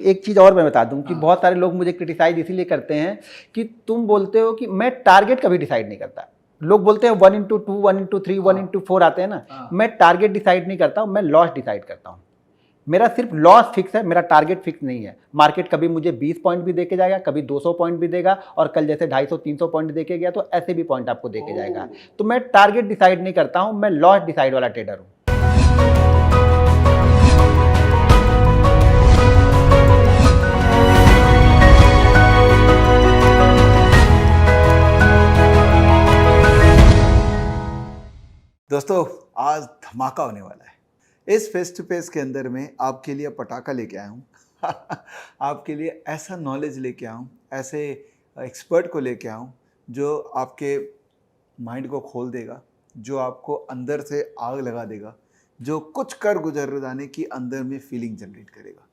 एक चीज़ और मैं बता दूं कि हाँ। बहुत सारे लोग मुझे क्रिटिसाइज इसीलिए करते हैं कि तुम बोलते हो कि मैं टारगेट कभी डिसाइड नहीं करता। लोग बोलते हैं 1/2, 1/3, 1/4 आते हैं ना, हाँ। मैं टारगेट डिसाइड नहीं करता हूं, मैं लॉस डिसाइड करता हूं। मेरा सिर्फ लॉस फिक्स है, मेरा टारगेट फिक्स नहीं है। मार्केट कभी मुझे 20 पॉइंट भी देके जाएगा, कभी 200 पॉइंट भी देगा, और कल जैसे 250-300 पॉइंट देके गया तो ऐसे भी पॉइंट आपको देके जाएगा। तो मैं टारगेट डिसाइड नहीं करता हूं, मैं लॉस डिसाइड वाला ट्रेडर हूं। दोस्तों, आज धमाका होने वाला है। इस फेस टू फेस के अंदर में आपके लिए पटाखा लेके आया हूँ। आपके लिए ऐसा नॉलेज लेके आया हूँ, ऐसे एक्सपर्ट को लेके आया हूँ जो आपके माइंड को खोल देगा, जो आपको अंदर से आग लगा देगा, जो कुछ कर गुजर जाने की अंदर में फीलिंग जनरेट करेगा।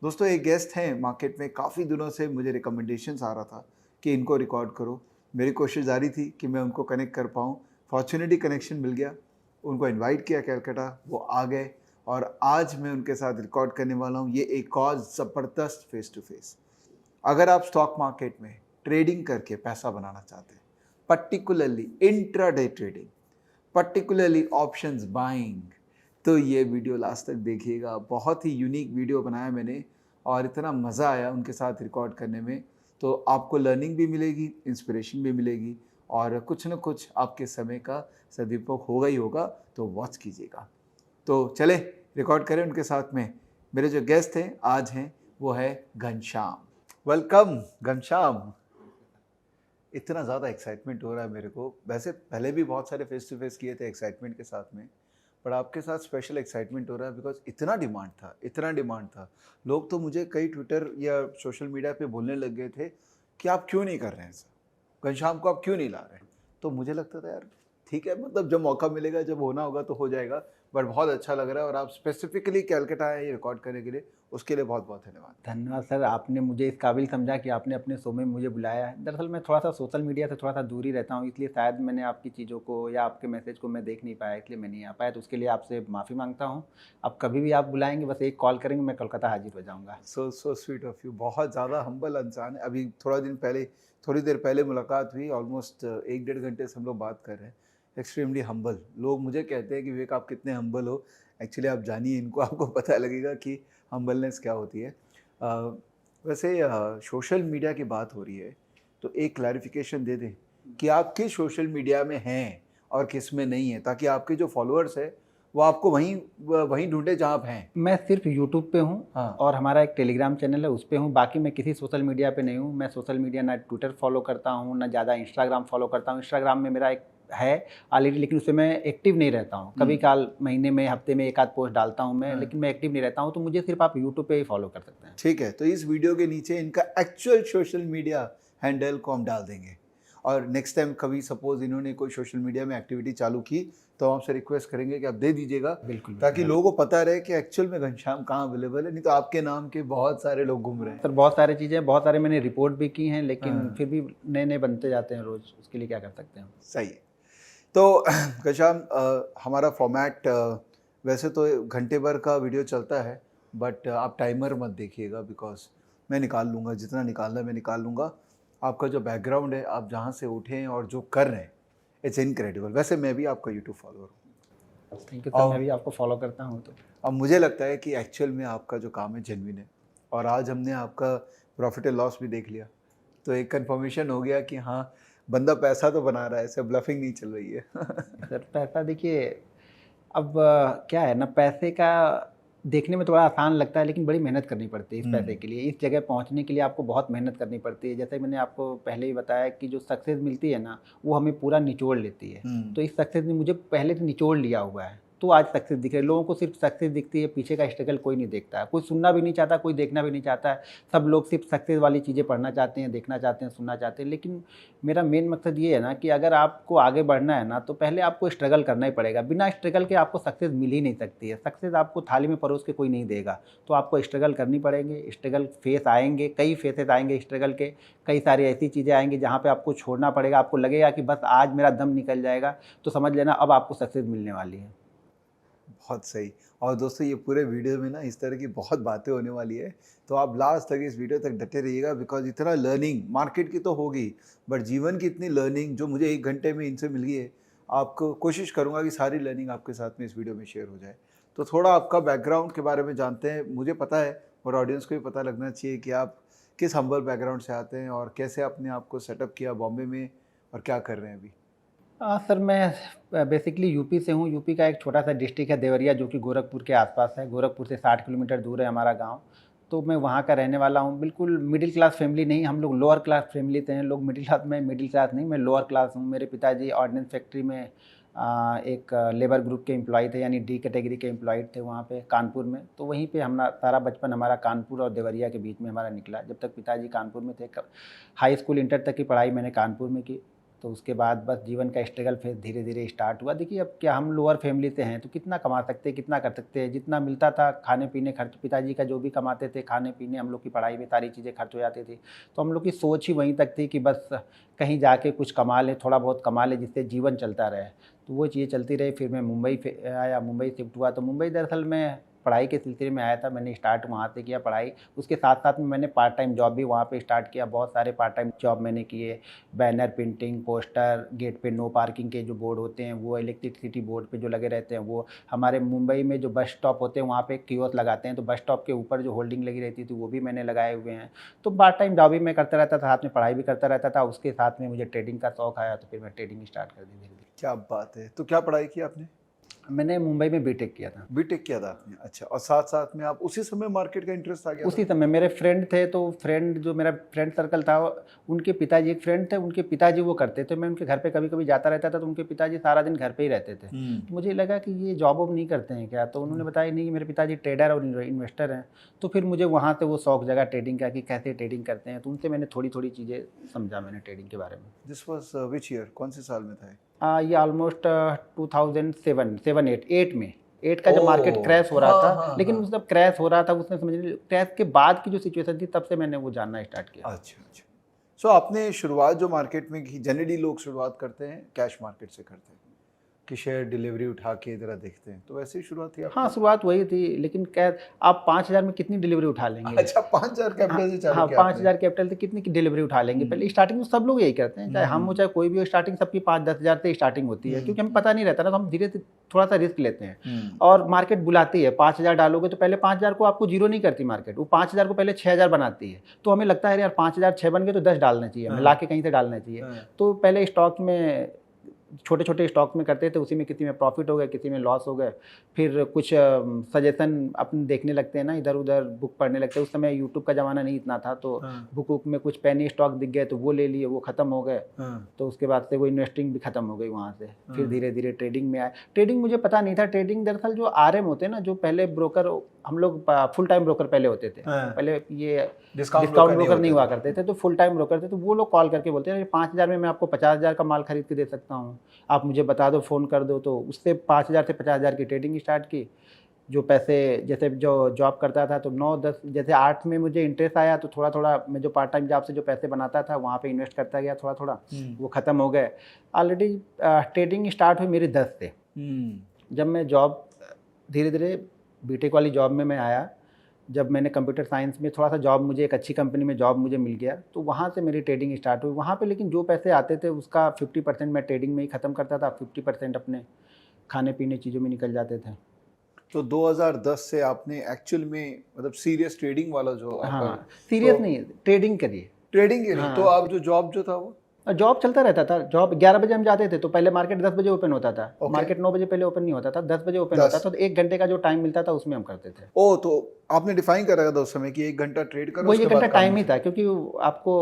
दोस्तों, एक गेस्ट हैं मार्केट में, काफ़ी दिनों से मुझे रिकमेंडेशंस आ रहा था कि इनको रिकॉर्ड करो। मेरी कोशिश जारी थी कि मैं उनको कनेक्ट कर पाऊँ। फॉर्चुनेटली कनेक्शन मिल गया, उनको इनवाइट किया कलकत्ता, वो आ गए और आज मैं उनके साथ रिकॉर्ड करने वाला हूँ ये एक और ज़बरदस्त फेस टू फेस। अगर आप स्टॉक मार्केट में ट्रेडिंग करके पैसा बनाना चाहते हैं, particularly intraday trading, particularly options buying, तो ये वीडियो लास्ट तक देखिएगा। बहुत ही यूनिक वीडियो बनाया मैंने और इतना मज़ा आया उनके साथ रिकॉर्ड करने में। तो आपको लर्निंग भी मिलेगी, इंस्पिरेशन भी मिलेगी और कुछ न कुछ आपके समय का सदुपयोग होगा ही होगा, तो वॉच कीजिएगा। तो चले रिकॉर्ड करें उनके साथ में। मेरे जो गेस्ट हैं आज हैं वो है घनश्याम। वेलकम घनश्याम। इतना ज़्यादा एक्साइटमेंट हो रहा है मेरे को। वैसे पहले भी बहुत सारे फेस टू फेस किए थे एक्साइटमेंट के साथ में, पर आपके साथ स्पेशल एक्साइटमेंट हो रहा है बिकॉज इतना डिमांड था। लोग तो मुझे कई ट्विटर या सोशल मीडिया पे बोलने लग गए थे कि आप क्यों नहीं कर रहे हैं सर, घनश्याम को आप क्यों नहीं ला रहे हैं। तो मुझे लगता था यार ठीक है, मतलब जब मौका मिलेगा, जब होना होगा तो हो जाएगा। बट बहुत अच्छा लग रहा है और आप स्पेसिफिकली कलकत्ता आए ये रिकॉर्ड करने के लिए, उसके लिए बहुत बहुत धन्यवाद। धन्यवाद सर, आपने मुझे इस काबिल समझा कि आपने अपने शो में मुझे बुलाया है। दरअसल मैं थोड़ा सा सोशल मीडिया से थोड़ा सा दूर ही रहता हूँ, इसलिए शायद मैंने आपकी चीज़ों को या आपके मैसेज को मैं देख नहीं पाया, इसलिए मैं नहीं आ पाया। तो उसके लिए आपसे माफ़ी मांगता हूँ। अब कभी भी आप बुलाएंगे बस एक कॉल करेंगे, मैं कोलकाता हाजिर हो जाऊँगा। So sweet of you. बहुत ज़्यादा हम्बल इंसान है। अभी थोड़ी देर पहले मुलाकात हुई, ऑलमोस्ट 1-1.5 घंटे से हम लोग बात कर रहे हैं। Extremely humble. लोग मुझे कहते हैं कि विवेक आप कितने हम्बल हो। एक्चुअली आप जानिए इनको, आपको पता लगेगा कि हम्बलनेस क्या होती है। वैसे सोशल मीडिया की बात हो रही है तो एक क्लैरिफिकेशन दे दें कि आप किस सोशल मीडिया में हैं और किस में नहीं है, ताकि आपके जो फॉलोअर्स है वो आपको वहीं ढूंढे जहाँ आप हैं। मैं सिर्फ यूट्यूब पे हूँ हाँ। और हमारा एक टेलीग्राम चैनल है उस पे हूँ। बाकी मैं किसी सोशल मीडिया पे नहीं हूँ। मैं सोशल मीडिया ना ट्विटर फॉलो करता हूँ, ना ज़्यादा इंस्टाग्राम फॉलो करता हूँ। इंस्टाग्राम में मेरा एक है ऑलरेडी, लेकिन उसमें मैं एक्टिव नहीं रहता हूँ। कभी काल महीने में, हफ्ते में एक आध पोस्ट डालता हूँ मैं, लेकिन मैं एक्टिव नहीं रहता हूँ। तो मुझे सिर्फ आप यूट्यूब पे ही फॉलो कर सकते हैं। ठीक है, तो इस वीडियो के नीचे इनका एक्चुअल सोशल मीडिया हैंडल को हम डाल देंगे और नेक्स्ट टाइम कभी सपोज इन्होंने कोई सोशल मीडिया में एक्टिविटी चालू की तो हम आपसे रिक्वेस्ट करेंगे कि आप दे दीजिएगा। बिल्कुल, ताकि लोगों को पता रहे कि एक्चुअल में घनश्याम कहाँ अवेलेबल है। नहीं तो आपके नाम के बहुत सारे लोग घूम रहे हैं। सर बहुत सारी चीज़ें, बहुत सारे मैंने रिपोर्ट भी की हैं, लेकिन फिर भी नए नए बनते जाते हैं रोज़। उसके लिए क्या कर सकते हैं। सही है। तो घनश्याम, हमारा फॉर्मेट वैसे तो घंटे भर का वीडियो चलता है, बट आप टाइमर मत देखिएगा बिकॉज मैं निकाल लूँगा, जितना निकालना है मैं निकाल लूँगा। आपका जो बैकग्राउंड है, आप जहाँ से उठे हैं और जो कर रहे हैं, इट्स इनक्रेडिबल। वैसे मैं भी आपका यूट्यूब फॉलोअर हूँ। थैंक यू सर, मैं भी आपको फॉलो करता हूँ। तो अब मुझे लगता है कि एक्चुअल में आपका जो काम है जेन्युइन है और आज हमने आपका प्रॉफिट एंड लॉस भी देख लिया, तो एक कंफर्मेशन हो गया कि हाँ, बंदा पैसा तो बना रहा है, ऐसे ब्लफिंग नहीं चल रही है। सर पैसा देखिए, अब क्या है ना, पैसे का देखने में थोड़ा आसान लगता है, लेकिन बड़ी मेहनत करनी पड़ती है इस पैसे के लिए। इस जगह पहुंचने के लिए आपको बहुत मेहनत करनी पड़ती है। जैसे मैंने आपको पहले ही बताया कि जो सक्सेस मिलती है ना, वो हमें पूरा निचोड़ लेती है। तो इस सक्सेस ने मुझे पहले से निचोड़ लिया हुआ है, तो आज सक्सेस दिख रही है। लोगों को सिर्फ सक्सेस दिखती है, पीछे का स्ट्रगल कोई नहीं देखता है। कोई सुनना भी नहीं चाहता, कोई देखना भी नहीं चाहता है। सब लोग सिर्फ सक्सेस वाली चीज़ें पढ़ना चाहते हैं, देखना चाहते हैं, सुनना चाहते हैं। लेकिन मेरा मेन मकसद ये है ना कि अगर आपको आगे बढ़ना है ना, तो पहले आपको स्ट्रगल करना ही पड़ेगा। बिना स्ट्रगल के आपको सक्सेस मिल ही नहीं सकती है। सक्सेस आपको थाली में परोस के कोई नहीं देगा, तो आपको स्ट्रगल करनी पड़ेंगे। स्ट्रगल फेस आएंगे, कई फेसेस आएंगे स्ट्रगल के। कई सारी ऐसी चीज़ें आएंगी जहाँ पे आपको छोड़ना पड़ेगा। आपको लगेगा कि बस आज मेरा दम निकल जाएगा, तो समझ लेना अब आपको सक्सेस मिलने वाली है। बहुत सही। और दोस्तों ये पूरे वीडियो में ना इस तरह की बहुत बातें होने वाली है, तो आप लास्ट तक इस वीडियो तक डटे रहिएगा, बिकॉज इतना लर्निंग मार्केट की तो होगी, बट जीवन की इतनी लर्निंग जो मुझे 1 घंटे में इनसे मिल गई है, आपको कोशिश करूँगा कि सारी लर्निंग आपके साथ में इस वीडियो में शेयर हो जाए। तो थोड़ा आपका बैकग्राउंड के बारे में जानते हैं। मुझे पता है और ऑडियंस को भी पता लगना चाहिए कि आप किस हम्बल बैकग्राउंड से आते हैं और कैसे आपने आपको सेटअप किया बॉम्बे में और क्या कर रहे हैं अभी। सर मैं बेसिकली यूपी से हूँ। यूपी का एक छोटा सा डिस्ट्रिक्ट है देवरिया, जो कि गोरखपुर के आसपास है। गोरखपुर से 60 किलोमीटर दूर है हमारा गांव। तो मैं वहाँ का रहने वाला हूँ। बिल्कुल मिडिल क्लास फैमिली नहीं, हम लोग लोअर क्लास फैमिली से हैं। लोग मिडिल क्लास में, मिडिल क्लास नहीं, मैं लोअर क्लास हूँ। मेरे पिताजी ऑर्डिनेंस फैक्ट्री में एक लेबर ग्रुप के एम्प्लॉय थे, यानी डी कैटेगरी के एम्प्लॉय थे वहाँ पे कानपुर में। तो वहीं पे हमारा सारा बचपन हमारा कानपुर और देवरिया के बीच में हमारा निकला। जब तक पिताजी कानपुर में थे, हाई स्कूल इंटर तक की पढ़ाई मैंने कानपुर में की। तो उसके बाद बस जीवन का स्ट्रगल फेज धीरे धीरे स्टार्ट हुआ। देखिए अब क्या, हम लोअर फैमिली से हैं तो कितना कमा सकते हैं, कितना कर सकते हैं। जितना मिलता था खाने पीने खर्च, पिताजी का जो भी कमाते थे खाने पीने, हम लोग की पढ़ाई में सारी चीज़ें खर्च हो जाती थी। तो हम लोग की सोच ही वहीं तक थी कि बस कहीं जाके कुछ कमा लें, थोड़ा बहुत कमा लें, जिससे जीवन चलता रहे। तो वो चीज़ें चलती रही। फिर मैं मुंबई आया, मुंबई शिफ्ट हुआ। तो मुंबई दरअसल मैं पढ़ाई के सिलसिले में आया था। मैंने स्टार्ट वहाँ से किया पढ़ाई। उसके साथ साथ में मैंने पार्ट टाइम जॉब भी वहाँ पे स्टार्ट किया। बहुत सारे पार्ट टाइम जॉब मैंने किए। बैनर प्रिंटिंग, पोस्टर, गेट पे नो पार्किंग के जो बोर्ड होते हैं वो, इलेक्ट्रिसिटी बोर्ड पे जो लगे रहते हैं वो। हमारे मुंबई में जो बस स्टॉप होते हैं वहाँ पे कियोस्क लगाते हैं, तो बस स्टॉप के ऊपर जो होल्डिंग लगी रहती थी वो भी मैंने लगाए हुए हैं। तो पार्ट टाइम जॉब भी मैं करता रहता था, साथ में पढ़ाई भी करता रहता था। उसके साथ में मुझे ट्रेडिंग का शौक आया, तो फिर मैं ट्रेडिंग स्टार्ट कर दी धीरे धीरे। क्या बात है। तो क्या पढ़ाई की आपने। मैंने मुंबई में बीटेक किया था। बीटेक किया था आपने। अच्छा। और साथ साथ में आप उसी समय मार्केट का इंटरेस्ट आ गया उसी समय मेरे फ्रेंड थे, तो फ्रेंड जो मेरा फ्रेंड सर्कल था, उनके पिताजी, एक फ्रेंड थे, उनके पिताजी वो करते थे। मैं उनके घर पे कभी कभी जाता रहता था, तो उनके पिताजी सारा दिन घर पे ही रहते थे। तो मुझे लगा कि ये जॉब वॉब नहीं करते हैं क्या। तो उन्होंने बताया नहीं, मेरे पिताजी ट्रेडर और इन्वेस्टर हैं। तो फिर मुझे वहाँ से वो शौक जगह ट्रेडिंग का, कि कैसे ट्रेडिंग करते हैं। तो उनसे मैंने थोड़ी थोड़ी चीज़ें समझा मैंने ट्रेडिंग के बारे में। दिस वाज विच ईयर, कौन से साल में था। ये ऑलमोस्ट 2007-8 में, 8 का जब मार्केट क्रैश हो रहा था। लेकिन उस जब क्रैश हो रहा था, उसने समझ लीजिए क्रैश के बाद की जो सिचुएशन थी, तब से मैंने वो जानना स्टार्ट किया। अच्छा अच्छा। सो आपने शुरुआत जो मार्केट में की, जनरली लोग शुरुआत करते हैं कैश मार्केट से करते हैं कि शेयर डिलीवरी उठा के इधर देखते हैं, तो वैसे ही शुरुआत थी। हाँ, शुरुआत वही थी। लेकिन क्या आप 5,000 में कितनी डिलीवरी उठा लेंगे। अच्छा, 5,000 कैपिटल से चालू हाँ, किया 5,000 कैपिटल से कितनी की डिलीवरी उठा लेंगे। पहले स्टार्टिंग में सब लोग यही करते हैं, चाहे हम हो चाहे कोई भी हो। स्टार्टिंग सबकी 5-10 हज़ार से स्टार्टिंग होती है, क्योंकि हमें पता नहीं रहता ना, तो हम धीरे धीरे थोड़ा सा रिस्क लेते हैं। और मार्केट बुलाती है, 5,000 डालोगे तो पहले 5,000 को आपको जीरो नहीं करती मार्केट, वो 5,000 को पहले 6,000 बनाती है। तो हमें लगता है यार 5,000 6 बन गए तो 10 डालना चाहिए, हमें ला के कहीं से डालना चाहिए। तो पहले स्टॉक में, छोटे छोटे स्टॉक में करते थे, उसी में किसी में प्रॉफिट हो गए, किसी में लॉस हो गए। फिर कुछ सजेशन अपने देखने लगते हैं ना, इधर उधर बुक पढ़ने लगते हैं। उस समय यूट्यूब का ज़माना नहीं इतना था, तो बुक में कुछ पेनी स्टॉक दिख गए तो वो ले लिए, वो ख़त्म हो गए। तो उसके बाद से वो इन्वेस्टिंग भी ख़त्म हो गई वहाँ से। फिर धीरे धीरे ट्रेडिंग में आए। ट्रेडिंग मुझे पता नहीं था। ट्रेडिंग दरअसल जो RM होते हैं ना, जो पहले ब्रोकर, हम लोग फुल टाइम ब्रोकर पहले होते थे। पहले ये डिस्काउंट ब्रोकर नहीं हुआ करते थे, तो फुल टाइम ब्रोकर थे। तो वो लोग कॉल करके बोलते हैं 5,000 में मैं आपको 50,000 का माल खरीद के दे सकता हूँ, आप मुझे बता दो, फ़ोन कर दो। तो उससे 5,000 से 50,000 की ट्रेडिंग स्टार्ट की। जो पैसे, जैसे जो जॉब करता था तो 9-10, जैसे 8 में मुझे इंटरेस्ट आया, तो थोड़ा थोड़ा मैं जो पार्ट टाइम जॉब से जो पैसे बनाता था वहाँ पे इन्वेस्ट करता गया थोड़ा थोड़ा। वो ख़त्म हो गए। ऑलरेडी ट्रेडिंग स्टार्ट हुई मेरी 10 से। जब मैं जॉब धीरे धीरे बीटेक वाली जॉब में मैं आया, जब मैंने कंप्यूटर साइंस में थोड़ा सा जॉब, मुझे एक अच्छी कंपनी में जॉब मुझे मिल गया, तो वहाँ से मेरी ट्रेडिंग स्टार्ट हुई। वहाँ पे लेकिन जो पैसे आते थे उसका 50% मैं ट्रेडिंग में ही ख़त्म करता था, 50% अपने खाने पीने चीज़ों में निकल जाते थे। तो 2010 से आपने एक्चुअल में मतलब सीरियस ट्रेडिंग वाला जो, हाँ, सीरियस नहीं, ट्रेडिंग करिए, ट्रेडिंग के लिए। तो आप जो जॉब जो था वो जॉब चलता रहता था। जॉब 11 बजे हम जाते थे, तो पहले मार्केट 10 बजे ओपन होता था। मार्केट 9 बजे पहले ओपन नहीं होता था, 10 बजे ओपन होता था। तो 1 घंटे का जो टाइम मिलता था उसमें हम करते थे। ओ, तो आपने डिफाइन कर रखा था उस समय कि 1 घंटा ट्रेड करो, वो 1 घंटा टाइम ही था, क्योंकि आपको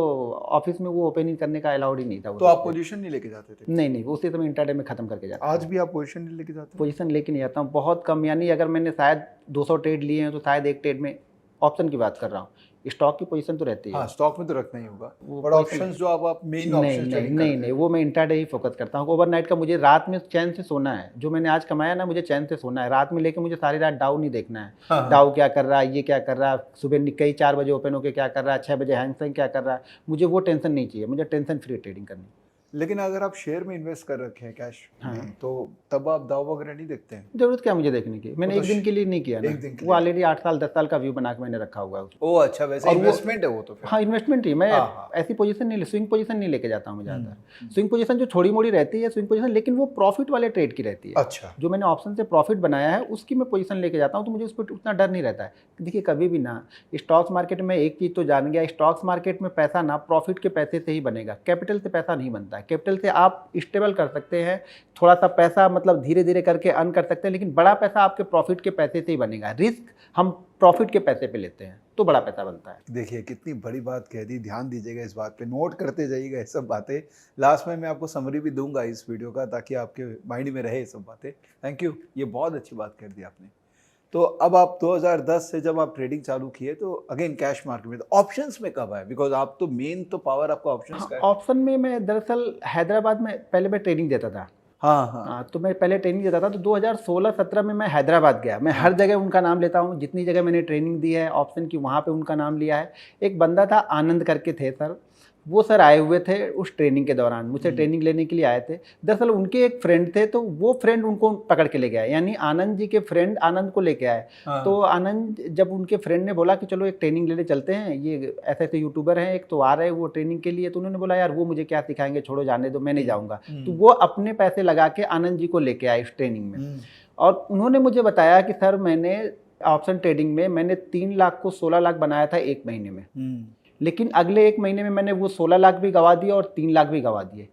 ऑफिस में वो ओपनिंग करने का अलाउड ही नहीं था। तो आप पोजीशन नहीं लेके जाते थे। नहीं, उसी समय इंटरडे में खत्म करके जाते। आज भी आप पोजीशन नहीं लेके जाते। पोजीशन लेके नहीं जाता हूँ, बहुत कम। यानी अगर मैंने शायद 200 ट्रेड लिए हैं तो शायद एक ट्रेड में, ऑप्शन की बात कर रहा हूँ, स्टॉक की पोजीशन तो रहती है। हाँ, स्टॉक में तो रखना ही होगा, बट ऑप्शंस जो आप मेन ऑप्शंस नहीं, वो मैं इंट्राडे ही फोकस करता हूँ। ओवरनाइट का मुझे रात में चैन से सोना है। जो मैंने आज कमाया ना, मुझे चैन से सोना है। रात में लेके मुझे सारी रात डाउ नहीं देखना है। डाउ क्या कर रहा है, ये क्या कर रहा है, सुबह निक्केई 4 बजे ओपन होकर क्या कर रहा है, 6 बजे हैंगसेंग क्या कर रहा है, मुझे वो टेंशन नहीं चाहिए। मुझे टेंशन फ्री ट्रेडिंग करनी। लेकिन अगर आप शेयर में इन्वेस्ट कर रखे हैं कैश हाँ। में, तो तब आप दाव वगैरह नहीं देखते हैं? जरूरत क्या मुझे देखने की, मैंने वो एक तो दिन के लिए नहीं किया ना, एक दिन के वो लिए। ऑलरेडी 8 साल 10 साल का व्यू बना के मैंने रखा हुआ है उसको। ओ अच्छा, वैसे और वो- इन्वेस्टमेंट है वो तो फिर। हाँ इन्वेस्टमेंट ही, मैं हाँ, हाँ। ऐसी पोजीशन नहीं, स्विंग पोजीशन नहीं लेके जाता हूँ मैं ज़्यादा। स्विंग पोजीशन जो थोड़ी मोड़ी रहती है स्विंग पोजीशन, लेकिन वो प्रॉफिट वाले ट्रेड की रहती है। अच्छा। जो मैंने ऑप्शन से प्रॉफिट बनाया है उसकी मैं पोजीशन लेके जाता हूँ, तो मुझे उस पर उतना डर नहीं रहता है। देखिए कभी भी ना, स्टॉक्स मार्केट में एक चीज़ तो जान गया, स्टॉक्स मार्केट में पैसा ना प्रॉफिट के पैसे से ही बनेगा, कैपिटल से पैसा नहीं बनता है। कैपिटल से आप स्टेबल कर सकते हैं, थोड़ा सा पैसा मतलब धीरे धीरे करके अर्न कर सकते हैं, लेकिन बड़ा पैसा आपके प्रॉफिट के पैसे से ही बनेगा। रिस्क हम प्रॉफिट के पैसे पे लेते हैं तो बड़ा पैसा बनता है। देखिए कितनी बड़ी बात कह दी, ध्यान दीजिएगा इस बात पे, नोट करते जाइएगा ये सब बातें। लास्ट में मैं आपको समरी भी दूंगा इस वीडियो का, ताकि आपके माइंड में रहे ये सब बातें। थैंक यू, ये बहुत अच्छी बात कर दी आपने। तो अब आप 2010 से जब आप ट्रेडिंग चालू किए तो अगेन कैश मार्केट में, तो ऑप्शंस में कब आए? बिकॉज आप तो मेन तो पावर आपका ऑप्शंस का है। ऑप्शन में मैं दरअसल हैदराबाद में पहले मैं ट्रेनिंग देता था। हाँ हाँ। हाँ, तो मैं पहले ट्रेनिंग देता था, तो 2016-17 में मैं हैदराबाद गया। मैं हर जगह उनका नाम लेता हूँ, जितनी जगह मैंने ट्रेनिंग दी है ऑप्शन की वहाँ पे उनका नाम लिया है। एक बंदा था आनंद करके थे सर, वो सर आए हुए थे उस ट्रेनिंग के दौरान, मुझसे ट्रेनिंग लेने के लिए आए थे। दरअसल उनके एक फ्रेंड थे, तो वो फ्रेंड उनको पकड़ के ले गया, यानी आनंद जी के फ्रेंड आनंद को लेके आए। हाँ। तो आनंद जब उनके फ्रेंड ने बोला कि चलो एक ट्रेनिंग लेने चलते हैं, ये ऐसे ऐसे यूट्यूबर हैं एक, तो आ रहे हैं वो ट्रेनिंग के लिए, तो उन्होंने बोला यार वो मुझे क्या सिखाएंगे, छोड़ो जाने दो, मैं नहीं जाऊँगा। तो वो अपने पैसे लगा के आनंद जी को लेके आए इस ट्रेनिंग में। और उन्होंने मुझे बताया कि सर मैंने ऑप्शन ट्रेडिंग में मैंने 3 लाख को 16 लाख बनाया था एक महीने में, लेकिन अगले एक महीने में मैंने वो 16 लाख भी गवा दिए और 3 लाख भी गवा दिए।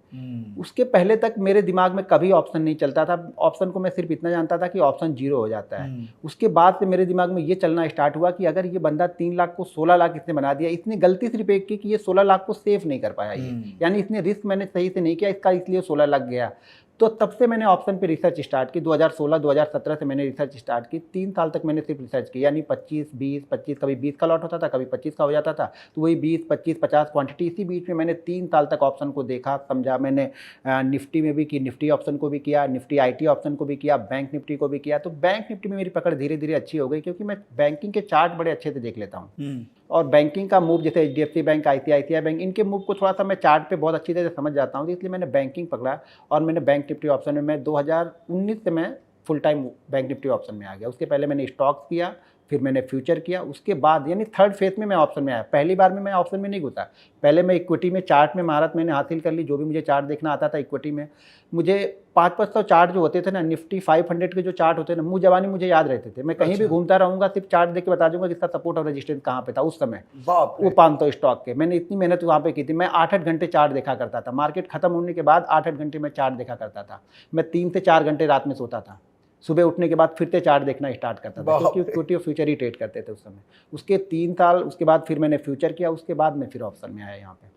उसके पहले तक मेरे दिमाग में कभी ऑप्शन नहीं चलता था। ऑप्शन को मैं सिर्फ इतना जानता था कि ऑप्शन 0 हो जाता है। उसके बाद से मेरे दिमाग में ये चलना स्टार्ट हुआ कि अगर ये बंदा 3 लाख को 16 लाख इसने बना दिया, इसने गलती सिर्फ एक की कि ये 16 लाख को सेफ नहीं कर पाया, ये यानी इसने रिस्क मैंने सही से नहीं किया इसका, इसलिए 16 लाख गया। तो तब से मैंने ऑप्शन पे रिसर्च स्टार्ट की। 2016-2017 से मैंने रिसर्च स्टार्ट की। 3 साल तक मैंने सिर्फ रिसर्च की, यानी 25, 20, 25, कभी 20 का लॉट होता था, कभी 25 का हो जाता था, तो वही 20, 25, 50 क्वांटिटी। इसी बीच में मैंने 3 साल तक ऑप्शन को देखा, समझा। मैंने निफ्टी में भी की, निफ्टी ऑप्शन को भी किया, निफ्टी IT ऑप्शन को भी किया, बैंक निफ्टी को भी किया। तो बैंक निफ्टी में मेरी पकड़ धीरे धीरे अच्छी हो गई, क्योंकि मैं बैंकिंग के चार्ट बड़े अच्छे से देख लेता हूँ, और बैंकिंग का मूव जैसे HDFC बैंक, ICICI बैंक, इनके मूव को थोड़ा सा मैं चार्ट पे बहुत अच्छी तरह से समझ जाता हूँ। इसलिए मैंने बैंकिंग पकड़ा और मैंने बैंक निफ्टी ऑप्शन में, मैं 2019 से मैं full time bank Nifty option में आ गया। उसके पहले मैंने स्टॉक्स किया, फिर मैंने फ्यूचर किया, उसके बाद यानी थर्ड फेज में मैं ऑप्शन में आया। पहली बार में मैं ऑप्शन में नहीं घुसा, पहले मैं इक्विटी में चार्ट में महारत मैंने हासिल कर ली। जो भी मुझे चार्ट देखना आता था इक्विटी में, मुझे 500 चार्ट जो होते थे ना, निफ्टी 500 के जो चार्ट होते थे ना, मुँह जबानी मुझे याद रहते थे। मैं कहीं भी घूमता रहूँगा, सिर्फ चार्ट देख के बता दूंगा कि इसका सपोर्ट और रेजिस्टेंस कहाँ पे था उस समय। वो 500 स्टॉक के, मैंने इतनी मेहनत वहाँ पे की थी। मैं 8-8 घंटे चार्ट देखा करता था, मार्केट खत्म होने के बाद 8-8 घंटे मैं चार्ट देखा करता था। मैं 3 से 4 घंटे रात में सोता था, सुबह उठने के बाद फिर से चार्ट देखना स्टार्ट करता था, क्योंकि इक्विटी और फ्यूचर ही ट्रेड करते थे उस समय। उसके 3 साल उसके बाद फिर मैंने फ्यूचर किया, उसके बाद मैं फिर ऑप्शन में आया यहाँ पे।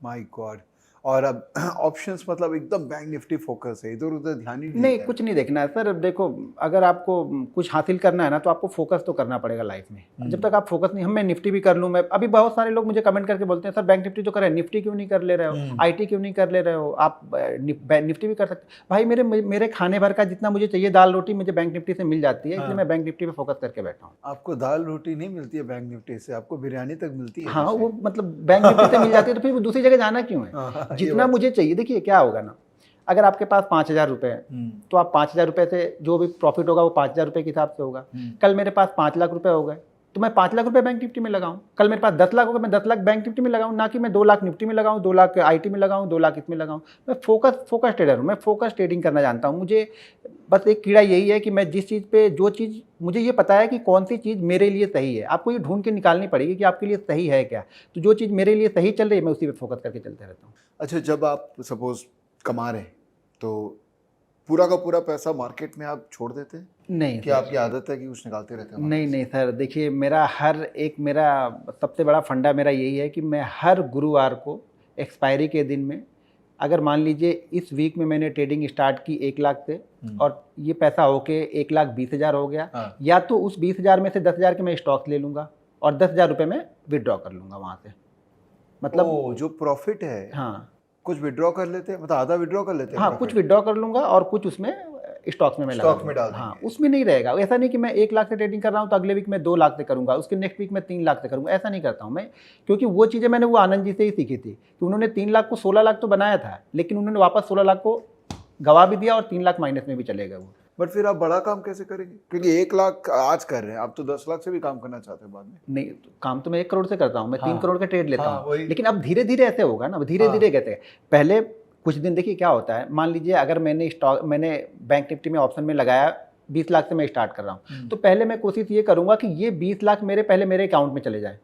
My God. और अब ऑप्शंस मतलब एकदम बैंक निफ्टी फोकस है, इधर उधर ध्यान ही नहीं, कुछ नहीं देखना है सर। देखो, अगर आपको कुछ हासिल करना है ना, तो आपको फोकस तो करना पड़ेगा लाइफ में। जब तक आप फोकस नहीं, मैं निफ्टी भी कर लूँ। मैं अभी बहुत सारे लोग मुझे कमेंट करके बोलते हैं सर बैंक निफ्टी तो कर रहे हैं, निफ्टी क्यों नहीं कर ले रहे हो, IT क्यों नहीं कर ले रहे हो, आप निफ्टी भी कर सकते। भाई मेरे खाने भर का जितना मुझे चाहिए दाल रोटी मुझे बैंक निफ्टी से मिल जाती है, इसलिए मैं बैंक निफ्टी पे फोकस करके बैठा हूँ। आपको दाल रोटी नहीं मिलती है बैंक निफ्टी से, आपको बिरयानी तक मिलती है। हाँ, वो मतलब बैंक निफ्टी से मिल जाती है, तो फिर दूसरी जगह जाना क्यों है? जितना मुझे चाहिए। देखिए क्या होगा ना, अगर आपके पास 5,000 रुपये है, तो आप 5,000 रुपये से जो भी प्रॉफिट होगा वो 5,000 रुपये के हिसाब से होगा। कल मेरे पास 5 लाख रुपए हो गए, तो मैं 5 लाख रुपए बैंक निफ्टी में लगाऊं। कल मेरे पास 10 लाख होगा, मैं 10 लाख बैंक निफ्टी में लगाऊं, ना कि मैं 2 लाख निफ्टी में लगाऊं, 2 लाख IT में लगाऊं, 2 लाख इसमें लगाऊं। मैं फोकस ट्रेडर हूं, मैं फोकस ट्रेडिंग करना जानता हूं। मुझे बस एक कीड़ा यही है कि मैं जिस चीज़ पे, जो चीज़ मुझे ये पता है कि कौन सी चीज़ मेरे लिए सही है, आपको ये ढूंढ के निकालनी पड़ेगी कि आपके लिए सही है क्या। तो जो चीज़ मेरे लिए सही चल रही है मैं उसी पे फोकस करके चलते रहता हूँ। अच्छा, जब आप सपोज कमा रहे हैं तो पूरा का पूरा पैसा मार्केट में आप छोड़ देते हैं? नहीं, क्या आपकी आदत है कि कुछ निकालते रहते हैं? नहीं सर, देखिए मेरा सबसे बड़ा फंडा मेरा यही है कि मैं हर गुरुवार को एक्सपायरी के दिन में, अगर मान लीजिए इस वीक में मैंने ट्रेडिंग स्टार्ट की 1 लाख से और ये पैसा होके 1,20,000 हो गया, या तो उस 20,000 में से 10,000 के मैं स्टॉक्स ले लूँगा और 10,000 रुपये में विड्रॉ कर लूँगा वहाँ से। मतलब जो प्रॉफिट है, हाँ, कुछ विड्रॉ कर लेते हैं, मतलब आधा विड्रॉ कर लेते हैं? हाँ, कुछ विड्रॉ कर लूँगा और कुछ उसमें स्टॉक्स में मैं स्टॉक लगा में डाल दूंगा। हाँ, देंगे। उसमें नहीं रहेगा। ऐसा नहीं कि मैं 1 लाख से ट्रेडिंग कर रहा हूँ तो अगले वीक में 2 लाख से करूंगा, उसके नेक्स्ट वीक में 3 लाख से करूंगा, ऐसा नहीं करता हूँ मैं। क्योंकि वो चीज़ें मैंने वो आनंद जी से ही सीखी थी कि उन्होंने 3 लाख को 16 लाख तो बनाया था, लेकिन उन्होंने वापस 16 लाख को गवा भी दिया और 3 लाख माइनस में भी चले गए वो। बट फिर आप बड़ा काम कैसे करेंगे, क्योंकि 1 लाख आज कर रहे हैं, आप तो 10 लाख से भी काम करना चाहते हैं बाद में। नहीं, तो काम तो मैं 1 करोड़ से करता हूँ, मैं 3 हाँ, करोड़ का ट्रेड लेता हाँ, हूँ, वही। लेकिन अब धीरे धीरे ऐसे होगा ना, धीरे धीरे कहते हैं। पहले कुछ दिन देखिए क्या होता है, मान लीजिए अगर मैंने बैंक निफ्टी में ऑप्शन में लगाया 20 लाख से मैं स्टार्ट कर रहा हूँ, तो पहले मैं कोशिश ये करूंगा कि ये 20 लाख पहले मेरे अकाउंट में चले जाए।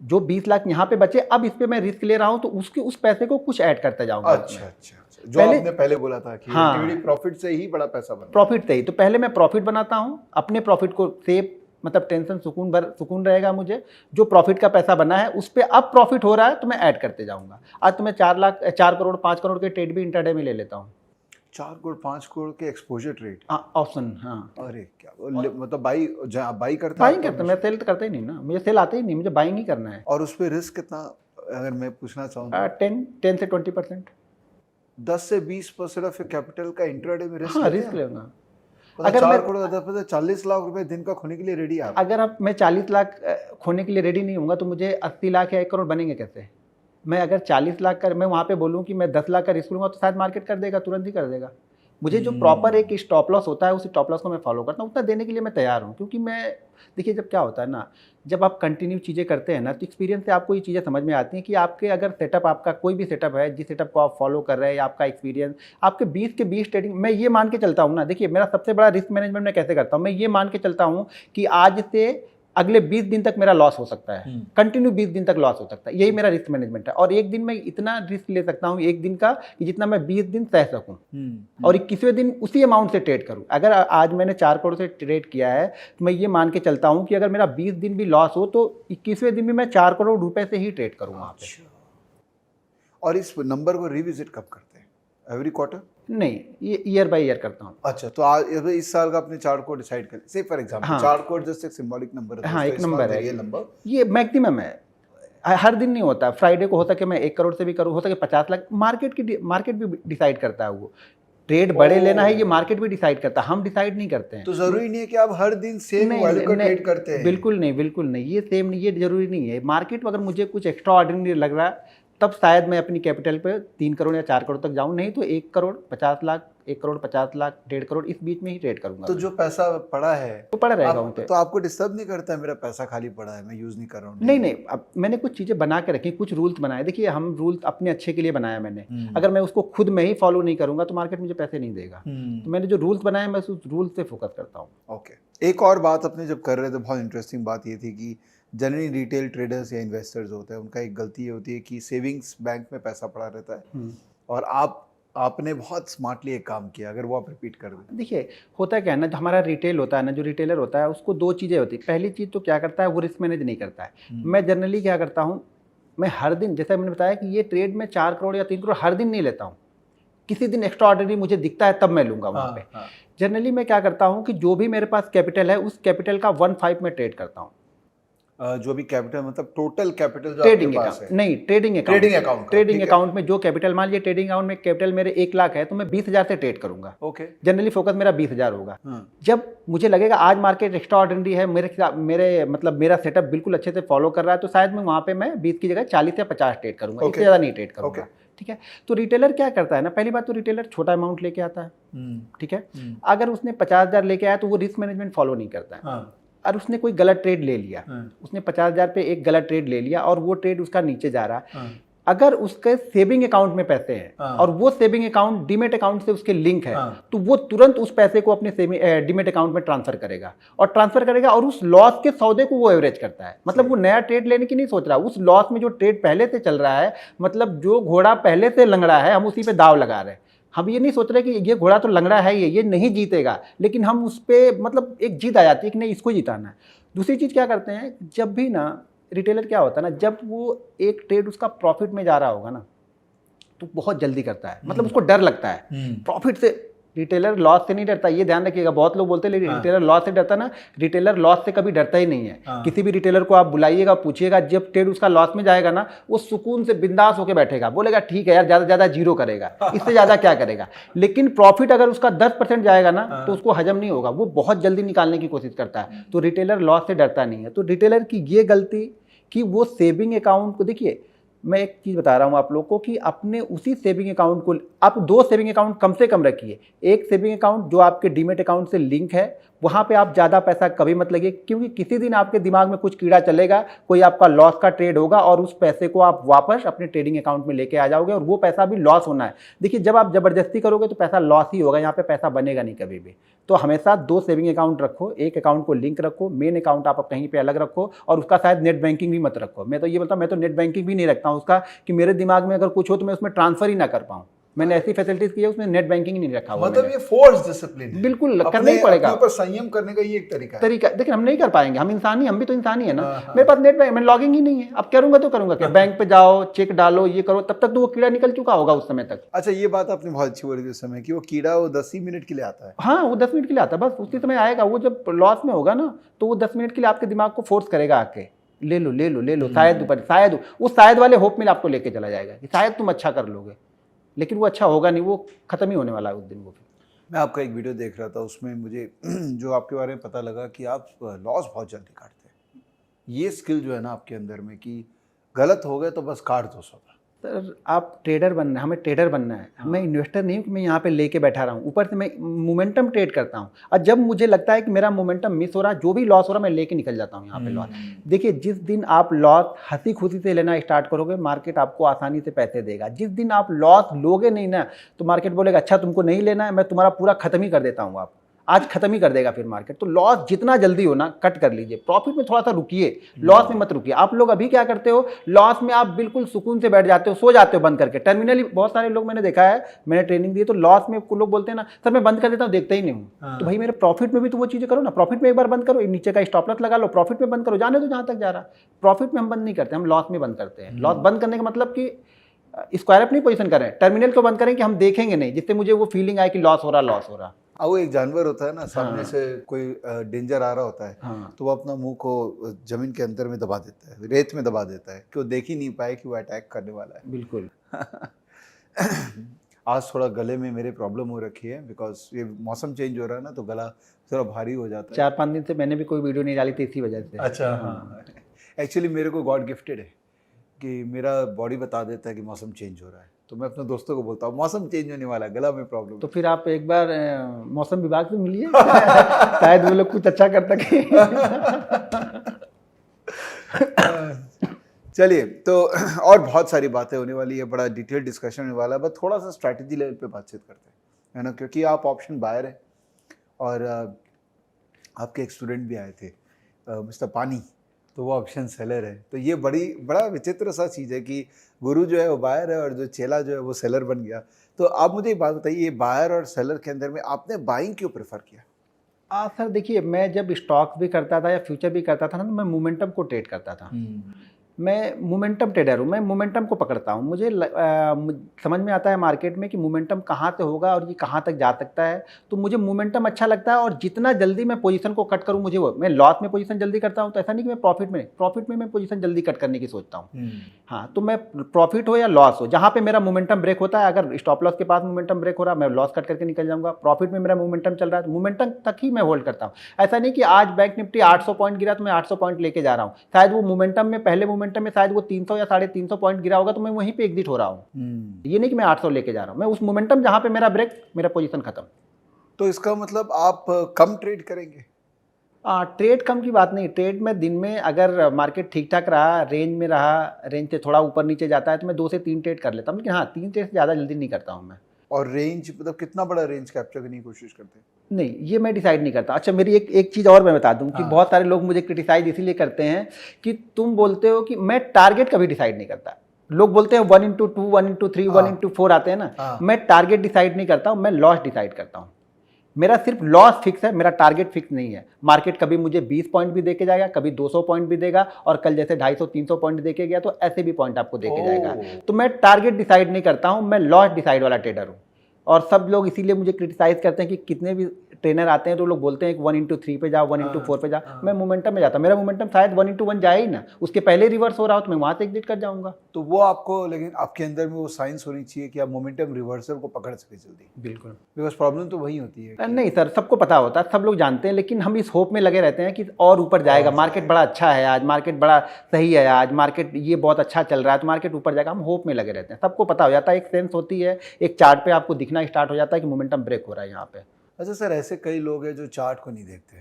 जो 20 लाख यहाँ पे बचे, अब इस पे मैं रिस्क ले रहा हूँ तो उस पैसे को कुछ ऐड करते जाऊंगा। अच्छा, जो आपने पहले बोला था कि हाँ, इक्विटी प्रॉफिट से ही बड़ा पैसा बनता है। प्रॉफिट से ही, तो पहले मैं प्रॉफिट बनाता हूँ, अपने प्रॉफिट को सेव, मतलब टेंशन सुकून रहेगा मुझे। जो प्रॉफिट का पैसा बना है उस पर अब प्रॉफिट हो रहा है तो मैं ऐड करते जाऊंगा। आज तो मैं 4 करोड़ 5 करोड़ के ट्रेड भी इंटरडे में ले लेता हूँ। 4 करोड़ 5 करोड़ के एक्सपोजर ट्रेड, ऑप्शन। हाँ, अरे क्या मतलब बाई करता बाइंग करता, मैं सेल तो करता ही नहीं ना, मुझे सेल आते ही नहीं, मुझे बाइंग ही करना है। और उस पे रिस्क कितना, अगर मैं पूछना चाहूँ? 10 से 20%। 10 से 20% ऑफ कैपिटल का इंट्राडे में रिस्क। हाँ, रिस्क लेगा। अगर 4 करोड़ 40 लाख रुपए दिन का खोने के लिए रेडी है। अगर आप मैं 40 लाख खोने के लिए रेडी नहीं होऊंगा तो मुझे 80 लाख या 1 करोड़ बनेंगे कैसे? मैं अगर 40 लाख का मैं वहाँ पे बोलूँ कि मैं 10 लाख का रिस्क लूँगा तो शायद मार्केट कर देगा, तुरंत ही कर देगा। मुझे जो प्रॉपर एक स्टॉप लॉस होता है उस स्टॉप लॉस को मैं फॉलो करता हूँ, उतना देने के लिए मैं तैयार हूँ। क्योंकि मैं देखिए, जब क्या होता है ना, जब आप कंटिन्यू चीज़ें करते हैं ना तो एक्सपीरियंस से आपको ये चीज़ें समझ में आती हैं कि आपके अगर सेटअप, आपका कोई भी सेटअप है, जिस सेटअप को आप फॉलो कर रहे हैं, या आपका एक्सपीरियंस आपके 20 के 20 ट्रेडिंग, मैं ये मान के चलता हूँ ना, देखिए मेरा सबसे बड़ा रिस्क मैनेजमेंट मैं कैसे करता हूँ, मैं ये मान के चलता हूँ कि आज से अगले 20 दिन तक मेरा लॉस हो सकता है, कंटिन्यू 20 दिन तक लॉस हो सकता है, यही मेरा रिस्क मैनेजमेंट है। और एक दिन में इतना रिस्क ले सकता हूँ एक दिन का कि जितना मैं 20 दिन सह सकूँ, और 21वें दिन उसी अमाउंट से ट्रेड करूँ। अगर आज मैंने 4 करोड़ से ट्रेड किया है तो मैं ये मान के चलता हूँ कि अगर मेरा 20 दिन भी लॉस हो तो 21वें दिन भी मैं 4 करोड़ रुपए से ही ट्रेड करूँ वहाँ पे। और इस नंबर को रिविजिट कब करते हैं? Every quarter? नहीं, ये ईयर बाय ईयर करता हूँ। अच्छा, तो आज इस साल का अपने 4 करोड़ डिसाइड कर, से फॉर एग्जांपल 4 करोड़ जस्ट एक सिंबॉलिक नंबर है। हाँ, एक नंबर है, ये नंबर, ये मैक्सिमम है, हर दिन नहीं होता। फ्राइडे को होता कि मैं 1 करोड़ से भी करूँ, होता कि 50 लाख। मार्केट भी डिसाइड करता है, वो ट्रेड बड़े लेना है ये मार्केट भी डिसाइड करता है, हम डिसाइड नहीं करते हैं। तो जरूरी नहीं है कि आप हर दिन सेम वैल्यू का ट्रेड करते हैं। बिल्कुल नहीं, बिल्कुल नहीं, ये सेम नहीं, ये जरूरी नहीं है। मार्केट में अगर मुझे कुछ एक्स्ट्रा ऑर्डिनरी लग रहा है तब शायद मैं अपनी कैपिटल पे 3 करोड़ या 4 करोड़ तक जाऊं, नहीं तो 1 करोड़ 50 लाख, 1 करोड़ 50 लाख, 1.5 करोड़ इस बीच में ही ट्रेड करूंगा। तो जो पैसा पड़ा है तो पड़ा रहेगा उन पे। तो आपको डिस्टर्ब नहीं करता है मेरा पैसा खाली पड़ा है, मैं यूज नहीं कर रहा हूँ? नहीं, अब मैंने कुछ चीजें बना के रखी, कुछ रूल्स बनाए। देखिए, हम रूल्स अपने अच्छे के लिए बनाया मैंने, अगर मैं उसको खुद में ही फॉलो नहीं करूंगा तो मार्केट मुझे पैसे नहीं देगा। तो मैंने जो रूल्स बनाए मैं उस रूल्स से फोकस करता हूँ। ओके, एक और बात अपने जब कर रहे थे, बहुत इंटरेस्टिंग बात ये थी कि जनरली रिटेल ट्रेडर्स या इन्वेस्टर्स होते हैं, उनका एक गलती ये होती है कि सेविंग्स बैंक में पैसा पड़ा रहता है, और आपने बहुत स्मार्टली एक काम किया, अगर वो आप रिपीट कर दें। देखिए, होता क्या है ना, जो हमारा रिटेल होता है ना, जो रिटेलर होता है उसको 2 चीज़ें होती है। पहली चीज़ तो क्या करता है, वो रिस्क मैनेज नहीं करता है। मैं जनरली क्या करता हूँ, मैं हर दिन, जैसा मैंने बताया कि ये ट्रेड में 4 करोड़ या 3 करोड़ हर दिन नहीं लेता हूँ, किसी दिन एक्स्ट्रा ऑर्डिनरी मुझे दिखता है तब मैं लूँगा वहाँ पे। जनरली मैं क्या करता हूँ कि जो भी मेरे पास कैपिटल है उस कैपिटल का 1/5 में ट्रेड करता हूँ। जो भी कैपिटल, मतलब टोटल कैपिटल जो ट्रेडिंग आपके पास है? नहीं, ट्रेडिंग अकाउंट में जो कैपिटल, मान लीजिए ट्रेडिंग अकाउंट में कैपिटल मेरे 1 लाख है तो मैं 20,000 से ट्रेड करूंगा। ओके, जनरली फोकस मेरा 20,000 होगा। जब मुझे लगेगा आज मार्केट एक्स्ट्रा ऑर्डिनरी है, मेरा सेटअप बिल्कुल अच्छे से फॉलो कर रहा है, तो शायद मैं वहाँ पे मैं 20 की जगह 40 या 50 ट्रेड करूंगा, इससे ज़्यादा नहीं ट्रेड करूंगा। ठीक है, तो रिटेलर क्या करता है ना, पहली बात तो रिटेलर छोटा अमाउंट लेके आता है। ठीक है, अगर उसने 50,000 लेके आया तो वो रिस्क मैनेजमेंट फॉलो नहीं करता है। और उसने कोई गलत ट्रेड ले लिया, उसने 50,000 पे एक गलत ट्रेड ले लिया और वो ट्रेड उसका नीचे जा रहा है। अगर उसके सेविंग अकाउंट में पैसे हैं और वो सेविंग अकाउंट डीमेट अकाउंट से उसके लिंक है, तो वो तुरंत उस पैसे को अपने डीमेट अकाउंट में ट्रांसफर करेगा और उस लॉस के सौदे को वो एवरेज करता है। मतलब वो नया ट्रेड लेने की नहीं सोच रहा, उस लॉस में जो ट्रेड पहले से चल रहा है, मतलब जो घोड़ा पहले से लंगड़ा है हम उसी पे दाव लगा रहे हैं। हम ये नहीं सोच रहे कि ये घोड़ा तो लंगड़ा है, ये नहीं जीतेगा, लेकिन हम उस पर मतलब एक जीत आ जाती है कि नहीं, इसको जिताना है। दूसरी चीज़ क्या करते हैं, जब भी ना रिटेलर क्या होता है ना, जब वो एक ट्रेड उसका प्रॉफिट में जा रहा होगा ना तो बहुत जल्दी करता है, मतलब उसको डर लगता है प्रॉफिट से रिटेलर लॉस से नहीं डरता, ये ध्यान रखिएगा। बहुत लोग बोलते हैं रिटेलर लॉस से डरता ना, रिटेलर लॉस से कभी डरता ही नहीं है। किसी भी रिटेलर को आप बुलाइएगा, पूछिएगा, जब ट्रेड उसका लॉस में जाएगा ना, वो सुकून से बिंदास होकर बैठेगा, बोलेगा ठीक है यार, ज़्यादा ज़्यादा जीरो करेगा, इससे ज़्यादा क्या करेगा। लेकिन प्रॉफिट अगर उसका 10% जाएगा ना, तो उसको हजम नहीं होगा, वो बहुत जल्दी निकालने की कोशिश करता है। तो रिटेलर लॉस से डरता नहीं है। तो रिटेलर की ये गलती कि वो सेविंग अकाउंट को, देखिए मैं एक चीज़ बता रहा हूँ आप लोग को कि अपने उसी सेविंग अकाउंट को आप 2 सेविंग अकाउंट कम से कम रखिए। एक सेविंग अकाउंट जो आपके डीमेट अकाउंट से लिंक है, वहाँ पे आप ज़्यादा पैसा कभी मत लगिए, क्योंकि किसी दिन आपके दिमाग में कुछ कीड़ा चलेगा, कोई आपका लॉस का ट्रेड होगा और उस पैसे को आप वापस अपने ट्रेडिंग अकाउंट में लेके आ जाओगे और वो पैसा भी लॉस होना है। देखिए जब आप ज़बरदस्ती करोगे तो पैसा लॉस ही होगा, यहाँ पे पैसा बनेगा नहीं कभी भी। तो हमेशा 2 सेविंग अकाउंट रखो, एक अकाउंट को लिंक रखो, मेन अकाउंट आप कहीं पे अलग रखो, और उसका शायद नेट बैंकिंग भी मत रखो। मैं तो ये बोलता हूँ, मैं तो नेट बैंकिंग भी नहीं रखता हूँ उसका, कि मेरे दिमाग में अगर कुछ हो तो मैं उसमें ट्रांसफर ही ना कर पाऊँ। मैंने ऐसी फैसिलिटीज की है, उसमें नेट बैंकिंग ही नहीं रखा हुआ। मतलब ये फोर्स डिसिप्लिन है, बिल्कुल करना ही पड़ेगा। अपने ऊपर संयम करने का ये एक तरीका है। देखिए हम नहीं कर पाएंगे, हम इंसान ही, हम भी तो इंसान ही है ना। मेरे पास नेट बैंक, मैं लॉगिंग ही नहीं है, अब करूंगा तो करूंगा क्या? बैंक पे जाओ, चेक डालो, ये करो, तब तक तो वो कीड़ा निकल चुका होगा उस समय तक। अच्छा, ये बात आपने बहुत अच्छी बोली उस समय कि वो कीड़ा वो 10 ही मिनट के लिए आता है। हाँ, वो 10 मिनट के लिए आता है, बस उसी समय आएगा। वो जब लॉस में होगा ना, तो वो 10 मिनट के लिए आपके दिमाग को फोर्स करेगा आके, ले लो ले लो ले लो, शायद उस शायद वाले होप में आपको लेके चला जाएगा कि शायद तुम अच्छा कर लोगे, लेकिन वो अच्छा होगा नहीं, वो खत्म ही होने वाला है उस दिन। वो मैं आपका एक वीडियो देख रहा था, उसमें मुझे जो आपके बारे में पता लगा कि आप लॉस बहुत जल्दी काटते हैं। ये स्किल जो है ना आपके अंदर में कि गलत हो गए तो बस काट दो सौदा। सर आप ट्रेडर बनना है, हमें ट्रेडर बनना है। मैं इन्वेस्टर नहीं हूँ कि मैं यहाँ पे लेके बैठा रहा हूँ। ऊपर से मैं मोमेंटम ट्रेड करता हूँ, और जब मुझे लगता है कि मेरा मोमेंटम मिस हो रहा है, जो भी लॉस हो रहा है, मैं लेके निकल जाता हूँ यहाँ पे लॉस। देखिए जिस दिन आप लॉस हंसी खुशी से लेना स्टार्ट करोगे, मार्केट आपको आसानी से पैसे देगा। जिस दिन आप लॉस लोगे नहीं ना, तो मार्केट बोलेगा अच्छा तुमको नहीं लेना है, मैं तुम्हारा पूरा खत्म ही कर देता हूँ, आप आज खत्म ही कर देगा फिर मार्केट। तो लॉस जितना जल्दी हो ना कट कर लीजिए, प्रॉफिट में थोड़ा सा रुकिए, लॉस में मत रुकिए। आप लोग अभी क्या करते हो, लॉस में आप बिल्कुल सुकून से बैठ जाते हो, सो जाते हो बंद करके। टर्मिनली बहुत सारे लोग मैंने देखा है, मैंने ट्रेनिंग दी है, तो लॉस में लोग बोलते हैं ना सर मैं बंद कर देता हूँ, देखता ही नहीं हूँ। तो भाई मेरे प्रॉफिट में भी तो वो चीज़ें करो ना, प्रॉफिट में एक बार बंद करो, नीचे का स्टॉप लॉस लगा लो, प्रॉफिट में बंद करो, जाने दो जहाँ तक जा रहा। प्रॉफिट में हम बंद नहीं करते, हम लॉस में बंद करते हैं। लॉस बंद करने का मतलब कि स्क्वायर अपनी पोजीशन करें, टर्मिनल को बंद करें कि हम देखेंगे नहीं, जिससे मुझे वो फीलिंग आए कि लॉस हो रहा। वो एक जानवर होता है ना, सामने से कोई डेंजर आ रहा होता है, तो वो अपना मुंह को जमीन के अंदर में दबा देता है, रेत में दबा देता है कि वो देख ही नहीं पाए कि वो अटैक करने वाला है। बिल्कुल। आज थोड़ा गले में मेरे प्रॉब्लम हो रखी है, बिकॉज ये मौसम चेंज हो रहा है ना, तो गला थोड़ा भारी हो जाता है। 4-5 दिन से मैंने भी कोई वीडियो नहीं डाली थी इसी वजह से। अच्छा हाँ, एक्चुअली मेरे को गॉड गिफ्टेड है कि मेरा बॉडी बता देता है कि मौसम चेंज हो रहा है, तो मैं अपने दोस्तों को बोलता हूँ मौसम चेंज होने वाला है, गला में प्रॉब्लम। तो फिर आप एक बार मौसम विभाग से मिलिए, शायद वो लोग कुछ अच्छा कर सके। चलिए, तो और बहुत सारी बातें होने वाली है, बड़ा डिटेल डिस्कशन होने वाला है, बस थोड़ा सा स्ट्रैटेजी लेवल पे बातचीत करते हैं, है ना, क्योंकि आप ऑप्शन बायर है और आपके एक स्टूडेंट भी आए थे मिस्टर पानी, तो वो ऑप्शन सेलर है। तो ये बड़ा विचित्र सा चीज़ है कि गुरु जो है वो बायर है और जो चेला जो है वो सेलर बन गया। तो आप मुझे एक बात बताइए, ये बायर और सेलर के अंदर में आपने बाइंग क्यों प्रेफर किया? सर देखिए, मैं जब स्टॉक्स भी करता था या फ्यूचर भी करता था ना, तो मैं मोमेंटम को ट्रेड करता था। मैं मोमेंटम ट्रेडर हूँ, मैं मोमेंटम को पकड़ता हूँ। मुझे समझ में आता है मार्केट में कि मोमेंटम कहाँ से होगा और ये कहाँ तक जा सकता है, तो मुझे मोमेंटम अच्छा लगता है। और जितना जल्दी मैं पोजीशन को कट करूँ, मुझे वो, मैं लॉस में पोजीशन जल्दी करता हूँ, तो ऐसा नहीं कि मैं प्रॉफिट में मैं पोजीशन जल्दी कट करने की सोचता हूँ। हाँ, तो मैं प्रॉफिट हो या लॉस हो, जहाँ पे मेरा मोमेंटम ब्रेक होता है, अगर स्टॉप लॉस के पास मोमेंटम ब्रेक हो रहा है, मैं लॉस कट करके निकल जाऊँगा। प्रॉफिट में मेरा मोमेंटम चल रहा है, तो मोमेंटम तक ही मैं होल्ड करता हूँ। ऐसा नहीं कि आज बैंक निफ्टी 800 पॉइंट गिरा तो मैं 800 पॉइंट लेके जा रहा हूँ, शायद वो मोमेंटम में, पहले मोमेंटम में शायद वो 300 या 350 पॉइंट गिरा होगा, तो मैं वहीं पे एग्जिट हो रहा हूँ। ये नहीं कि मैं 800 लेके जा रहा हूँ, मैं उस मोमेंटम जहाँ पे मेरा ब्रेक, मेरा पोजीशन खत्म। तो इसका मतलब आप कम ट्रेड करेंगे? ट्रेड कम की बात नहीं, ट्रेड में दिन में अगर मार्केट ठीक ठाक रहा, रेंज में रहा, रेंज से थोड़ा ऊपर नीचे जाता है, तो मैं 2 से 3 ट्रेड कर लेता हूँ, लेकिन हाँ 3 ट्रेड से ज़्यादा जल्दी नहीं करता हूँ मैं। और रेंज मतलब कितना बड़ा रेंज कैप्चर करने की कोशिश करते हैं? नहीं, ये मैं डिसाइड नहीं करता। अच्छा, मेरी एक चीज़ और मैं बता दूं कि बहुत सारे लोग मुझे क्रिटिसाइज इसीलिए करते हैं कि तुम बोलते हो कि मैं टारगेट कभी डिसाइड नहीं करता। लोग बोलते हैं 1/2, 1/3, 1/4 आते हैं ना, मैं टारगेट डिसाइड नहीं करता हूँ, मैं लॉस डिसाइड करता हूँ। मेरा सिर्फ लॉस फिक्स है, मेरा टारगेट फिक्स नहीं है। मार्केट कभी मुझे 20 पॉइंट भी देके जाएगा, कभी 200 पॉइंट भी देगा, और कल जैसे 250-300 पॉइंट देके गया तो ऐसे भी पॉइंट आपको देके जाएगा। तो मैं टारगेट डिसाइड नहीं करता हूँ, मैं लॉस डिसाइड वाला ट्रेडर हूँ। और सब लोग इसीलिए मुझे क्रिटिसाइज करते हैं कि कितने भी ट्रेनर आते हैं तो लोग बोलते हैं कि 1:3 पे जाओ, 1:4 पे जाओ। मैं मोमेंटम में जाता हूँ, मेरा मोमेंटम शायद 1:1 जाए ही ना, उसके पहले रिवर्स हो रहा हो तो मैं वहाँ से एग्जिट कर जाऊँगा। तो वो आपको, लेकिन आपके अंदर में वो साइंस होनी चाहिए कि आप मोमेंटम रिवर्सल को पकड़ सके जल्दी। बिल्कुल, बिकॉज प्रॉब्लम तो वही होती है। नहीं सर, सबको पता होता है, सब लोग जानते हैं, लेकिन हम इस होप में लगे रहते हैं कि और ऊपर जाएगा, मार्केट बड़ा अच्छा है आज, मार्केट बड़ा सही है आज, मार्केट ये बहुत अच्छा चल रहा है तो मार्केट ऊपर जाएगा, हम होप में लगे रहते हैं। सबको पता हो जाता है, एक सेंस होती है, एक चार्ट पे आपको दिखना स्टार्ट हो जाता है कि मोमेंटम ब्रेक हो रहा है यहाँ पे। अच्छा सर, ऐसे कई लोग हैं जो चार्ट को नहीं देखते,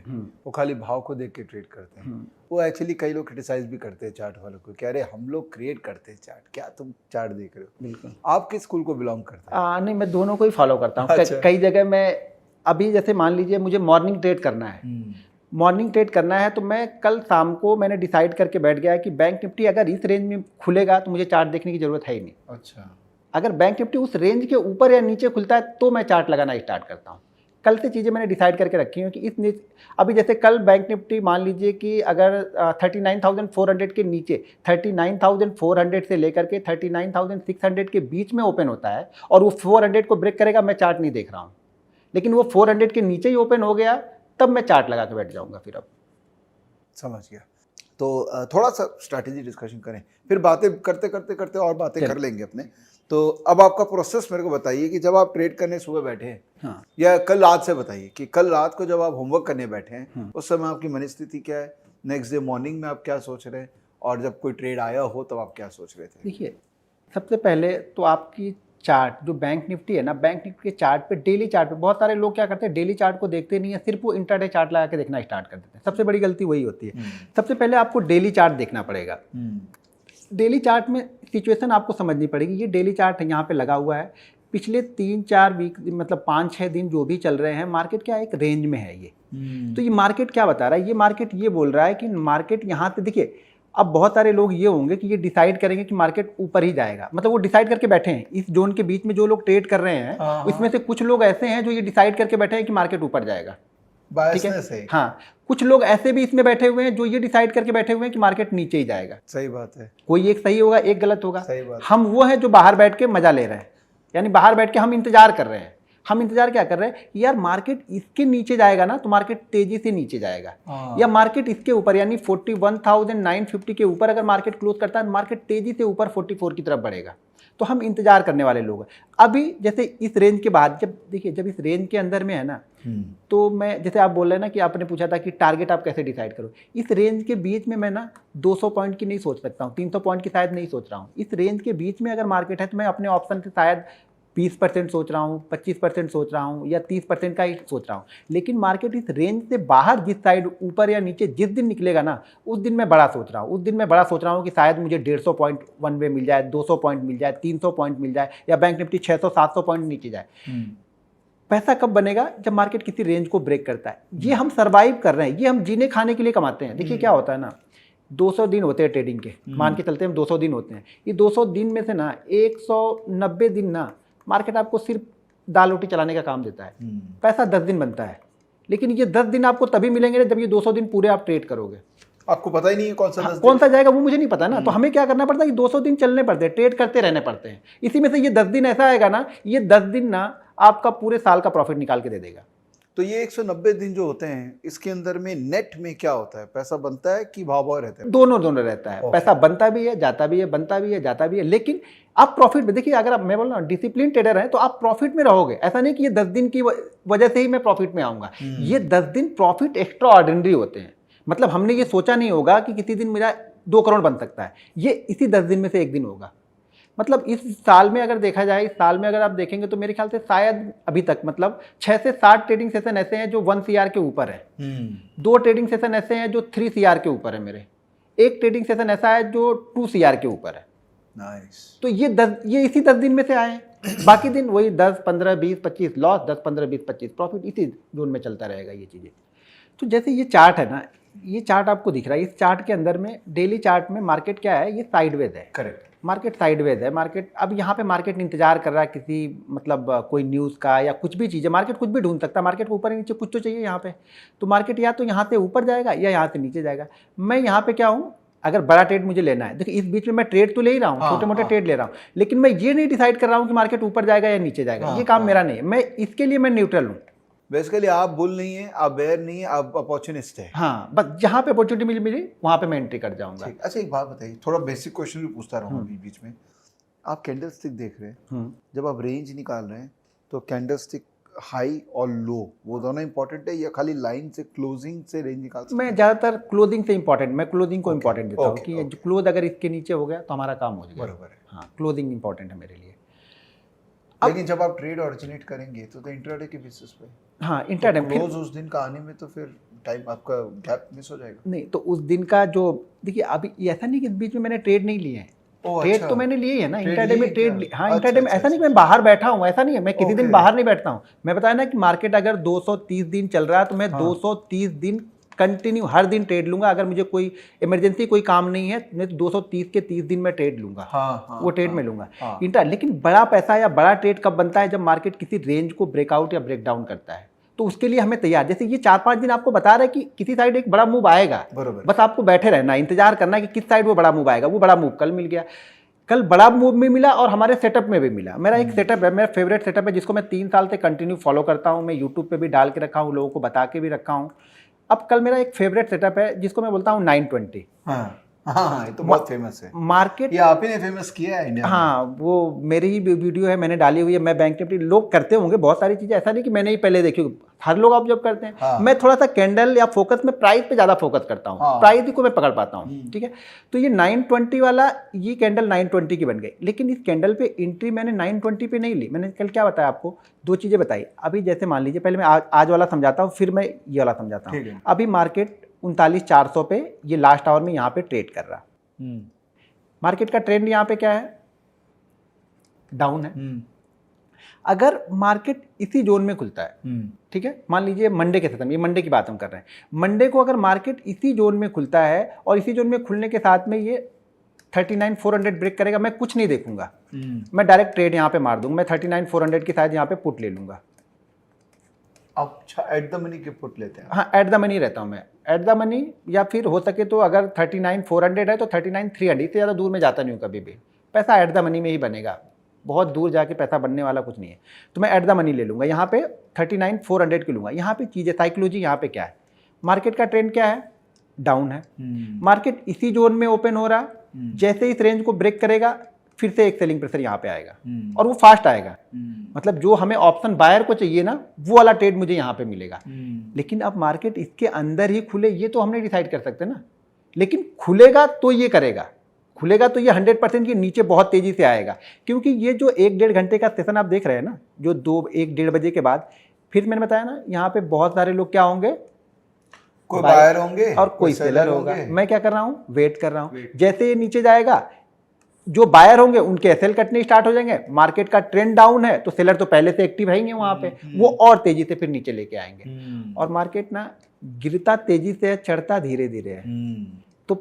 वो खाली भाव को देख के ट्रेड करते हैं। वो एक्चुअली कई लोग क्रिटिसाइज भी करते हैं चार्ट वालों को, कह रहे हम लोग क्रिएट करते हैं चार्ट, क्या तुम चार्ट देख रहे हो। बिल्कुल, आप किस स्कूल को बिलोंग करते हैं? नहीं, मैं दोनों को ही फॉलो करता हूँ। अच्छा। कई जगह मैं अभी जैसे मान लीजिए मुझे मॉर्निंग ट्रेड करना है, मॉर्निंग ट्रेड करना है तो मैं कल शाम को मैंने डिसाइड करके बैठ गया कि बैंक निफ्टी अगर इस रेंज में खुलेगा तो मुझे चार्ट देखने की जरूरत है ही नहीं। अच्छा, अगर बैंक निफ्टी उस रेंज के ऊपर या नीचे खुलता है तो मैं चार्ट लगाना स्टार्ट करता हूँ। कल से चीज़ें मैंने डिसाइड करके रखी हैं कि अभी जैसे कल बैंक निफ्टी मान लीजिए कि अगर 39,400 के नीचे 39,400 से लेकर के 39,600 के बीच में ओपन होता है और वो 400 को ब्रेक करेगा, मैं चार्ट नहीं देख रहा हूँ। लेकिन वो 400 के नीचे ही ओपन हो गया तब मैं चार्ट लगा के बैठ जाऊँगा। फिर अब समझ गया। तो थोड़ा सा स्ट्रैटेजी डिस्कशन करें, फिर बातें करते करते करते और बातें कर लेंगे अपने। तो अब आपका प्रोसेस मेरे को बताइए कि जब आप ट्रेड करने सुबह बैठे हैं, हाँ, या कल रात से बताइए कि कल रात को जब आप होमवर्क करने बैठे हैं उस समय आपकी मन स्थिति क्या है, नेक्स्ट डे मॉर्निंग में आप क्या सोच रहे हैं, और जब कोई ट्रेड आया हो तब आप क्या सोच रहे थे? देखिए, सबसे पहले तो आपकी चार्ट जो बैंक निफ्टी है ना, बैंक निफ्टी के चार्ट पे, डेली चार्ट पे बहुत सारे लोग क्या करते हैं, डेली चार्ट को देखते नहीं है, सिर्फ वो इंट्राडे चार्ट लगा के देखना स्टार्ट कर देते हैं। सबसे बड़ी गलती वही होती है। सबसे पहले आपको डेली चार्ट देखना पड़ेगा। डेली चार्ट में सिचुएशन आपको समझनी पड़ेगी। ये डेली चार्ट यहाँ पे लगा हुआ है, पिछले 3-4 वीक मतलब 5-6 दिन जो भी चल रहे हैं, मार्केट क्या एक रेंज में है ये। तो ये मार्केट क्या बता रहा है, ये मार्केट ये बोल रहा है कि मार्केट यहाँ पे देखिए, अब बहुत सारे लोग ये होंगे कि ये डिसाइड करेंगे कि मार्केट ऊपर ही जाएगा, मतलब वो डिसाइड करके बैठे हैं इस जोन के बीच में जो लोग ट्रेड कर रहे हैं, इसमें से कुछ लोग ऐसे हैं जो ये डिसाइड करके बैठे हैं कि मार्केट ऊपर जाएगा। ठीक है, हाँ, कुछ लोग ऐसे भी इसमें बैठे हुए हैं जो ये डिसाइड करके बैठे हुए हैं कि मार्केट नीचे ही जाएगा। सही बात है, कोई एक सही होगा, एक गलत होगा। सही बात। हम वो हैं जो बाहर बैठ के मजा ले रहे हैं, यानी बाहर बैठ के हम इंतजार कर रहे हैं। हम इंतजार क्या कर रहे हैं, यार मार्केट इसके नीचे जाएगा ना तो मार्केट तेजी से नीचे जाएगा, या मार्केट इसके ऊपर यानी 41,950 के ऊपर अगर मार्केट क्लोज करता है, मार्केट तेजी से ऊपर 44 की तरफ बढ़ेगा। तो हम इंतजार करने वाले लोग हैं। अभी जैसे इस रेंज के बाद, जब देखिए जब इस रेंज के अंदर में है ना, तो मैं जैसे आप बोल रहे हैं ना कि आपने पूछा था कि टारगेट आप कैसे डिसाइड करो, इस रेंज के बीच में मैं ना 200 पॉइंट की नहीं सोच सकता हूँ, 300 पॉइंट की शायद नहीं सोच रहा हूँ। इस रेंज के बीच में अगर मार्केट है तो मैं अपने ऑप्शन से शायद 20% सोच रहा हूँ, 25% सोच रहा हूँ, या 30% का ही सोच रहा हूँ। लेकिन मार्केट इस रेंज से बाहर जिस साइड ऊपर या नीचे जिस दिन निकलेगा ना, उस दिन मैं बड़ा सोच रहा हूँ। उस दिन मैं बड़ा सोच रहा हूँ कि शायद मुझे 150 पॉइंट वन वे मिल जाए, 200 पॉइंट मिल जाए, 300 पॉइंट मिल जाए, या बैंक निफ्टी 600-700 पॉइंट नीचे जाए। पैसा कब बनेगा, जब मार्केट किसी रेंज को ब्रेक करता है। ये हम सर्वाइव कर रहे हैं, ये हम जीने खाने के लिए कमाते हैं। देखिए क्या होता है ना, 200 दिन होते हैं ट्रेडिंग के, मान के चलते हैं 200 दिन होते हैं। ये 200 दिन में से ना 190 दिन ना मार्केट आपको सिर्फ दाल रोटी चलाने का काम देता है। पैसा 10 दिन बनता है, लेकिन ये 10 दिन आपको तभी मिलेंगे जब ये 200 दिन पूरे आप ट्रेड करोगे। आपको पता ही नहीं है कौन सा कौन सा जाएगा वो मुझे नहीं पता ना। तो हमें क्या करना पड़ता है कि 200 दिन चलने पड़ते हैं, ट्रेड करते रहने पड़ते हैं। इसी में से ये 10 दिन ऐसा आएगा ना, ये 10 दिन ना आपका पूरे साल का प्रॉफिट निकाल के दे देगा। तो ये 190 दिन जो होते हैं, इसके अंदर में नेट में क्या होता है, पैसा बनता है कि भाव भाव रहता है? दोनों रहता है। पैसा बनता भी है, जाता भी है, बनता भी है, जाता भी है, लेकिन आप प्रॉफिट में देखिए। अगर आप, मैं बोल रहा हूँ, डिसिप्लिन ट्रेडर हैं तो आप प्रॉफिट में रहोगे। ऐसा नहीं कि ये 10 दिन की वजह से ही मैं प्रॉफिट में आऊंगा। ये 10 दिन प्रॉफिट एक्स्ट्रा ऑर्डिनरी होते हैं। मतलब हमने ये सोचा नहीं होगा कि किसी दिन मेरा 2 करोड़ बन सकता है, ये इसी 10 दिन में से एक दिन होगा। मतलब इस साल में अगर देखा जाए, इस साल में अगर आप देखेंगे तो मेरे ख्याल से शायद अभी तक मतलब 6 से 7 ट्रेडिंग सेशन ऐसे हैं जो 1 CR के ऊपर है, 2 ट्रेडिंग सेशन ऐसे हैं जो 3 CR के ऊपर है मेरे, एक ट्रेडिंग सेशन ऐसा है जो 2 CR के ऊपर है। नाइस। तो ये इसी 10 दिन में से आए हैं। बाकी दिन वही 10, 15, 20, 25 लॉस, 10, 15, 20, 25 प्रॉफिट, इसी जोन में चलता रहेगा ये चीज़ें। तो जैसे ये चार्ट है ना, ये चार्ट आपको दिख रहा है, इस चार्ट के अंदर में डेली चार्ट में मार्केट क्या है, ये साइडवेज है। करेक्ट, मार्केट साइडवेज है। मार्केट अब यहाँ पे मार्केट इंतजार कर रहा है किसी मतलब कोई न्यूज़ का या कुछ भी चीज़ है। मार्केट कुछ भी ढूंढ सकता है, मार्केट को ऊपर नीचे कुछ तो चाहिए यहाँ पे। तो मार्केट या तो यहाँ से ऊपर जाएगा या यहाँ से नीचे जाएगा। मैं यहाँ पे क्या हूँ, अगर बड़ा ट्रेड मुझे लेना है, देखिए इस बीच में मैं ट्रेड तो ले ही रहा हूँ, छोटे मोटे ट्रेड ले रहा हूँ, लेकिन मैं ये नहीं डिसाइड कर रहा हूँ कि मार्केट ऊपर जाएगा या नीचे जाएगा। ये काम मेरा नहीं है। मैं इसके लिए मैं न्यूट्रल हूँ। बेसिकली आप बुल नहीं है, आप बेयर नहीं है, आप अपॉर्चुनिस्ट है। हाँ, बस जहाँ पे अपॉर्चुनिटी मिली वहाँ पे मैं एंट्री कर जाऊंगा। अच्छा एक बात बताइए, थोड़ा बेसिक क्वेश्चन भी पूछता रहूँगा बीच में। आप कैंडल स्टिक देख रहे हैं, जब आप रेंज निकाल रहे हैं तो कैंडल स्टिक हाई और लो वो दोनों इंपॉर्टेंट है या खाली लाइन से क्लोजिंग से रेंज निकाल सकते हैं? मैं ज़्यादातर क्लोजिंग से इंपॉर्टेंट, मैं क्लोजिंग को इंपॉर्टेंट देता हूँ कि क्लोज अगर इसके नीचे हो गया तो हमारा काम हो जाएगा। बराबर है। हाँ, क्लोजिंग इंपॉर्टेंट है मेरे लिए। लेकिन जब आप ट्रेड ऑरिजिनेट करेंगे तो इंट्राडे के बेसिस पे, हाँ इंट्राडे क्लोज उस दिन का आने में तो फिर टाइम आपका गैप मिस हो जाएगा। नहीं तो उस दिन का जो, देखिए अभी ऐसा नहीं कि इस बीच में मैंने ट्रेड नहीं लिए हैं, ट्रेड तो मैंने लिए है ना इंट्राडे में ट्रेड। हाँ इंट्राडे में ऐसा नहीं कि मैं बाहर बैठा हूँ, ऐसा नहीं है, मैं किसी दिन बाहर नहीं बैठता हूँ। मैं बताया ना कि मार्केट अगर 230 दिन चल रहा है तो मैं 230 दिन कंटिन्यू हर दिन ट्रेड लूंगा। अगर मुझे कोई इमरजेंसी कोई काम नहीं है मैं 230 के 30 दिन में ट्रेड लूंगा। वो ट्रेड में लूंगा इंट्रा। लेकिन बड़ा पैसा या बड़ा ट्रेड कब बनता है? जब मार्केट किसी रेंज को ब्रेकआउट या ब्रेक डाउन करता है, तो उसके लिए हमें तैयार, जैसे ये 4-5 दिन आपको बता रहा है कि किसी साइड एक बड़ा मूव आएगा, बस आपको बैठे रहना, इंतजार करना है कि किस साइड वो बड़ा मूव आएगा। वो बड़ा मूव कल मिल गया, कल बड़ा मूव में मिला और हमारे सेटअप में भी मिला। मेरा एक सेटअप है, मेरा फेवरेट सेटअप है, जिसको मैं 3 साल से कंटिन्यू फॉलो करता हूँ। मैं यूट्यूब पे भी डाल के रखा हूँ, लोगों को बता के भी रखा हूँ। अब कल मेरा एक फेवरेट सेटअप है जिसको मैं बोलता हूँ 920। हाँ, ये तो बहुत फेमस है मार्केट, ये आप ही ने फेमस किया है इंडिया में। हाँ, वो मेरी ही वीडियो है, मैंने डाली हुई है। मैं बैंक निफ्टी, लोग करते होंगे बहुत सारी चीजें, ऐसा नहीं कि मैंने ही पहले देखी, हर लोग ऑब्जर्व करते हैं। हाँ। मैं थोड़ा सा कैंडल या फोकस में प्राइस पे ज्यादा फोकस करता हूँ। हाँ। प्राइस को मैं पकड़ पाता हूँ, ठीक है। तो ये 920 वाला, ये कैंडल 920 की बन गई, लेकिन इस कैंडल पे एंट्री मैंने 920 पे नहीं ली। मैंने कल क्या बताया आपको, 2 चीजें बताई। अभी जैसे मान लीजिए, पहले मैं आज वाला समझाता हूँ, फिर मैं ये वाला समझाता हूँ। अभी मार्केट 39,400 पे ये लास्ट आवर में यहाँ पे ट्रेड कर रहा। मार्केट का ट्रेंड यहाँ पे क्या है? डाउन है। अगर मार्केट इसी जोन में खुलता है, ठीक है, मान लीजिए मंडे के साथ, ये मंडे की बात हम कर रहे हैं, मंडे को अगर मार्केट इसी जोन में खुलता है और इसी जोन में खुलने के साथ में ये 39,400 ब्रेक करेगा, मैं कुछ नहीं देखूंगा, मैं डायरेक्ट ट्रेड यहाँ पे मार दूंगा। मैं 39,400 की शायद यहाँ पे पुट ले लूंगा। अच्छा, एट द मनी के पुट लेते हैं? हाँ, एट द मनी रहता हूँ मैं, एट द मनी, या फिर हो सके तो अगर 39,400 है तो 39,300, इससे ज़्यादा दूर में जाता नहीं हूँ कभी भी। पैसा एट द मनी में ही बनेगा, बहुत दूर जाके पैसा बनने वाला कुछ नहीं है। तो मैं एट द मनी ले लूँगा, यहाँ पे 39,400 की लूँगा। यहाँ पे चीज़ें, साइकोलॉजी यहाँ पे क्या है, मार्केट का ट्रेंड क्या है? डाउन है। मार्केट इसी जोन में ओपन हो रहा, जैसे इस रेंज को ब्रेक करेगा फिर से एक सेलिंग प्रेशर यहाँ पे आएगा और वो फास्ट आएगा। मतलब जो हमें ऑप्शन बायर को चाहिए ना, वो वाला ट्रेड मुझे यहाँ पे मिलेगा। लेकिन अब मार्केट इसके अंदर ही खुले, ये तो हम नहीं डिसाइड कर सकते ना, लेकिन खुलेगा तो ये करेगा, खुलेगा तो ये 100% के नीचे बहुत तेजी से आएगा। क्योंकि ये जो 1-1.5 घंटे का सेशन आप देख रहे हैं ना, जो 2-1-1.5 बजे के बाद, फिर मैंने बताया ना, यहाँ पे बहुत सारे लोग क्या होंगे, कोई बायर होंगे और कोई सेलर होगा। मैं क्या कर रहा हूँ, वेट कर रहा हूँ। जैसे ये नीचे जाएगा, जो बायर होंगे उनके एसएल कटने स्टार्ट हो जाएंगे। मार्केट का ट्रेंड डाउन है तो सेलर तो पहले से एक्टिव रहेंगे वहां पे, वो और तेजी से फिर नीचे लेके आएंगे। और मार्केट ना गिरता तेजी से, चढ़ता धीरे धीरे है, तो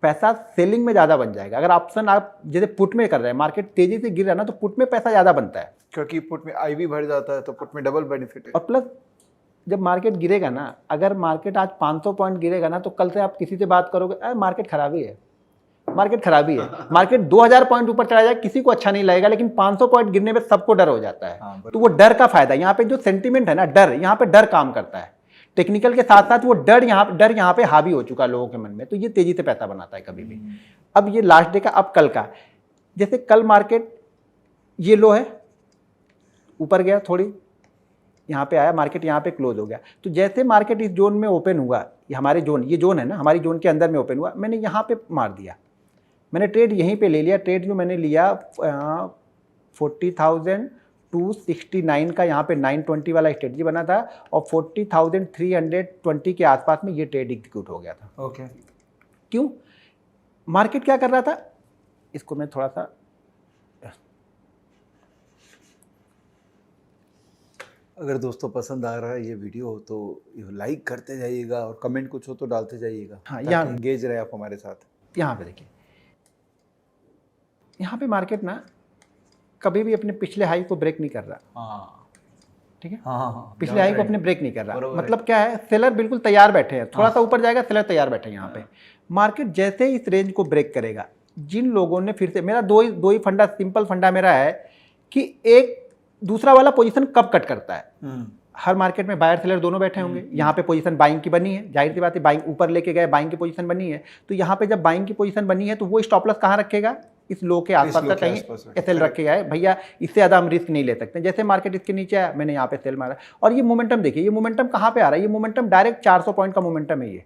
पैसा सेलिंग में ज्यादा बन जाएगा। अगर ऑप्शन आप जैसे पुट में कर रहे हैं, मार्केट तेजी से गिर रहा है ना, तो पुट में पैसा ज्यादा बनता है, क्योंकि पुट में आईवी बढ़ जाता है, तो पुट में डबल बेनिफिट है। और प्लस जब मार्केट गिरेगा ना, अगर मार्केट आज 500 पॉइंट गिरेगा ना, तो कल से आप किसी से बात करोगे, अरे मार्केट खराब ही है, मार्केट खराबी है। मार्केट 2000 पॉइंट ऊपर चला जाए किसी को अच्छा नहीं लगेगा, लेकिन 500 पॉइंट गिरने पे सबको डर हो जाता है। तो वो डर का फायदा, यहाँ पे जो सेंटीमेंट है ना, डर, यहाँ पे डर काम करता है। टेक्निकल के साथ साथ वो डर यहाँ पे हावी हो चुका है लोगों के मन में, तो ये तेजी से पैसा बनाता है कभी भी। अब ये लास्ट डे का, अब कल का, जैसे कल मार्केट ये लो है, ऊपर गया थोड़ी, यहाँ पे आया, मार्केट यहाँ पे क्लोज हो गया। तो जैसे मार्केट इस जोन में ओपन हुआ, हमारे जोन, ये जोन है ना, हमारी जोन के अंदर में ओपन हुआ, मैंने यहाँ पे मार दिया, मैंने ट्रेड यहीं पे ले लिया। ट्रेड जो मैंने लिया 40,269 का, यहाँ पे 920 वाला स्ट्रेटजी बना था, और 40,320 के आसपास में ये ट्रेड एग्जीक्यूट हो गया था। ओके। क्यों? मार्केट क्या कर रहा था, इसको मैं थोड़ा सा, अगर दोस्तों पसंद आ रहा है ये वीडियो तो लाइक करते जाइएगा, और कमेंट कुछ हो तो डालते जाइएगा। हाँ, यहाँ एंगेज रहे आप हमारे साथ। यहाँ पे देखिए, यहाँ पे मार्केट ना कभी भी अपने पिछले हाई को ब्रेक नहीं कर रहा। ठीक है। हाँ, पिछले हाई को अपने ब्रेक नहीं कर रहा, बरोबर मतलब क्या है, सेलर बिल्कुल तैयार बैठे हैं, थोड़ा सा ऊपर जाएगा सेलर तैयार बैठे हैं यहाँ पे। मार्केट जैसे ही इस रेंज को ब्रेक करेगा, जिन लोगों ने फिर से, मेरा दो ही फंडा, सिंपल फंडा मेरा है कि एक दूसरा वाला पोजीशन कब कट करता है। हर मार्केट में बायर सेलर दोनों बैठे होंगे, यहाँ पे पोजीशन बाइंग की बनी है, जाहिर सी बात है बाइंग ऊपर लेके गए, बाइंग की पोजीशन बनी है, तो यहाँ पे जब बाइंग की पोजीशन बनी है तो वो स्टॉप लॉस कहाँ रखेगा, इस लो के आसपास का कहीं एसएल रखेगा है भैया, इससे ज़्यादा हम रिस्क नहीं ले सकते। जैसे मार्केट इसके नीचे आया, मैंने यहाँ पे सेल मारा, और ये मोमेंटम देखिए, ये मोमेंटम कहाँ पे आ रहा है, ये मोमेंटम डायरेक्ट 400 पॉइंट का मोमेंटम है ये।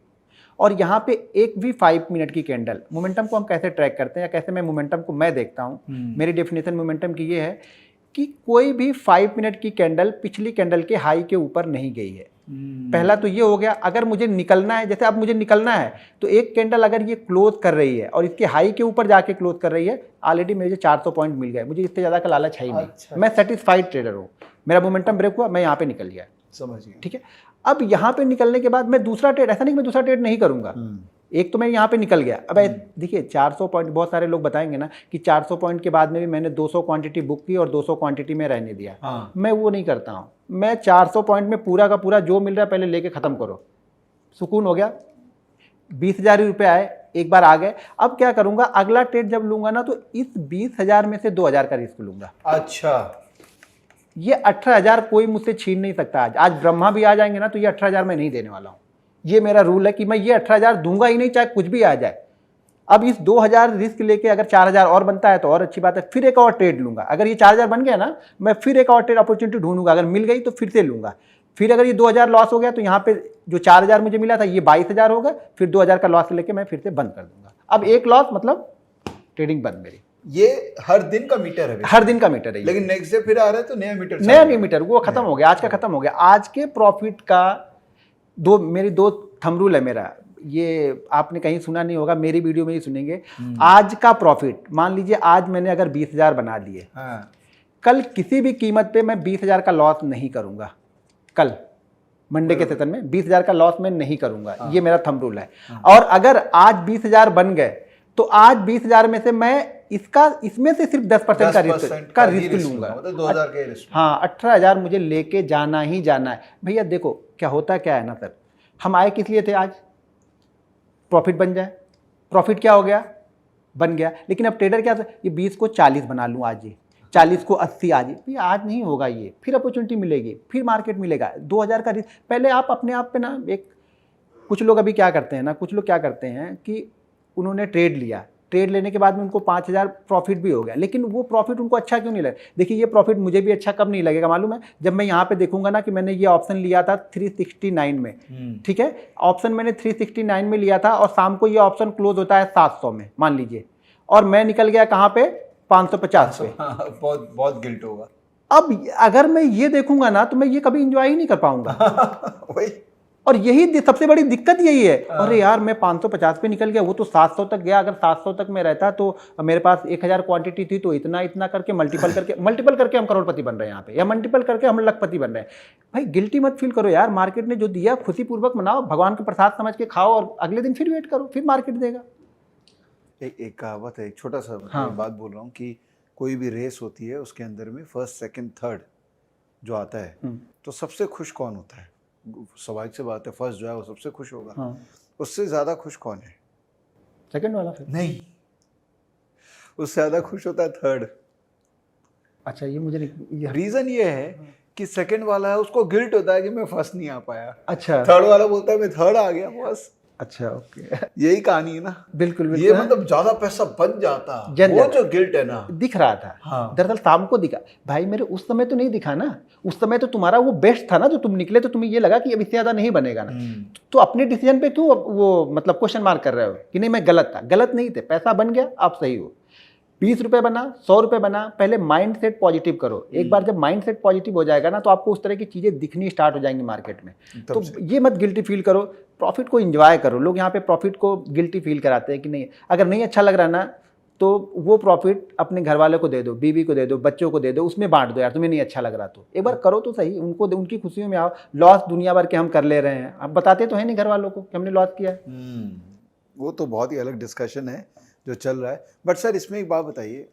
और यहाँ पे एक भी 5 मिनट की कैंडल, मोमेंटम को हम कैसे ट्रैक करते हैं या कैसे मैं मोमेंटम को मैं देखता हूँ, मेरी डेफिनेशन मोमेंटम की ये है कि कोई भी 5 मिनट की कैंडल पिछली कैंडल के हाई के ऊपर नहीं गई है। पहला तो ये हो गया। अगर मुझे निकलना है, जैसे अब मुझे निकलना है, तो एक कैंडल अगर ये क्लोज कर रही है और इसके हाई के ऊपर जाके क्लोज कर रही है, ऑलरेडी मुझे 400 पॉइंट मिल गए, मुझे इससे ज़्यादा का लालच है ही नहीं। अच्छा। मैं सेटिस्फाइड ट्रेडर हूँ, मेरा मोमेंटम ब्रेक हुआ, मैं यहाँ पे निकल गया, समझ गया। ठीक है। अब यहाँ पे निकलने के बाद मैं दूसरा ट्रेड, ऐसा नहीं मैं दूसरा ट्रेड नहीं करूँगा, एक तो मैं यहाँ पे निकल गया। अब देखिए 400 पॉइंट, बहुत सारे लोग बताएंगे ना कि 400 पॉइंट के बाद में भी मैंने 200 क्वांटिटी बुक की और 200 क्वांटिटी में रहने दिया। मैं वो नहीं करता हूँ, मैं 400 पॉइंट में पूरा का पूरा जो मिल रहा है पहले लेके ख़त्म करो, सुकून हो गया। 20,000 रुपये आए, एक बार आ गए, अब क्या करूँगा, अगला ट्रेड जब लूँगा ना तो इस 20,000 में से 2,000 का रिस्क लूँगा। अच्छा, ये 18,000 कोई मुझसे छीन नहीं सकता। आज ब्रह्मा भी आ जाएंगे ना तो ये 18,000 मैं नहीं देने वाला हूँ। ये मेरा रूल है कि मैं ये 18,000 दूंगा ही नहीं, चाहे कुछ भी आ जाए। अब इस 2,000 रिस्क लेके अगर 4,000 और बनता है तो और अच्छी बात है, फिर एक और ट्रेड लूंगा। अगर ये 4,000 बन गया ना, मैं फिर एक और ट्रेड अपॉर्चुनिटी ढूंढूंगा, अगर मिल गई तो फिर से लूंगा। फिर अगर ये 2,000 लॉस हो गया तो यहाँ पे जो 4,000 मुझे मिला था ये 22,000 होगा, फिर 2,000 का लॉस लेके मैं फिर से बंद कर दूंगा। अब एक लॉस मतलब ट्रेडिंग बंद मेरी। ये हर दिन का मीटर है, हर दिन का मीटर है। लेकिन नेक्स्ट डे फिर आ रहा है तो नया मीटर, नया मीटर वो खत्म हो गया, आज का खत्म हो गया। आज के प्रॉफिट का मेरी दो थंब रूल है मेरा, ये आपने कहीं सुना नहीं होगा, मेरी वीडियो में ही सुनेंगे। आज का प्रॉफिट, मान लीजिए आज मैंने अगर 20,000 बना लिए, कल किसी भी कीमत पे मैं 20,000 का लॉस नहीं करूंगा। कल मंडे के सेशन में 20,000 का लॉस मैं नहीं करूंगा, ये मेरा थंब रूल है। और अगर आज 20,000 बन गए तो आज 20,000 में से मैं इसमें से सिर्फ 10% का रिस्क लूंगा, मतलब 2,000 के रिस्क। हाँ, 18,000 मुझे लेके जाना ही जाना है भैया। देखो क्या होता क्या है ना सर, हम आए किस लिए थे, आज प्रॉफिट बन जाए। प्रॉफिट क्या हो गया, बन गया, लेकिन अब ट्रेडर क्या, ये 20 को 40 बना लूँ आज, ये 40 को 80 आज, भैया आज नहीं होगा ये, फिर अपॉर्चुनिटी मिलेगी, फिर मार्केट मिलेगा। 2,000 का रिस्क, पहले आप अपने आप पे ना एक, कुछ लोग अभी क्या करते हैं ना, कुछ लोग क्या करते हैं कि उन्होंने ट्रेड लिया, ट्रेड लेने के बाद में उनको 5,000 प्रॉफिट भी हो गया, लेकिन वो प्रॉफिट उनको अच्छा क्यों नहीं लगा। देखिए ये प्रॉफिट मुझे भी अच्छा कब नहीं लगेगा मालूम है, जब मैं यहाँ पे देखूंगा ना कि मैंने ये ऑप्शन लिया था 369 में, ठीक है, ऑप्शन मैंने 369 में लिया था और शाम को ये ऑप्शन क्लोज होता है 700 में मान लीजिए, और मैं निकल गया कहाँ पे, 550 पे। बहुत बहुत गिल्ट होगा। अब अगर मैं ये देखूंगा ना तो मैं ये कभी इंजॉय ही नहीं कर पाऊंगा। वही, और यही सबसे बड़ी दिक्कत यही है। अरे यार मैं 550 पे निकल गया, वो तो 700 तक गया, अगर 700 तक में रहता तो मेरे पास 1,000 क्वांटिटी थी, तो इतना करके मल्टीपल करके हम करोड़पति बन रहे हैं यहाँ पे, या मल्टीपल करके हम लखपति बन रहे हैं। भाई गिल्टी मत फील करो यार, मार्केट ने जो दिया खुशीपूर्वक मनाओ, भगवान का प्रसाद समझ के खाओ, और अगले दिन फिर वेट करो, फिर मार्केट देगा। एक कहावत है, एक छोटा सा बात बोल रहा हूँ कि कोई भी रेस होती है उसके अंदर में फर्स्ट सेकंड थर्ड जो आता है, तो सबसे खुश कौन होता है, स्वाभाविक से बात है, फर्स्ट जो है वो सबसे खुश होगा। उससे ज्यादा खुश कौन है, सेकंड वाला फिर नहीं, उससे ज्यादा खुश होता है थर्ड। अच्छा ये मुझे रीजन ये है कि सेकंड वाला है उसको गिल्ट होता है कि मैं फर्स्ट नहीं आ पाया, अच्छा, थर्ड वाला बोलता है मैं थर्ड आ गया बस। अच्छा ओके, यही कहानी है ना। बिल्कुल ये मतलब ज्यादा पैसा बन जाता, वो जो गिल्ट है ना, दिख रहा था। हाँ। दरअसल शाम को दिखा भाई, मेरे उस समय तो नहीं दिखा ना, उस समय तो तुम्हारा वो बेस्ट था ना, जो तुम निकले तो तुम्हें ये लगा कि अब इससे ज्यादा नहीं बनेगा ना, तो अपने डिसीजन पे क्यों वो मतलब क्वेश्चन मार्क कर रहे हो कि नहीं मैं गलत था। गलत नहीं थे, पैसा बन गया, आप सही हो। 20 रुपये बना, 100 रुपये बना, पहले माइंड सेट पॉजिटिव करो। एक बार जब माइंड सेट पॉजिटिव हो जाएगा ना तो आपको उस तरह की चीज़ें दिखनी स्टार्ट हो जाएंगी मार्केट में। तो ये मत गिल्टी फील करो, प्रॉफिट को एंजॉय करो। लोग यहाँ पे प्रॉफिट को गिल्टी फील कराते हैं कि नहीं, अगर नहीं अच्छा लग रहा ना तो वो प्रॉफिट अपने घर वालों को दे दो, बीवी को दे दो, बच्चों को दे दो, उसमें बांट दो यार, तुम्हें नहीं अच्छा लग रहा तो एक बार करो तो सही, उनको उनकी खुशियों में आओ। लॉस दुनिया भर के हम कर ले रहे हैं, अब बताते तो है नहीं घर वालों को कि हमने लॉस किया है। वो तो बहुत ही अलग डिस्कशन है जो चल रहा है। बट सर इसमें एक बात बताइए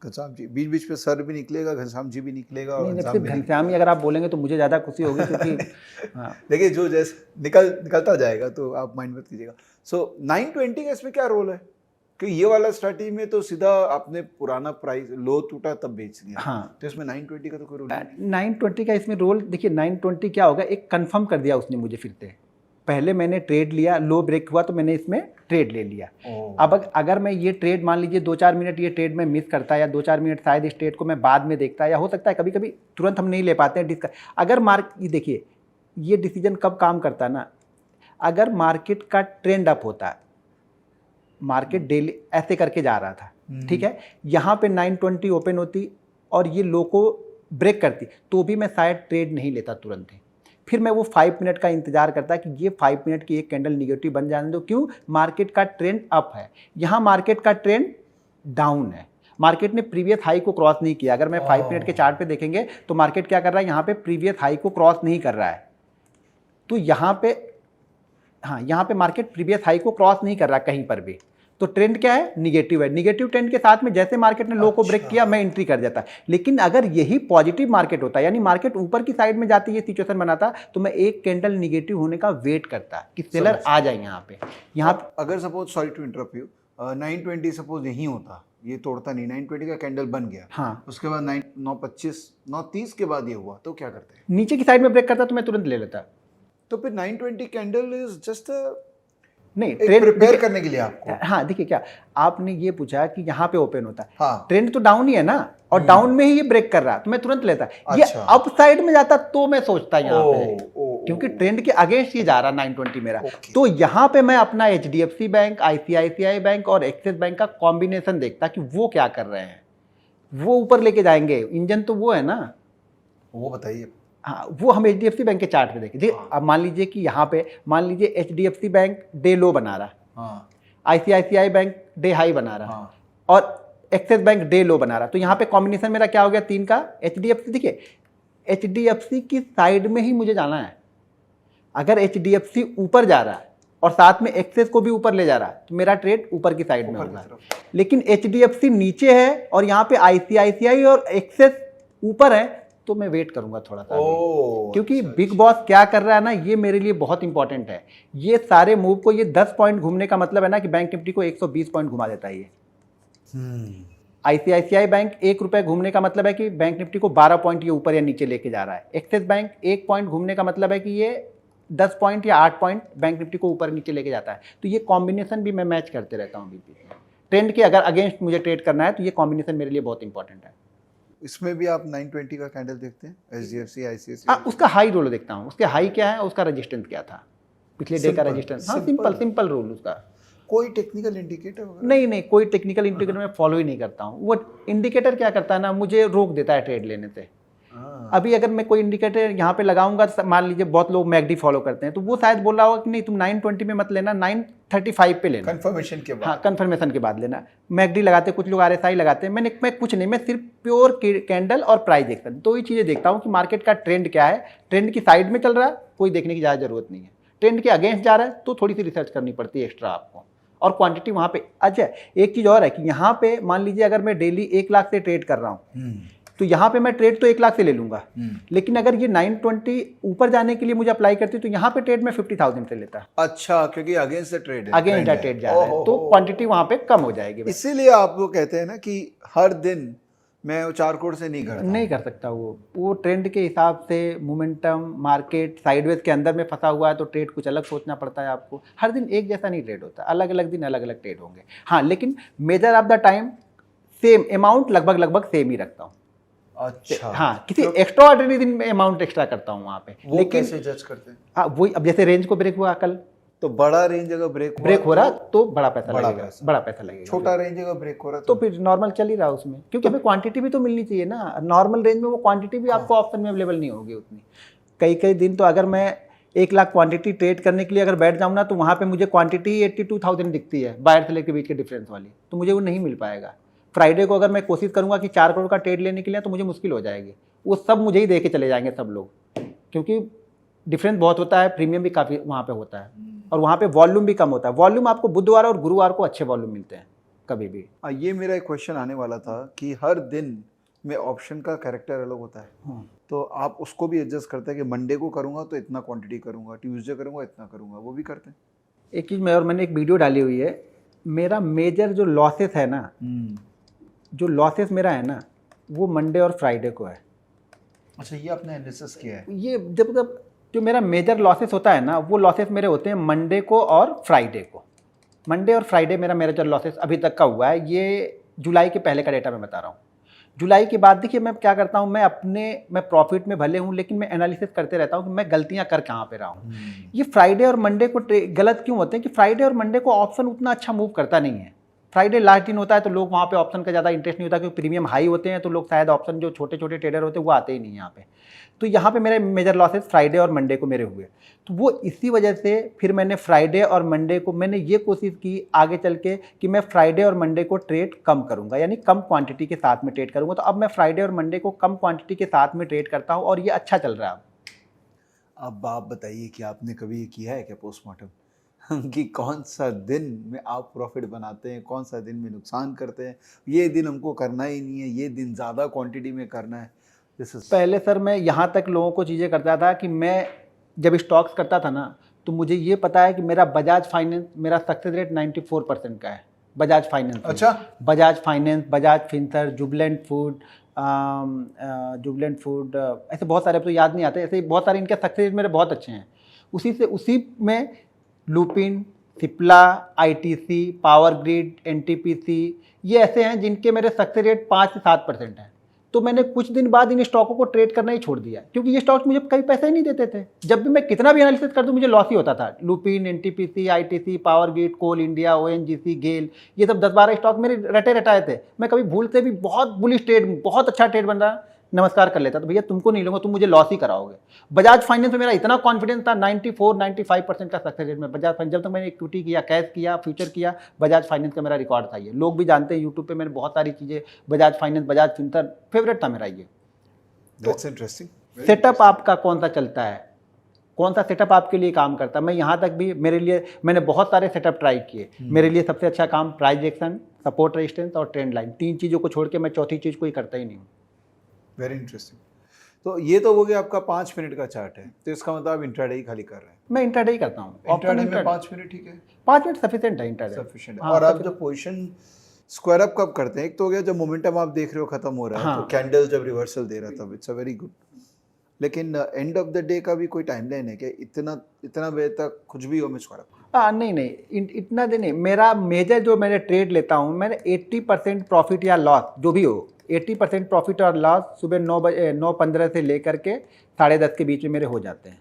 घनश्याम जी, बीच बीच पे सर भी निकलेगा, घनश्याम जी भी निकलेगा और नहीं नहीं, घनश्याम सिर्फ भी घनश्याम ही अगर आप बोलेंगे तो मुझे ज़्यादा खुशी होगी क्योंकि हाँ देखिए जो जैसे निकलता जाएगा तो आप माइंड मत कीजिएगा। सो 920 का इसमें क्या रोल है कि ये वाला स्ट्रैटेजी में तो सीधा आपने पुराना प्राइस लो टूटा तब बेच दिया, हाँ। तो इसमें 920 का तो कोई रोल नहीं। 920 का इसमें रोल देखिए, 920 क्या होगा, एक कंफर्म कर दिया उसने मुझे फिर से। पहले मैंने ट्रेड लिया, लो ब्रेक हुआ तो मैंने इसमें ट्रेड ले लिया। अब अगर मैं ये ट्रेड मान लीजिए 2-4 मिनट ये ट्रेड में मिस करता या 2-4 मिनट शायद इस ट्रेड को मैं बाद में देखता, या हो सकता है कभी कभी तुरंत हम नहीं ले पाते हैं अगर ये देखिए ये डिसीजन कब काम करता है ना, अगर मार्केट का ट्रेंड अप होता है, मार्केट डेली ऐसे करके जा रहा था, ठीक है, यहाँ पे 920 ओपन होती और ये लो को ब्रेक करती तो भी मैं शायद ट्रेड नहीं लेता तुरंत ही। फिर मैं वो 5 मिनट का इंतजार करता कि ये 5 मिनट की एक कैंडल निगेटिव बन जाने दो। क्यों? मार्केट का ट्रेंड अप है, यहाँ मार्केट का ट्रेंड डाउन है। मार्केट ने प्रीवियस हाई को क्रॉस नहीं किया। अगर मैं 5 मिनट के चार्ट पे देखेंगे तो मार्केट क्या कर रहा है, यहाँ पे प्रीवियस हाई को क्रॉस नहीं कर रहा है। तो यहाँ पे हाँ, यहाँ पे मार्केट प्रीवियस हाई को क्रॉस नहीं कर रहा कहीं पर भी, तो ट्रेंड क्या है, निगेटिव है। निगेटिव ट्रेंड के साथ में जैसे मार्केट ने लो को ब्रेक किया मैं एंट्री कर जाता। लेकिन अगर यही पॉजिटिव मार्केट होता, यानी मार्केट ऊपर की साइड में जाती ये सिचुएशन बनाता, तो मैं एक कैंडल निगेटिव होने का वेट करता कि सेलर आ जाए यहाँ पे। यहाँ अगर suppose, sorry to interrupt you, 920 suppose यही होता, ये तोड़ता नहीं, 920 का कैंडल बन गया, हाँ, उसके बाद 925 930 के बाद ये हुआ तो क्या करते हैं? नीचे की साइड में ब्रेक करता तो मैं तुरंत ले लेता। तो फिर 920 कैंडल इज जस्ट नहीं, ट्रेंड प्रिपेयर करने के लिए आपको। हाँ देखिए, क्या आपने ये पूछा कि यहाँ पे ओपन होता है, हाँ, ट्रेंड तो डाउन ही है ना, और डाउन में ही ये ब्रेक कर रहा तो मैं तुरंत लेता। ये अच्छा। अप साइड में जाता तो मैं सोचता यहाँ पे, क्योंकि ट्रेंड के अगेंस्ट ही जा रहा 920 मेरा। तो यहाँ पे मैं अपना HDFC बैंक, ICICI बैंक और एक्सिस बैंक का कॉम्बिनेशन देखता कि वो क्या कर रहे हैं, वो ऊपर लेके जाएंगे, इंजन तो वो है ना। वो बताइए। हाँ, वो हम HDFC बैंक के चार्ट पे देखें। अब मान लीजिए कि यहाँ पे मान लीजिए HDFC बैंक डे लो बना रहा, हाँ, ICICI बैंक डे हाई बना रहा, हाँ, और एक्सिस बैंक डे लो बना रहा। तो यहाँ पे कॉम्बिनेशन मेरा क्या हो गया, 3 का। HDFC देखिए, HDFC की साइड में ही मुझे जाना है। अगर HDFC ऊपर जा रहा है और साथ में एक्सिस को भी ऊपर ले जा रहा है तो मेरा ट्रेड ऊपर की साइड में होगा। लेकिन HDFC नीचे है और यहाँ पे ICICI और एक्सिस ऊपर है तो मैं वेट करूंगा थोड़ा सा, क्योंकि बिग बॉस क्या कर रहा है ना, ये मेरे लिए बहुत इंपॉर्टेंट है। ये सारे मूव को, ये 10 पॉइंट घूमने का मतलब है ना कि बैंक निफ्टी को 120 पॉइंट घुमा देता है ये। ICICI बैंक 1 रुपए घूमने का मतलब है कि बैंक निफ्टी को 12 पॉइंट ये ऊपर या नीचे लेके जा रहा है। एक्सिस बैंक 1 पॉइंट घूमने का मतलब है कि ये 10 पॉइंट या 8 पॉइंट बैंक निफ्टी को ऊपर नीचे लेके जाता है। तो ये कॉम्बिनेशन भी मैं मैच करते रहता हूँ। ट्रेंड के अगर अगेंस्ट मुझे ट्रेड करना है तो ये कॉम्बिनेशन मेरे लिए बहुत इंपॉर्टेंट है। इसमें भी आप 920 का कैंडल देखते हैं, HDFC ICICI? हाँ, उसका हाई रोल देखता हूँ, उसके हाई क्या है, उसका रेजिस्टेंस क्या था, पिछले डे का रेजिस्टेंस। हाँ, सिंपल रोल उसका। कोई टेक्निकल इंडिकेटर? नहीं, कोई टेक्निकल इंडिकेटर मैं फॉलो ही नहीं करता हूँ। वो इंडिकेटर क्या करता है ना, मुझे रोक देता है ट्रेड लेने से। अभी अगर मैं कोई इंडिकेटर यहाँ पे लगाऊंगा, मान लीजिए बहुत लोग मैगडी फॉलो करते हैं, तो वो शायद बोल रहा होगा कि नहीं तुम 920 में मत लेना, 935 पे लेना, कंफर्मेशन के बाद। हाँ, कंफर्मेशन के बाद लेना। मैगडी लगाते, कुछ लोग RSI लगाते हैं, मैं कुछ नहीं, मैं सिर्फ प्योर कैंडल और प्राइस देखता हूँ। 2 ही चीज़ें देखता हूँ कि मार्केट का ट्रेंड क्या है। ट्रेंड की साइड में चल रहा है, कोई देखने की ज़्यादा जरूरत नहीं है। ट्रेंड के अगेंस्ट जा रहा है तो थोड़ी सी रिसर्च करनी पड़ती है एक्स्ट्रा आपको, और क्वांटिटी वहाँ पे। अच्छा, एक चीज़ और है कि यहाँ पे मान लीजिए अगर मैं डेली 1 लाख से ट्रेड कर रहा हूँ तो यहाँ पे मैं ट्रेड तो 1 लाख से ले लूंगा, लेकिन अगर ये 920 ऊपर जाने के लिए मुझे अप्लाई करती तो यहाँ पे ट्रेड में 50,000 से लेता। अच्छा, क्योंकि अगेंस्ट द ट्रेड है, अगेंस्ट द ट्रेड जा रहा है, तो क्वांटिटी वहाँ पे कम हो जाएगी। इसीलिए आप वो कहते हैं ना कि हर दिन मैं 4 करोड़ से नहीं कर सकता। वो ट्रेंड के हिसाब से, मोमेंटम, मार्केट साइडवेज के अंदर में फंसा हुआ है तो ट्रेड कुछ अलग सोचना पड़ता है आपको। हर दिन एक जैसा नहीं ट्रेड होता, अलग अलग दिन अलग अलग ट्रेड होंगे। हाँ, लेकिन measure of the time same amount लगभग सेम ही रखता हूँ। अच्छा, हाँ, किसी एक्स्ट्रा ऑर्डिनरी दिन में अमाउंट एक्स्ट्रा करता हूँ वहाँ पे। वो लेकिन कैसे जज करते हैं? हाँ, वही, अब जैसे रेंज को ब्रेक हुआ कल, तो बड़ा रेंज अगर ब्रेक हो रहा तो बड़ा पैसा लगेगा। छोटा रेंज अगर ब्रेक हो रहा तो फिर नॉर्मल चल ही रहा उसमें, क्योंकि हमें क्वांटिटी भी तो मिलनी चाहिए ना। नॉर्मल रेंज में वो क्वांटिटी भी आपको ऑप्शन में अवेलेबल नहीं होगी उतनी। कई दिन तो अगर मैं 1 लाख क्वांटिटी ट्रेड करने के लिए अगर बैठ जाऊँ ना तो वहाँ पे मुझे क्वांटिटी 82,000 दिखती है बायर सेलर के बीच के डिफरेंस वाली, तो मुझे वो नहीं मिल पाएगा। फ्राइडे को अगर मैं कोशिश करूँगा कि 4 करोड़ का ट्रेड लेने के लिए तो मुझे मुश्किल हो जाएगी। वो सब मुझे ही दे के चले जाएंगे सब लोग, क्योंकि डिफरेंस बहुत होता है, प्रीमियम भी काफ़ी वहाँ पे होता है, और वहाँ पे वॉल्यूम भी कम होता है। वॉल्यूम आपको बुधवार और गुरुवार को अच्छे वॉल्यूम मिलते हैं, कभी भी। ये मेरा एक क्वेश्चन आने वाला था कि हर दिन में ऑप्शन का कैरेक्टर अलग होता है, तो आप उसको भी एडजस्ट करते हैं कि मंडे को करूंगा तो इतना क्वांटिटी करूंगा, ट्यूसडे करूंगा इतना करूंगा, वो भी करते हैं? एक चीज़ मैं, और मैंने एक वीडियो डाली हुई है, मेरा मेजर जो लॉसेस है ना, जो लॉसेस मेरा है ना, वो मंडे और फ्राइडे को है। अच्छा, ये आपने एनालिसिस किया है? ये जब जो मेरा मेजर लॉसेस होता है ना, वो लॉसेस मेरे होते हैं मंडे को और फ्राइडे को। मंडे और फ्राइडे मेरा मेजर लॉसेस अभी तक का हुआ है। ये जुलाई के पहले का डेटा मैं बता रहा हूँ। जुलाई के बाद देखिए मैं क्या करता हूँ, मैं प्रॉफिट में भले हूँ, लेकिन मैं एनालिसिस करते रहता हूँ कि मैं गलतियाँ कर कहाँ पे रहा हूँ। ये फ्राइडे और मंडे को गलत क्यों होते हैं कि फ्राइडे और मंडे को ऑप्शन उतना अच्छा मूव करता नहीं है। फ्राइडे लास्ट दिन होता है तो लोग वहाँ पे ऑप्शन का ज़्यादा इंटरेस्ट नहीं होता, क्योंकि प्रीमियम हाई होते हैं, तो लोग शायद ऑप्शन, जो छोटे छोटे ट्रेडर होते हैं वो आते ही नहीं यहाँ पे। तो यहाँ पे मेरे मेजर लॉसेस फ्राइडे और मंडे को मेरे हुए, तो वो इसी वजह से फिर मैंने फ्राइडे और मंडे को, मैंने ये कोशिश की आगे चल के कि मैं फ्राइडे और मंडे को ट्रेड कम करूँगा, यानी कम क्वांटिटी के साथ में ट्रेड करूँगा। तो अब मैं फ्राइडे और मंडे को कम क्वांटिटी के साथ में ट्रेड करता हूँ और ये अच्छा चल रहा है। अब आप बताइए कि आपने कभी ये किया है क्या पोस्टमार्टम कि कौन सा दिन में आप प्रॉफिट बनाते हैं, कौन सा दिन में नुकसान करते हैं, ये दिन हमको करना ही नहीं है, ये दिन ज़्यादा क्वांटिटी में करना है? पहले सर मैं यहाँ तक लोगों को चीज़ें करता था कि मैं जब स्टॉक्स करता था ना, तो मुझे ये पता है कि मेरा बजाज फाइनेंस, मेरा सक्सेस रेट 94% का है। बजाज फाइनेंस। अच्छा। बजाज फाइनेंस, बजाज फिनसर, जुबलेंट फूड, ऐसे बहुत सारे, अब तो याद नहीं आते, ऐसे बहुत सारे इनके सक्सेस रेट मेरे बहुत अच्छे हैं। उसी में Lupin, Cipla, ITC, power grid, NTPC, ये ऐसे हैं जिनके मेरे सक्सेस रेट 5 से 7% हैं। तो मैंने कुछ दिन बाद इन स्टॉकों को ट्रेड करना ही छोड़ दिया, क्योंकि ये स्टॉक्स मुझे कभी पैसा ही नहीं देते थे। जब भी मैं कितना भी एनालिसिस कर दूं मुझे लॉस ही होता था। Lupin, NTPC, ITC, power grid, coal India, ONGC, GAIL, ये सब 10-12 स्टॉक मेरे रटाए थे। मैं कभी भूल से भी बहुत बुलिश ट्रेड, बहुत अच्छा ट्रेड बन रहा, नमस्कार कर लेता, तो भैया तुमको नहीं लूंगा, तुम मुझे लॉस ही कराओगे। बजाज फाइनेंस में मेरा इतना कॉन्फिडेंस था, 94-95% का सक्सेस रेट में बजाज फाइनेंस, जब तक मैंने इक्विटी किया, कैश किया, फ्यूचर किया, बजाज फाइनेंस का मेरा रिकॉर्ड था। ये लोग भी जानते हैं, यूट्यूब पे मैंने बहुत सारी चीज़ें, बजाज फाइनेंस, बजाज फिनसर, फेवरेट था मेरा ये। That's interesting. सेटअप आपका कौन सा चलता है, कौन सा सेटअप आपके लिए काम करता है? मैं यहाँ तक भी, मेरे लिए मैंने बहुत सारे सेटअप ट्राई किए। मेरे लिए सबसे अच्छा काम प्राइस एक्शन, सपोर्ट रेजिस्टेंस और ट्रेंड लाइन, 3 चीज़ों को छोड़ के मैं चौथी चीज़ कोई करता ही नहीं हूँ। Very interesting. तो ये तो हो गया आपका 5 मिनट का चार्ट है, तो इसका मतलब आप इंट्राडे ही खाली कर रहे हैं? मैं इंट्राडे ही करता हूँ। इंट्राडे में 5 मिनट ठीक है? 5 मिनट सफिशिएंट है इंट्राडे। सफिशिएंट है। और आप जब पोजीशन स्क्वायर अप कब करते हैं? एक तो हो गया जब मोमेंटम आप देख रहे हो खत्म हो रहा है, तो कैंडल जब रिवर्सल दे रहा था, इट्स अ वेरी गुड। लेकिन एंड ऑफ द डे का भी कोई टाइमलाइन है क्या? इतना बजे तक कुछ भी हो मैं स्क्वायर अप? नहीं, इतना दिन नहीं। मेरा मेजर जो मैंने ट्रेड लेता हूँ, मैंने 80% प्रॉफिट या लॉस जो भी हो, 80% प्रॉफिट और लॉस सुबह 9:15 से लेकर के 10:30 के बीच में मेरे हो जाते हैं।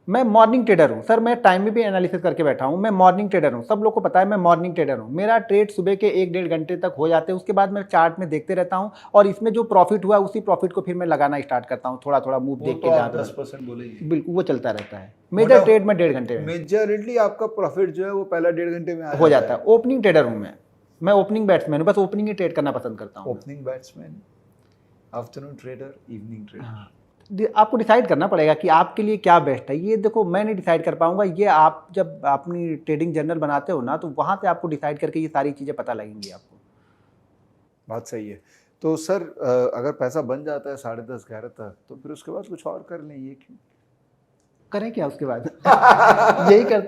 मैं मॉर्निंग ट्रेडर हूँ सर, मैं टाइम में भी एनालिसिस करके बैठा हूँ। मैं मॉर्निंग ट्रेडर हूँ, सब लोग को पता है मैं मॉर्निंग ट्रेडर हूँ। मेरा ट्रेड सुबह के 1-1.5 घंटे तक हो जाते हैं, उसके बाद मैं चार्ट में देखते रहता हूँ, और इसमें जो प्रॉफिट हुआ उसी प्रॉफिट को फिर मैं लगाना स्टार्ट करता हूँ, थोड़ा थोड़ा मूव देख के जाता हूँ। 10% बोलेंगे? बिल्कुल, वो चलता रहता है। मेजर ट्रेड में 1.5 घंटे में मेजॉरिटी आपका प्रॉफिट जो है वो पहला 1.5 घंटे में हो जाता है। ओपनिंग ट्रेडर हूँ मैं ओपनिंग बैट्समैन हूँ, बस ओपनिंग ही ट्रेड करना पसंद करता हूँ। Opening batsman, afternoon trader, evening trader. आपको डिसाइड करना पड़ेगा कि आपके लिए क्या बेस्ट है। ये देखो मैं नहीं डिसाइड कर पाऊंगा, ये आप जब अपनी ट्रेडिंग जर्नल बनाते हो ना, तो वहाँ से आपको डिसाइड करके ये सारी चीज़ें पता लगेंगी आपको। बात सही है। तो सर अगर पैसा बन जाता है 10:30-11 तक, तो फिर उसके बाद कुछ और कर लें, ये क्यों करें क्या उसके बाद?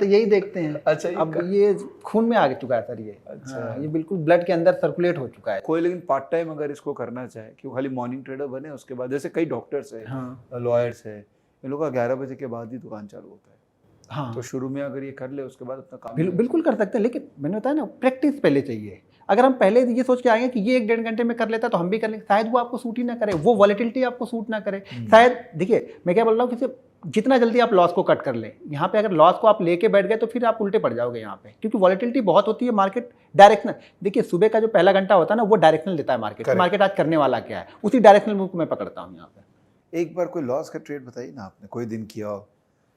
यही देखते हैं। अच्छा, अब ये खून में आ चुका है सर ये। अच्छा। हाँ, ये बिल्कुल ब्लड के अंदर सर्कुलेट हो चुका है। कोई लेकिन पार्ट टाइम अगर इसको करना चाहे कि खाली मॉर्निंग ट्रेडर बने, उसके बाद जैसे कई डॉक्टर्स है, लॉयर्स है, इन लोगों का 11 बजे के बाद ही दुकान चालू होता है। हाँ, तो शुरू में अगर ये कर ले, उसके बाद अपना काम बिल्कुल कर सकते हैं, लेकिन मैंने बताया ना, प्रैक्टिस पहले चाहिए। अगर हम पहले ये सोच के आएंगे कि ये 1-1.5 घंटे में कर लेता है तो हम भी कर लेंगे, शायद वो आपको सूट ही ना करे, वो वॉलेटिलिटी आपको सूट ना करे शायद। देखिए मैं क्या बोल रहा हूँ कि जितना जल्दी आप लॉस को कट कर लें, यहाँ पे अगर लॉस को आप लेके बैठ गए तो फिर आप उल्टे पड़ जाओगे यहाँ पे, क्योंकि वॉलेटिलिटी बहुत होती है। मार्केट डायरेक्शनल, देखिए सुबह का जो पहला घंटा होता है ना, वो डायरेक्शनल देता है मार्केट आज करने वाला क्या है, उसी डायरेक्शनल मूव को मैं पकड़ता हूँ यहाँ पे। एक बार कोई लॉस का ट्रेड बताइए ना, आपने कोई दिन किया हो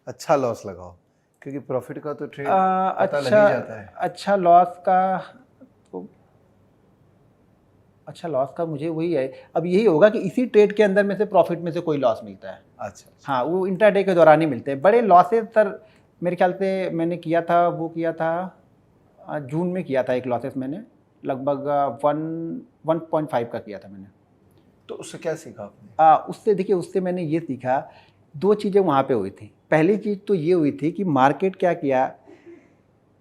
अच्छा लॉस लगाओ, क्योंकि प्रॉफिट का तो ट्रेड पता लग ही जाता है। अच्छा लॉस का मुझे वही है, अब यही होगा कि इसी ट्रेड के अंदर में से प्रॉफिट में से कोई लॉस मिलता है। अच्छा। हाँ, वो इंट्राडे के दौरान ही मिलते हैं बड़े लॉसेस सर। मेरे ख्याल से मैंने किया था जून में किया था एक लॉसेस मैंने, लगभग 1.5 का किया था मैंने। तो उससे क्या सीखा आपने? उससे देखिए, उससे मैंने ये सीखा, 2 चीज़ें वहाँ पे हुई थी। पहली चीज़ तो ये हुई थी कि मार्केट क्या किया,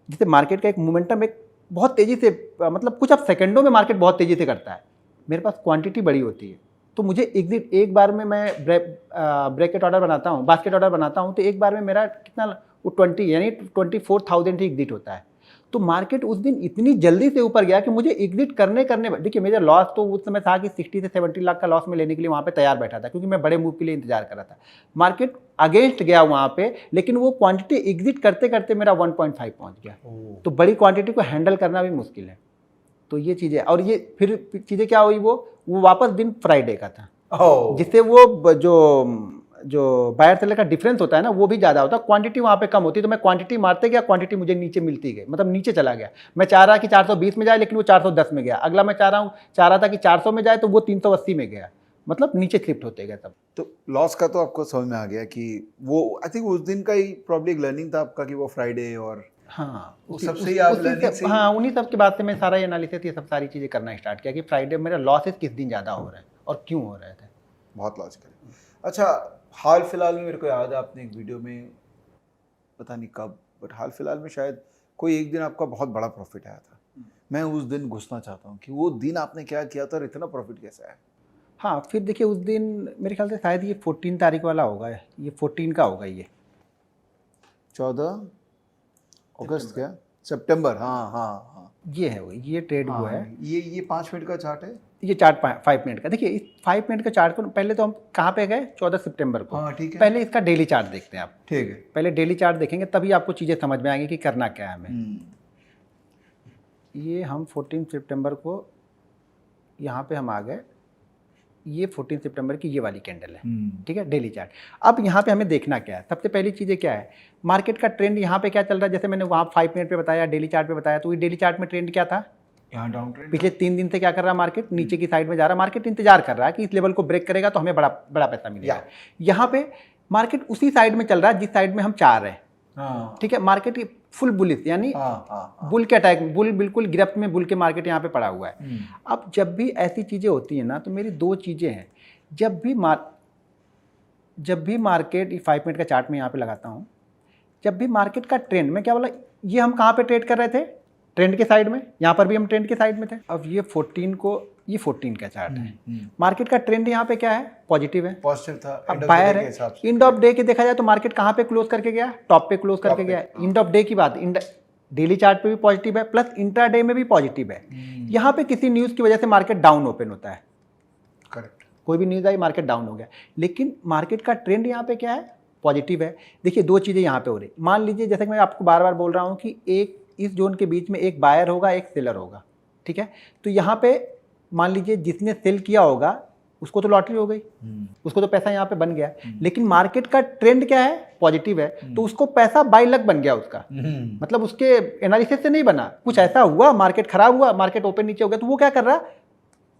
जैसे मार्केट का एक मोमेंटम एक बहुत तेज़ी से, मतलब कुछ अब सेकंडों में मार्केट बहुत तेज़ी से करता है। मेरे पास क्वांटिटी बड़ी होती है, तो मुझे एक बार में मैं ब्रैकेट ऑर्डर बनाता हूँ, बास्केट ऑर्डर बनाता हूँ, तो एक बार में मेरा कितना, वो 20 यानी 24,000 ही एग्जिट होता है। तो मार्केट उस दिन इतनी जल्दी से ऊपर गया कि मुझे एग्जिट करने देखिए मेरा लॉस तो उस समय था कि 60 से 70 लाख का लॉस में लेने के लिए वहाँ पे तैयार बैठा था, क्योंकि मैं बड़े मूव के लिए इंतजार कर रहा था। मार्केट अगेंस्ट गया वहाँ पे, लेकिन वो क्वांटिटी एग्जिट करते करते मेरा 1.5 पहुँच गया। तो बड़ी क्वांटिटी को हैंडल करना भी मुश्किल है। तो ये चीज़ें, और ये फिर चीज़ें क्या हुई, वो वापस दिन फ्राइडे का था, जिससे वो जो बायर सेलर का डिफरेंस होता है ना, वो भी ज़्यादा होता है, क्वांटिटी वहाँ पे कम होती है। तो मैं क्वांटिटी मारते गया, क्वांटिटी मुझे नीचे मिलती गई, मतलब नीचे चला गया। मैं चाह रहा कि 420 में जाए, लेकिन वो 410 में गया। अगला मैं चाह रहा था कि 400 में जाए, तो वो 380 में गया, मतलब नीचे शिफ्ट होते गए सब। तो लॉस का तो आपको समझ में आ गया कि वो, आई थिंक उस दिन का ही प्रॉब्ली एक लर्निंग था आपका कि वो फ्राइडे, और हाँ, सबसे ही आप लर्निंग से, हाँ, उन्हीं सब के बाद से मैं सारा एनालिसिस, ये सब सारी चीज़ें करना स्टार्ट किया कि फ्राइडे मेरा लॉसेस किस दिन ज़्यादा हो रहे हैं और क्यों हो रहे थे। बहुत लॉजिकल। अच्छा, हाल फिलहाल में मेरे को याद है आपने एक वीडियो में, पता नहीं कब, बट हाल फिलहाल में शायद कोई एक दिन आपका बहुत बड़ा प्रॉफिट आया था। मैं उस दिन घुसना चाहता हूँ कि वो दिन आपने क्या किया था और इतना प्रॉफिट कैसे आया? हाँ, फिर देखिए उस दिन मेरे ख्याल से शायद ये 14 तारीख वाला होगा, ये 14 का होगा, ये 14 अगस्त क्या, सितंबर, हाँ हाँ हाँ, ये है वो, ये ट्रेड हुआ है। ये 5 मिनट का चार्ट है, ये चार्ट 5 मिनट का। देखिए इस 5 मिनट का चार्ट को पहले तो हम कहाँ पे गए, 14 सितंबर को। हाँ ठीक है, पहले इसका डेली चार्ट देखते हैं आप। ठीक है, पहले डेली चार्ट देखेंगे, तभी आपको चीज़ें समझ में आएंगी कि करना क्या है हमें। ये हम 14 सितंबर को यहाँ पे हम आ गए, ये 14 सितंबर की ये वाली कैंडल है, ठीक है, डेली चार्ट। अब यहाँ पे हमें देखना क्या है, सबसे पहली चीज़ें क्या है, मार्केट का ट्रेंड यहाँ पे क्या चल रहा है। जैसे मैंने वहाँ 5 मिनट पे बताया, डेली चार्ट पे बताया, तो ये डेली चार्ट में ट्रेंड क्या था, यहाँ डाउन ट्रेंड। पिछले 3 दिन से क्या कर रहा है, मार्केट नीचे की साइड में जा रहा है। मार्केट इंतजार कर रहा है कि इस लेवल को ब्रेक करेगा तो हमें बड़ा बड़ा पैसा मिलेगा। यहाँ पे मार्केट उसी साइड में चल रहा है जिस साइड में हम चाह रहे हैं, ठीक है। मार्केट फुल बुलिश, यानी बुल के अटैक, बुल बिल्कुल गिरफ्त में, बुल के मार्केट यहाँ पे पड़ा हुआ है। अब जब भी ऐसी चीज़ें होती हैं ना, तो मेरी 2 चीज़ें हैं। जब भी मार्केट, 5 मिनट का चार्ट में यहाँ पे लगाता हूँ, जब भी मार्केट का ट्रेंड, मैं क्या बोला, ये हम कहाँ पे ट्रेड कर रहे थे, ट्रेंड के साइड में, यहाँ पर भी हम ट्रेंड के साइड में थे। अब ये 14 को, ये 14 का चार्ट है, मार्केट का ट्रेंड यहाँ पे क्या है, पॉजिटिव है, पॉजिटिव था। अब बायर है। एंड ऑफ डे के देखा जाए तो मार्केट कहाँ पे क्लोज करके गया, टॉप पे क्लोज करके गया। एंड ऑफ डे की बात, डेली चार्ट पे भी पॉजिटिव है, प्लस इंट्रा डे में भी पॉजिटिव है। यहाँ पे किसी न्यूज़ की वजह से मार्केट डाउन ओपन होता है, करेक्ट, कोई भी न्यूज़ आई मार्केट डाउन हो गया, लेकिन मार्केट का ट्रेंड यहाँ पे क्या है, पॉजिटिव है। देखिए 2 चीज़ें यहाँ पे हो रही, मान लीजिए जैसे कि मैं आपको बार बार बोल रहा हूँ कि एक इस जोन के बीच में एक बायर होगा, एक सेलर होगा, ठीक है। तो यहाँ पे मान लीजिए जिसने सेल किया होगा उसको तो लॉटरी हो गई, उसको तो पैसा यहाँ पे बन गया, लेकिन मार्केट का ट्रेंड क्या है, पॉजिटिव है, तो उसको पैसा बाय लक बन गया उसका, मतलब उसके एनालिसिस से नहीं बना, कुछ ऐसा हुआ, मार्केट खराब हुआ, मार्केट ओपन नीचे हो गया, तो वो क्या कर रहा है,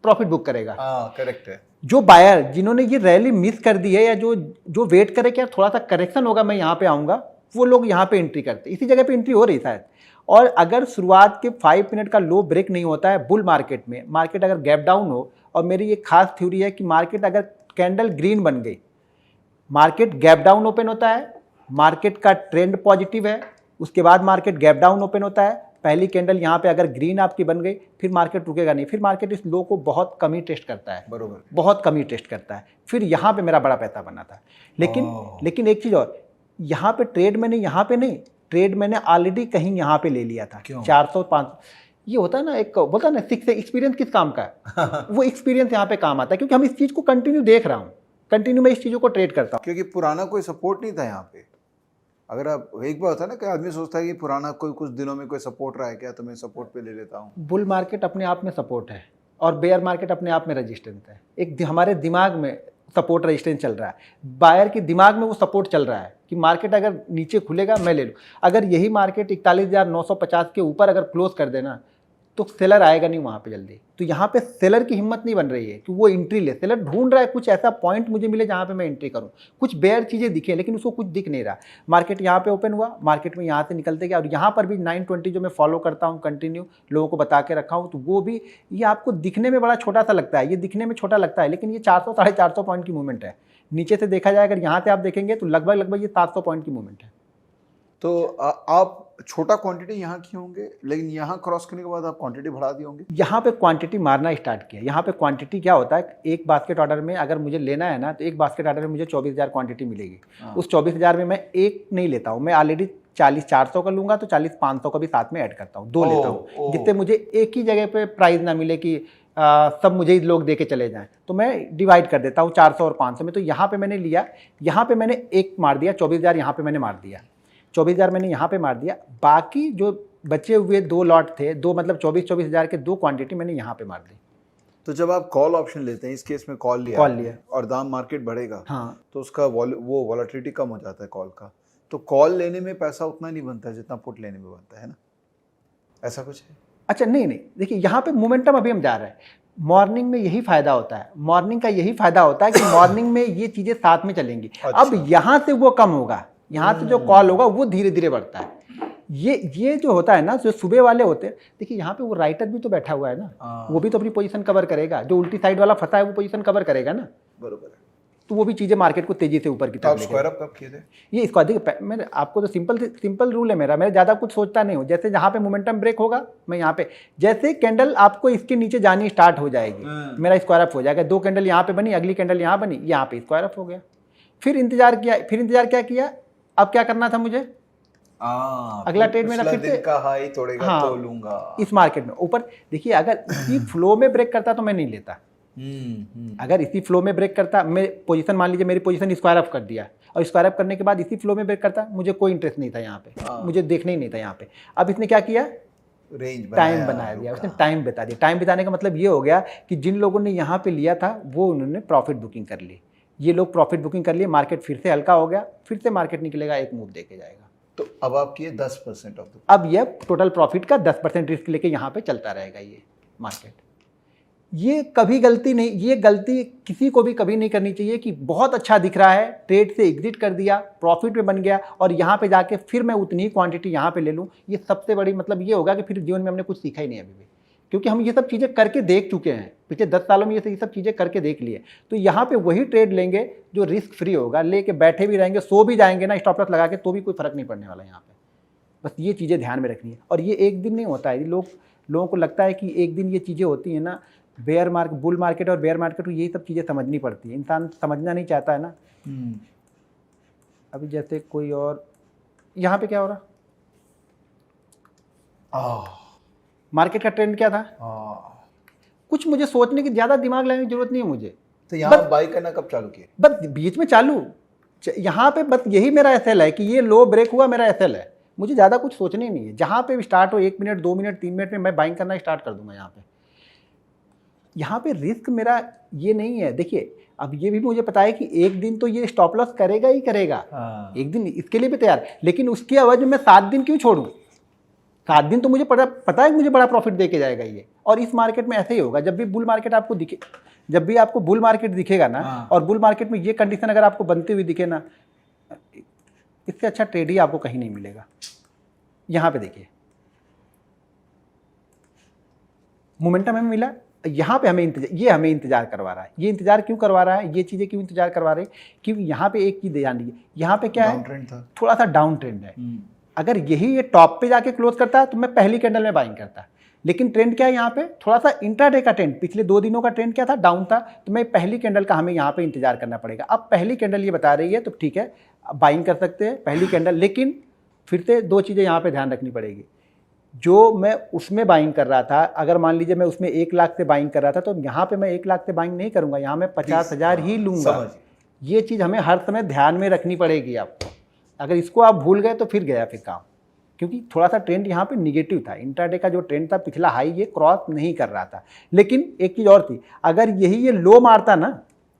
प्रॉफिट बुक करेगा। करेक्ट है। जो बायर जिन्होंने ये रैली मिस कर दी है, या जो वेट करे कि थोड़ा सा करेक्शन होगा, मैं यहाँ पे आऊँगा, वो लोग यहाँ पे एंट्री करते, इसी जगह पे एंट्री हो रही शायद। और अगर शुरुआत के 5 मिनट का लो ब्रेक नहीं होता है बुल मार्केट में, मार्केट अगर गैप डाउन हो, और मेरी ये खास थ्योरी है कि मार्केट अगर कैंडल ग्रीन बन गई, मार्केट गैप डाउन ओपन होता है, मार्केट का ट्रेंड पॉजिटिव है, उसके बाद मार्केट गैप डाउन ओपन होता है, पहली कैंडल यहाँ पे अगर ग्रीन आपकी बन गई, फिर मार्केट रुकेगा नहीं, फिर मार्केट इस लो को बहुत कम ही टेस्ट करता है, बरोबर, बहुत कम ही टेस्ट करता है। फिर यहाँ पे मेरा बड़ा पैसा बना था, लेकिन एक चीज़ और, यहाँ पे ट्रेड मैंने, यहाँ पे नहीं, ट्रेड मैंने ऑलरेडी कहीं यहाँ पे ले लिया था, 400-500। ये होता है ना, एक बोलता है ना, एक्सपीरियंस किस काम का है, वो एक्सपीरियंस यहाँ पे काम आता है, क्योंकि हम इस चीज़ को कंटिन्यू देख रहा हूँ, कंटिन्यू मैं इस चीज़ों को ट्रेड करता हूँ। क्योंकि पुराना कोई सपोर्ट नहीं था यहाँ पे। अगर आप, एक बार होता है ना कि आदमी सोचता है कि पुराना कोई कुछ दिनों में कोई सपोर्ट रहा है क्या, तो मैं सपोर्ट पे ले लेता हूँ। बुल मार्केट अपने आप में सपोर्ट है, और बेयर मार्केट अपने आप में रेजिस्टेंस है। एक हमारे दिमाग में सपोर्ट रेजिस्टेंस चल रहा है, बायर के दिमाग में वो सपोर्ट चल रहा है कि मार्केट अगर नीचे खुलेगा मैं ले लूँ। अगर यही मार्केट 41,950 के ऊपर अगर क्लोज कर देना, तो सेलर आएगा नहीं वहाँ पे जल्दी। तो यहाँ पे सेलर की हिम्मत नहीं बन रही है कि वो एंट्री ले। सेलर ढूंढ रहा है कुछ ऐसा पॉइंट मुझे मिले जहाँ पे मैं एंट्री करूँ, कुछ बेयर चीज़ें दिखे, लेकिन उसको कुछ दिख नहीं रहा। मार्केट यहाँ पे ओपन हुआ, मार्केट में यहाँ से निकलते गया, और यहाँ पर भी 920 जो मैं फॉलो करता हूँ कंटिन्यू, लोगों को बता के रखा हूँ, तो वो भी ये आपको दिखने में बड़ा छोटा सा लगता है, ये दिखने में छोटा लगता है, लेकिन ये 400 साढ़े 400 पॉइंट की मूवमेंट है। नीचे से देखा जाए, अगर यहाँ से आप देखेंगे तो लगभग ये 700 पॉइंट की मूवमेंट है। तो आप छोटा क्वांटिटी यहाँ किए होंगे, लेकिन यहाँ क्रॉस करने के बाद आप क्वांटिटी बढ़ा दिए होंगे। यहाँ पे क्वांटिटी मारना स्टार्ट किया। यहाँ पे क्वांटिटी क्या होता है, एक बास्केट ऑर्डर में अगर मुझे लेना है ना, तो एक बास्केट ऑर्डर में मुझे 24,000 क्वांटिटी मिलेगी। उस 24,000 में मैं एक नहीं लेता हूँ, मैं ऑलरेडी 40-400 का लूंगा, तो 40-500 का भी साथ में ऐड करता हूँ, 2 लेता हूँ, जिससे मुझे एक ही जगह पे प्राइस ना मिले कि सब मुझे ही लोग दे के चले जाएं। तो मैं डिवाइड कर देता हूँ 400 और 500 में। तो यहाँ पे मैंने लिया, यहाँ पे मैंने एक मार दिया, 24,000 यहाँ पे मैंने मार दिया, 24,000 मैंने यहाँ पे मार दिया। बाकी जो बचे हुए 2 लॉट थे, 2 मतलब 24,000 के 2 क्वांटिटी मैंने यहाँ पे मार दी। तो जब आप कॉल ऑप्शन लेते हैं, इस केस में कॉल लिया और दाम मार्केट बढ़ेगा, हाँ, तो उसका वो वॉलेटिलिटी कम हो जाता है कॉल का, तो कॉल लेने में पैसा उतना नहीं बनता है जितना पुट लेने में बनता है ना, ऐसा कुछ है? अच्छा नहीं, देखिए यहाँ पे मोमेंटम अभी हम जा रहे हैं। मॉर्निंग में यही फायदा होता है, मॉर्निंग का यही फायदा होता है कि मॉर्निंग में ये चीजें साथ में चलेंगी। अब यहाँ से वो कम होगा, यहाँ से जो कॉल होगा वो धीरे धीरे बढ़ता है। ये जो होता है ना, जो सुबह वाले होते हैं, देखिए यहाँ पे वो राइटर भी तो बैठा हुआ है ना, वो भी तो अपनी पोजीशन कवर करेगा। जो उल्टी साइड वाला फंसा है वो पोजीशन कवर करेगा ना, बरोबर है। तो वो भी चीजें मार्केट को तेजी से ऊपर की तरफ। स्क्वायर अप कब किए थे? ये इसको अधिक मैंने आपको तो सिंपल रूल है मेरा ज़्यादा कुछ सोचता नहीं हूँ। जैसे जहाँ पे मोमेंटम ब्रेक होगा, मैं यहाँ पे जैसे कैंडल आपको इसके नीचे जानी स्टार्ट हो जाएगी, मेरा स्क्वायर अप हो जाएगा। 2 कैंडल यहाँ पे बनी, अगली कैंडल यहाँ बनी, यहाँ पे स्क्वायर अप हो गया। फिर इंतजार क्या किया, अब क्या करना था मुझे, अगला ट्रेड मेरा फिर से का हाई तोड़ेगा तो लूंगा इस मार्केट में ऊपर। देखिए अगर इसी फ्लो में ब्रेक करता तो मैं नहीं लेता। अगर इसी फ्लो में ब्रेक करता, मैं पोजीशन मान लीजिए मेरी पोजीशन स्क्वायर अप कर दिया, और स्क्वायर अप करने के बाद इसी फ्लो में ब्रेक करता, मुझे कोई इंटरेस्ट नहीं था यहाँ पे, मुझे देखना ही नहीं था यहाँ पे। अब इसने क्या किया, रेंज टाइम बना दिया, उसने टाइम बता दिया। टाइम बिताने का मतलब ये हो गया कि जिन लोगों ने यहाँ पे लिया था वो उन्होंने प्रॉफिट बुकिंग कर ली। ये लोग प्रॉफिट बुकिंग कर लिए, मार्केट फिर से हल्का हो गया, फिर से मार्केट निकलेगा, एक मूव देके जाएगा। तो अब आप किए 10% ऑफ द, अब ये टोटल प्रॉफिट का 10% रिस्क लेके यहाँ पे चलता रहेगा ये मार्केट। ये कभी गलती नहीं, ये गलती किसी को भी कभी नहीं करनी चाहिए कि बहुत अच्छा दिख रहा है, ट्रेड से एग्जिट कर दिया, प्रॉफिट में बन गया, और यहाँ पे जाके फिर मैं उतनी ही क्वांटिटी यहाँ पे ले लूँ। ये सबसे बड़ी मतलब ये होगा कि फिर जीवन में हमने कुछ सीखा ही नहीं अभी भी, क्योंकि हम ये सब चीज़ें करके देख चुके हैं पिछले 10 सालों में, ये सब चीज़ें करके देख लिए। तो यहाँ पे वही ट्रेड लेंगे जो रिस्क फ्री होगा, लेके बैठे भी रहेंगे, सो भी जाएंगे ना स्टॉप लॉस लगा के, तो भी कोई फर्क नहीं पड़ने वाला यहाँ पे। बस ये चीज़ें ध्यान में रखनी है। और ये एक दिन नहीं होता है, लोगों को लगता है कि एक दिन ये चीज़ें होती हैं ना, बेयर मार्केट, बुल मार्केट और बेयर मार्केट को यही सब चीज़ें समझनी पड़ती है। इंसान समझना नहीं चाहता है ना। अभी जैसे कोई और यहाँ पे क्या हो रहा, मार्केट का ट्रेंड क्या था, कुछ मुझे सोचने की ज़्यादा दिमाग लगाने की जरूरत नहीं है मुझे। तो यहाँ बाई करना कब चालू किया? बस बीच में चालू, यहाँ पे बस यही मेरा एसएल है कि ये लो ब्रेक हुआ, मेरा एसएल है, मुझे ज़्यादा कुछ सोचने नहीं है। जहाँ पे स्टार्ट हो 1 मिनट 2 मिनट 3 मिनट में मैं बाइंग करना स्टार्ट कर दूंगा। यहाँ पे रिस्क मेरा ये नहीं है। देखिए अब ये भी मुझे पता है कि एक दिन तो ये स्टॉप लॉस करेगा ही करेगा, एक दिन इसके लिए भी तैयार, लेकिन उसकी एवज में मैं 7 दिन क्यों छोड़ूं? 7 दिन तो मुझे पता है कि मुझे बड़ा प्रॉफिट देके जाएगा ये। और इस मार्केट में ऐसे ही होगा, जब भी बुल मार्केट आपको दिखे, जब भी आपको बुल मार्केट दिखेगा ना, और बुल मार्केट में ये कंडीशन अगर आपको बनती हुई दिखे ना, इससे अच्छा ट्रेड ही आपको कहीं नहीं मिलेगा। यहाँ पे देखिए मोमेंटम हमें मिला, यहाँ पे हमें इंतजार करवा रहा है। ये इंतजार क्यों करवा रहा है, ये चीज़ें क्यों इंतजार करवा रही है, क्योंकि यहाँ पे एक चीज़ ध्यान दीजिए, यहाँ पे क्या है, थोड़ा सा डाउन ट्रेंड है। अगर यही ये टॉप पे जाके क्लोज करता तो मैं पहली कैंडल में बाइंग करता, लेकिन ट्रेंड क्या है यहाँ पे, थोड़ा सा इंट्राडे का ट्रेंड, पिछले 2 दिनों का ट्रेंड क्या था, डाउन था, तो मैं पहली कैंडल का हमें यहाँ पे इंतजार करना पड़ेगा। अब पहली कैंडल ये बता रही है तो ठीक है, बाइंग कर सकते हैं पहली कैंडल, लेकिन फिर से 2 चीज़ें यहाँ पे ध्यान रखनी पड़ेगी। जो मैं उसमें बाइंग कर रहा था, अगर मान लीजिए मैं उसमें 1 लाख से बाइंग कर रहा था, तो यहाँ पे मैं 1 लाख से बाइंग नहीं करूँगा, यहाँ मैं 50,000 ही लूँगा। ये चीज़ हमें हर समय ध्यान में रखनी पड़ेगी आपको। अगर इसको आप भूल गए तो फिर गया फिर काम, क्योंकि थोड़ा सा ट्रेंड यहाँ पे निगेटिव था। इंट्राडे का जो ट्रेंड था पिछला हाई ये क्रॉस नहीं कर रहा था। लेकिन एक चीज़ और थी, अगर यही ये लो मारता ना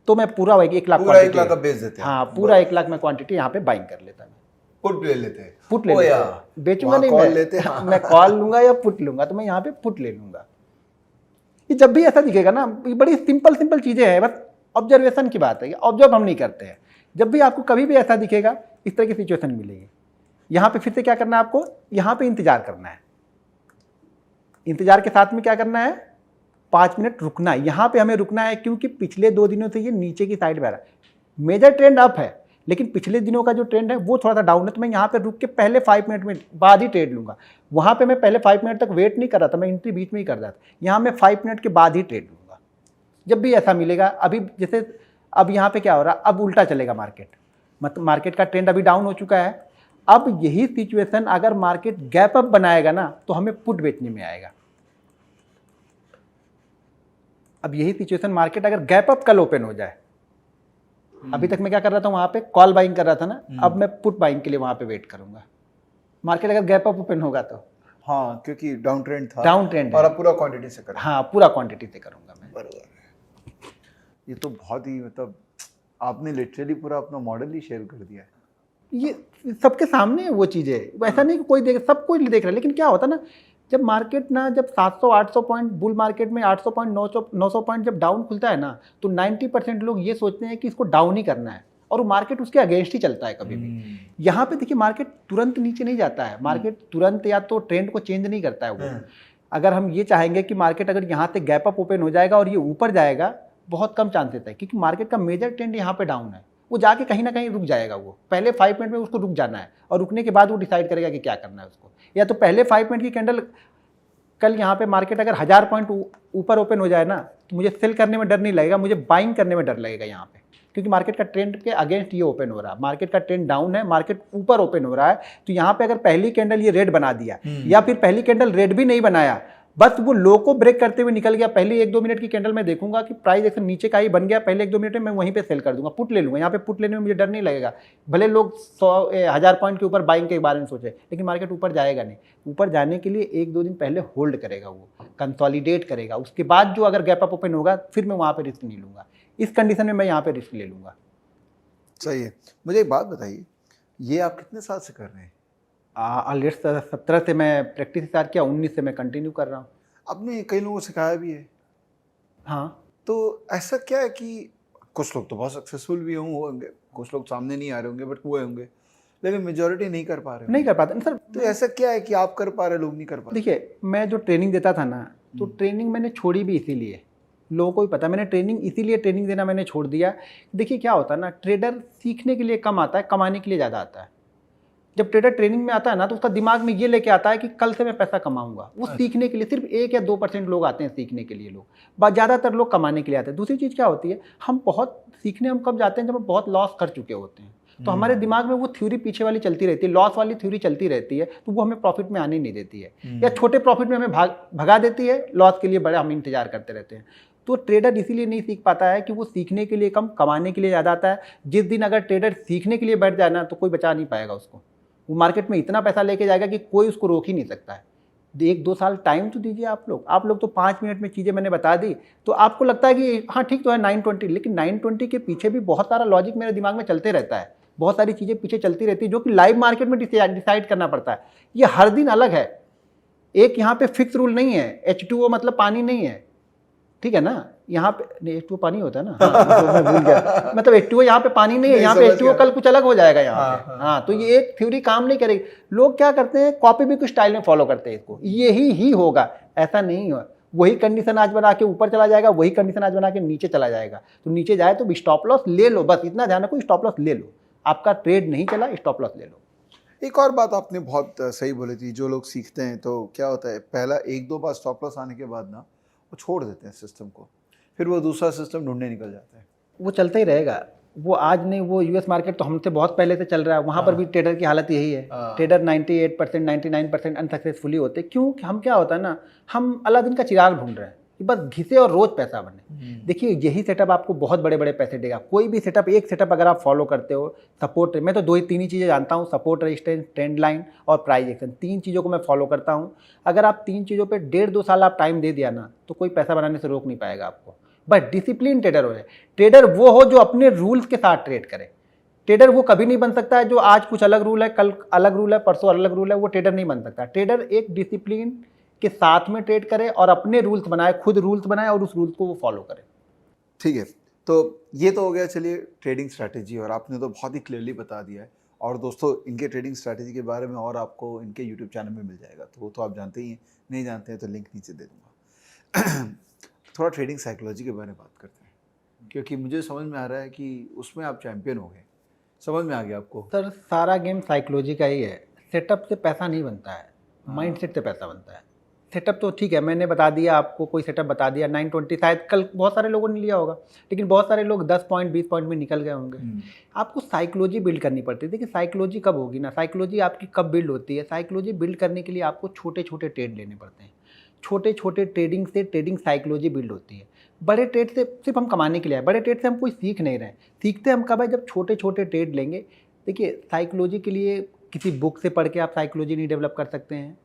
तो मैं पूरा 1 लाख का बेच देते। हाँ, पूरा 1 लाख में क्वांटिटी यहाँ पे बाइंग कर लेता मैं। पुट ले लेते हैं, पुट ले ओ लेते या, हैं। बेचूंगा वहाँ नहीं call मैं, लेते हैं, हाँ। मैं कॉल लूंगा या पुट लूंगा, तो मैं यहाँ पे पुट ले लूंगा। ये जब भी ऐसा दिखेगा ना, ये बड़ी सिंपल सिंपल चीजें हैं, बस ऑब्जर्वेशन की बात है, ऑब्जर्व हम नहीं करते हैं। जब भी आपको कभी भी ऐसा दिखेगा, इस तरह की सिचुएशन मिलेगी, यहाँ पे फिर से क्या करना है आपको, यहाँ पे इंतजार करना है। इंतजार के साथ में क्या करना है, 5 मिनट रुकना है। यहाँ पे हमें रुकना है क्योंकि पिछले 2 दिनों से ये नीचे की साइड में आ रहा है। मेजर ट्रेंड अप है, लेकिन पिछले दिनों का जो ट्रेंड है वो थोड़ा सा डाउन है, तो मैं यहाँ पे रुक के पहले 5 मिनट में बाद ही ट्रेड लूंगा। वहाँ पे मैं पहले 5 मिनट तक वेट नहीं कर रहा था, मैं एंट्री बीच में ही कर रहा था। यहाँ मैं 5 मिनट के बाद ही ट्रेड लूंगा। जब भी ऐसा मिलेगा, अभी जैसे अब यहाँ पे क्या हो रहा है, अब उल्टा चलेगा मार्केट, मतलब मार्केट का ट्रेंड अभी डाउन हो चुका है। अब यही सिचुएशन अगर मार्केट गैप अप बनाएगा ना, तो हमें पुट बेचने में आएगा। अब यही सिचुएशन मार्केट अगर गैप अप कल ओपन हो जाए, अभी तक मैं क्या कर रहा था, वहां पे कॉल बाइंग कर रहा था ना, अब मैं पुट बाइंग के लिए वहां पे वेट करूंगा। मार्केट अगर गैप अप ओपन होगा तो, हाँ, क्योंकि डाउन ट्रेंड था, डाउन ट्रेंड और है, अब पूरा क्वांटिटी से करें। हाँ पूरा क्वांटिटी से करूंगा मैं। बराबर। ये तो बहुत ही, मतलब आपने लिटरली पूरा अपना मॉडल ही शेयर कर दिया है। ये सबके सामने है वो चीजें, ऐसा नहीं कि कोई देख, सब कोई देख रहा है। लेकिन क्या होता है ना, जब मार्केट ना, जब 700-800 पॉइंट बुल मार्केट में 800 पॉइंट 900 पॉइंट जब डाउन खुलता है ना, तो 90% लोग ये सोचते हैं कि इसको डाउन ही करना है, और मार्केट उसके अगेंस्ट ही चलता है कभी भी। यहाँ पे देखिए, मार्केट तुरंत नीचे नहीं जाता है, मार्केट तुरंत या तो ट्रेंड को चेंज नहीं करता है वो। अगर हम ये चाहेंगे कि मार्केट अगर यहाँ से गैप अप ओपन हो जाएगा और ये ऊपर जाएगा, बहुत कम चांसेस है, क्योंकि मार्केट का मेजर ट्रेंड यहाँ पे डाउन है। वो जाके कहीं ना कहीं रुक जाएगा, वो पहले 5 मिनट में उसको रुक जाना है, और रुकने के बाद वो डिसाइड करेगा कि क्या करना है उसको। या तो पहले 5 मिनट की कैंडल, कल यहाँ पे मार्केट अगर 1000 पॉइंट ऊपर ओपन हो जाए ना, तो मुझे सेल करने में डर नहीं लगेगा, मुझे बाइंग करने में डर लगेगा यहाँ पे, क्योंकि मार्केट का ट्रेंड के अगेंस्ट ये ओपन हो रहा है। मार्केट का ट्रेंड डाउन है, मार्केट ऊपर ओपन हो रहा है, तो यहाँ पे अगर पहली कैंडल ये रेड बना दिया, या फिर पहली कैंडल रेड भी नहीं बनाया, बस वो लो को ब्रेक करते हुए निकल गया, पहले 1-2 मिनट की कैंडल में देखूंगा कि प्राइस एक्शन नीचे का ही बन गया, पहले 1-2 मिनट में मैं वहीं पे सेल कर दूंगा, पुट ले लूंगा। यहाँ पे पुट लेने में मुझे डर नहीं लगेगा, भले लोग 1000 पॉइंट के ऊपर बाइंग के बारे में सोचे, लेकिन मार्केट ऊपर जाएगा नहीं। ऊपर जाने के लिए 1-2 दिन पहले होल्ड करेगा, वो कंसोलिडेट करेगा, उसके बाद जो अगर गैप अप ओपन होगा, फिर मैं वहाँ पे रिस्क नहीं लूंगा। इस कंडीशन में मैं यहाँ पे रिस्क ले लूंगा। सही है। मुझे एक बात बताइए, ये आप कितने साल से कर रहे हैं? ऑलरेडी 17 से मैं प्रैक्टिस स्टार्ट किया, 19 से मैं कंटिन्यू कर रहा हूँ। आपने कई लोगों को सिखाया भी है। हाँ, तो ऐसा क्या है कि कुछ लोग तो बहुत सक्सेसफुल भी होंगे, कुछ लोग सामने नहीं आ रहे होंगे, बट हुए होंगे, लेकिन मेजोरिटी नहीं कर पा रहे नहीं कर पाते सर। तो ऐसा क्या है कि आप कर पा रहे, लोग नहीं कर पा रहे? देखिए, मैं जो ट्रेनिंग देता था ना, तो ट्रेनिंग मैंने छोड़ी भी इसीलिए, लोगों को भी पता, मैंने ट्रेनिंग देना मैंने छोड़ दिया। देखिए क्या होता है ना, ट्रेडर सीखने के लिए कम आता है, कमाने के लिए ज़्यादा आता है। जब ट्रेडर ट्रेनिंग में आता है ना, तो उसका दिमाग में ये लेके आता है कि कल से मैं पैसा कमाऊंगा। वो सीखने के लिए सिर्फ 1 या 2% लोग आते हैं सीखने के लिए, लोग ज़्यादातर लोग कमाने के लिए आते हैं। दूसरी चीज़ क्या होती है, हम बहुत सीखने हम कब जाते हैं, जब हम बहुत लॉस कर चुके होते हैं, तो हमारे दिमाग में वो थ्योरी पीछे वाली चलती रहती है, लॉस वाली थ्योरी चलती रहती है, तो वो हमें प्रॉफिट में आने नहीं देती है, या छोटे प्रॉफिट में हमें भगा देती है, लॉस के लिए बड़ा हम इंतजार करते रहते हैं। तो ट्रेडर इसीलिए नहीं सीख पाता है कि वो सीखने के लिए कम, कमाने के लिए ज़्यादा आता है। जिस दिन अगर ट्रेडर सीखने के लिए बैठ जाए ना, तो कोई बचा नहीं पाएगा उसको। वो मार्केट में इतना पैसा लेके जाएगा कि कोई उसको रोक ही नहीं सकता है। 1-2 साल टाइम तो दीजिए आप लोग तो 5 मिनट में चीज़ें मैंने बता दी, तो आपको लगता है कि हाँ ठीक तो है 920, लेकिन 920 के पीछे भी बहुत सारा लॉजिक मेरे दिमाग में चलते रहता है, बहुत सारी चीज़ें पीछे चलती रहती है, जो कि लाइव मार्केट में डिसाइड करना पड़ता है। ये हर दिन अलग है, एक यहाँ पे फिक्स रूल नहीं है। H2O मतलब पानी नहीं है, ठीक है ना, यहाँ पे H2O पानी होता है ना, हाँ, तो मैं भूल गया, मतलब H2O यहाँ पे पानी नहीं है, यहाँ पे H2O कल कुछ अलग हो जाएगा यहाँ पे। हाँ, तो ये एक थ्योरी काम नहीं करेगी। लोग क्या करते हैं, कॉपी भी कुछ स्टाइल में फॉलो करते हैं इसको, यही ही होगा, ऐसा नहीं हो। वही कंडीशन आज बना के ऊपर चला जाएगा, वही कंडीशन आज बना के नीचे चला जाएगा। तो नीचे जाए तो स्टॉप लॉस ले लो, बस इतना ध्यान रखो, स्टॉप लॉस ले लो। आपका ट्रेड नहीं चला, स्टॉप लॉस ले लो। एक और बात आपने बहुत सही बोली थी, जो लोग सीखते हैं तो क्या होता है, पहला 1-2 बार स्टॉप लॉस आने के बाद ना वो छोड़ देते हैं सिस्टम को, फिर वो दूसरा सिस्टम ढूंढने निकल जाता है। वो चलता ही रहेगा, वो आज नहीं, वो यूएस मार्केट तो हमसे बहुत पहले से चल रहा है, वहाँ पर भी ट्रेडर की हालत यही है। ट्रेडर 98% 99% अनसक्सेसफुली होते, क्यों? हम क्या होता है ना, हम अलादीन का चिराग ढूंढ रहे हैं कि बस घिसे और रोज पैसा बने। देखिए यही सेटअप आपको बहुत बड़े बड़े पैसे देगा। कोई भी सेटअप, एक सेटअप अगर आप फॉलो करते हो, सपोर्ट, मैं तो 2-3 ही चीज़ें जानता हूँ, सपोर्ट रेजिस्टेंस, ट्रेंड लाइन और प्राइस एक्शन, 3 चीज़ों को मैं फॉलो करता हूँ। अगर आप 3 चीज़ों पे 1.5-2 साल आप टाइम दे दिया ना, तो कोई पैसा बनाने से रोक नहीं पाएगा आपको। बस डिसिप्लिन ट्रेडर हो जाए। ट्रेडर वो हो जो अपने रूल्स के साथ ट्रेड करे, ट्रेडर वो कभी नहीं बन सकता है जो आज कुछ अलग रूल है, कल अलग रूल है, परसों अलग रूल है, वो ट्रेडर नहीं बन सकता। ट्रेडर एक डिसिप्लिन के साथ में ट्रेड करे और अपने रूल्स बनाए, खुद रूल्स बनाए और उस रूल्स को वो फॉलो करे। ठीक है, तो ये तो हो गया चलिए ट्रेडिंग स्ट्रैटेजी, और आपने तो बहुत ही क्लियरली बता दिया है। और दोस्तों इनके ट्रेडिंग स्ट्रैटेजी के बारे में और आपको इनके यूट्यूब चैनल में मिल जाएगा, तो वो तो आप जानते ही हैं, नहीं जानते हैं तो लिंक नीचे दे दूँगा। थोड़ा ट्रेडिंग साइकोलॉजी के बारे में बात करते हैं, क्योंकि मुझे समझ में आ रहा है कि उसमें आप चैंपियन हो गए, समझ में आ गया आपको। सर सारा गेम साइकोलॉजी का ही है। सेटअप से पैसा नहीं बनता है, माइंडसेट से पैसा बनता है। सेटअप तो ठीक है, मैंने बता दिया आपको, कोई सेटअप बता दिया 920, शायद कल बहुत सारे लोगों ने लिया होगा, लेकिन बहुत सारे लोग 10 पॉइंट 20 पॉइंट में निकल गए होंगे। आपको साइकोलॉजी बिल्ड करनी पड़ती है। देखिए साइकोलॉजी कब होगी ना, साइकोलॉजी आपकी कब बिल्ड होती है। साइकोलॉजी बिल्ड करने के लिए आपको छोटे छोटे ट्रेड लेने पड़ते हैं। छोटे छोटे ट्रेडिंग से ट्रेडिंग साइकोलॉजी बिल्ड होती है। बड़े ट्रेड से सिर्फ हम कमाने के लिए आए, बड़े ट्रेड से हम कोई सीख नहीं रहे। सीखते हम कब है, जब छोटे छोटे ट्रेड लेंगे। देखिए साइकोलॉजी के लिए किसी बुक से पढ़ के आप साइकोलॉजी नहीं डेवलप कर सकते हैं,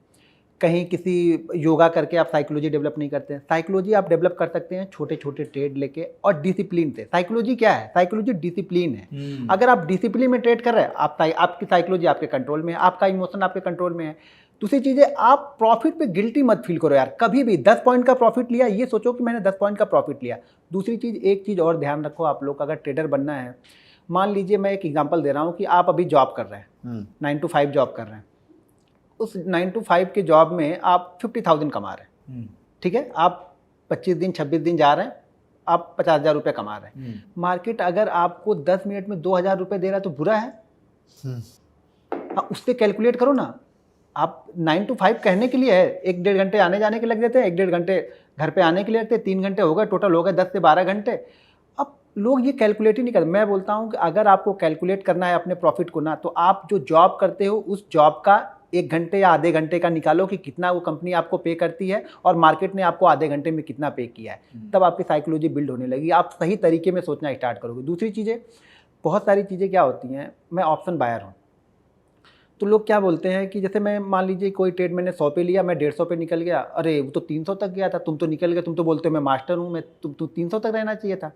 कहीं किसी योगा करके आप साइकोलॉजी डेवलप नहीं करते हैं। साइकोलॉजी आप डेवलप कर सकते हैं छोटे छोटे ट्रेड लेके और डिसिप्लिन से। साइकोलॉजी क्या है, साइकोलॉजी डिसिप्लिन है। अगर आप डिसिप्लिन में ट्रेड कर रहे हैं, आपकी साइकोलॉजी आपके कंट्रोल में है, आपका इमोशन आपके कंट्रोल में है। दूसरी चीज़ है, आप प्रॉफिट पे गिल्टी मत फील करो यार। कभी भी 10 पॉइंट का प्रॉफिट लिया, ये सोचो कि मैंने 10 पॉइंट का प्रॉफिट लिया। दूसरी चीज़, एक चीज़ और ध्यान रखो आप लोग, अगर ट्रेडर बनना है, मान लीजिए मैं एक एग्जांपल दे रहा हूँ कि आप अभी जॉब कर रहे हैं, 9 to 5 जॉब कर रहे हैं। उस 9 to 5 के जॉब में आप 50,000 कमा रहे हैं, ठीक है। आप 25 दिन 26 दिन जा रहे हैं, आप 50,000 रुपये कमा रहे हैं। मार्केट अगर आपको 10 मिनट में 2,000 रुपये दे रहा है तो बुरा है? उससे कैलकुलेट करो ना। आप 9 to 5 कहने के लिए है, 1-1.5 घंटे आने जाने के लग जाते हैं, 1-1.5 घंटे घर पे आने के लिए लगते हैं, 3 घंटे हो गए, टोटल हो गए 10 से 12 घंटे। अब लोग ये कैलकुलेट ही नहीं करते। मैं बोलता हूँ कि अगर आपको कैलकुलेट करना है अपने प्रॉफिट को ना, तो आप जो जॉब करते हो उस जॉब का 1 घंटे या आधे घंटे का निकालो कि कितना वो कंपनी आपको पे करती है और मार्केट ने आपको आधे घंटे में कितना पे किया है। तब आपकी साइकोलॉजी बिल्ड होने लगी, आप सही तरीके में सोचना स्टार्ट करोगे। दूसरी चीज़ें, बहुत सारी चीज़ें क्या होती हैं, मैं ऑप्शन बायर हूँ, तो लोग क्या बोलते हैं कि जैसे मैं मान लीजिए कोई ट्रेड मैंने 100 पे लिया, मैं 150 पे निकल गया, अरे वो तो 300 तक गया था, तुम तो निकल गए, तुम तो बोलते हो मैं मास्टर हूँ, मैं तुम 300 तक रहना चाहिए था।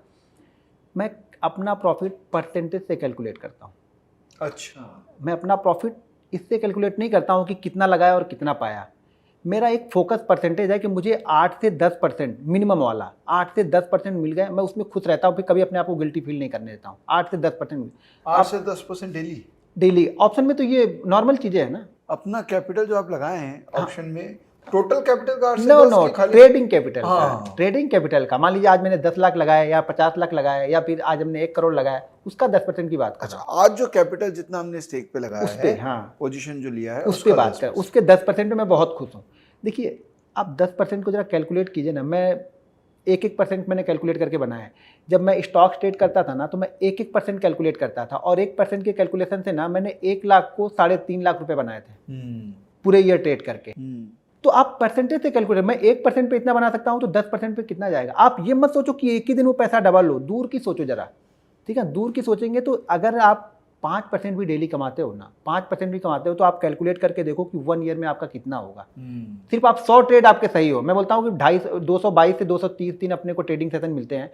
मैं अपना प्रॉफिट परसेंटेज से कैलकुलेट करता हूँ। अच्छा, मैं अपना प्रॉफिट इससे कैलकुलेट नहीं करता हूँ कि कितना लगाया और कितना पाया। मेरा एक फोकस परसेंटेज है कि मुझे 8 से 10% मिनिमम वाला, 8 से 10% मिल गए, मैं उसमें खुश रहता हूँ, फिर कभी अपने आप को गिल्टी फील नहीं करने देता हूँ। 8 से 10%, 8 से 10% डेली डेली। ऑप्शन में तो ये नॉर्मल चीज़ें हैं ना। अपना कैपिटल जो आप लगाए हैं ऑप्शन में, टोटल कैपिटल का 8 से नो 10 नो, की खाली ट्रेडिंग कैपिटल हाँ। का, ट्रेडिंग कैपिटल का। मान लीजिए आज मैंने 10 लाख लगाया या 50 लाख लगाया या फिर आज हमने 1 करोड़ लगाया, उसका 10% की बात कर रहा हूँ। आज जो कैपिटल जितना हमने स्टेक पे लगाया उस पे, है, हाँ, पोजीशन जो लिया है उस पे बात कर, उसके 10% में मैं बहुत खुश हूँ। देखिए आप 10% को जरा कैलकुलेट कीजिए ना। मैं 1-1% मैंने कैलकुलेट करके बनाया है। जब मैं स्टॉक ट्रेड करता था ना, तो मैं 1-1% कैलकुलेट करता था, और 1% के कैलकुलेशन से ना मैंने 1 लाख को 3.5 लाख रुपए बनाए थे पूरे ईयर ट्रेड करके। तो आप परसेंटेज से कैलकुलेट, मैं 1% पे इतना बना सकता हूँ, तो 10% पे कितना जाएगा। आप ये मत सोचो कि एक ही दिन वो पैसा डबल हो, दूर की सोचो जरा, ठीक है। दूर की सोचेंगे तो अगर आप 5% भी डेली कमाते हो ना, 5% भी कमाते हो, तो आप कैलकुलेट करके देखो कि 1 ईयर में आपका कितना होगा। सिर्फ आप 100 ट्रेड आपके सही हो, मैं बोलता हूँ कि 222 से 230 दिन अपने को ट्रेडिंग सेशन मिलते हैं।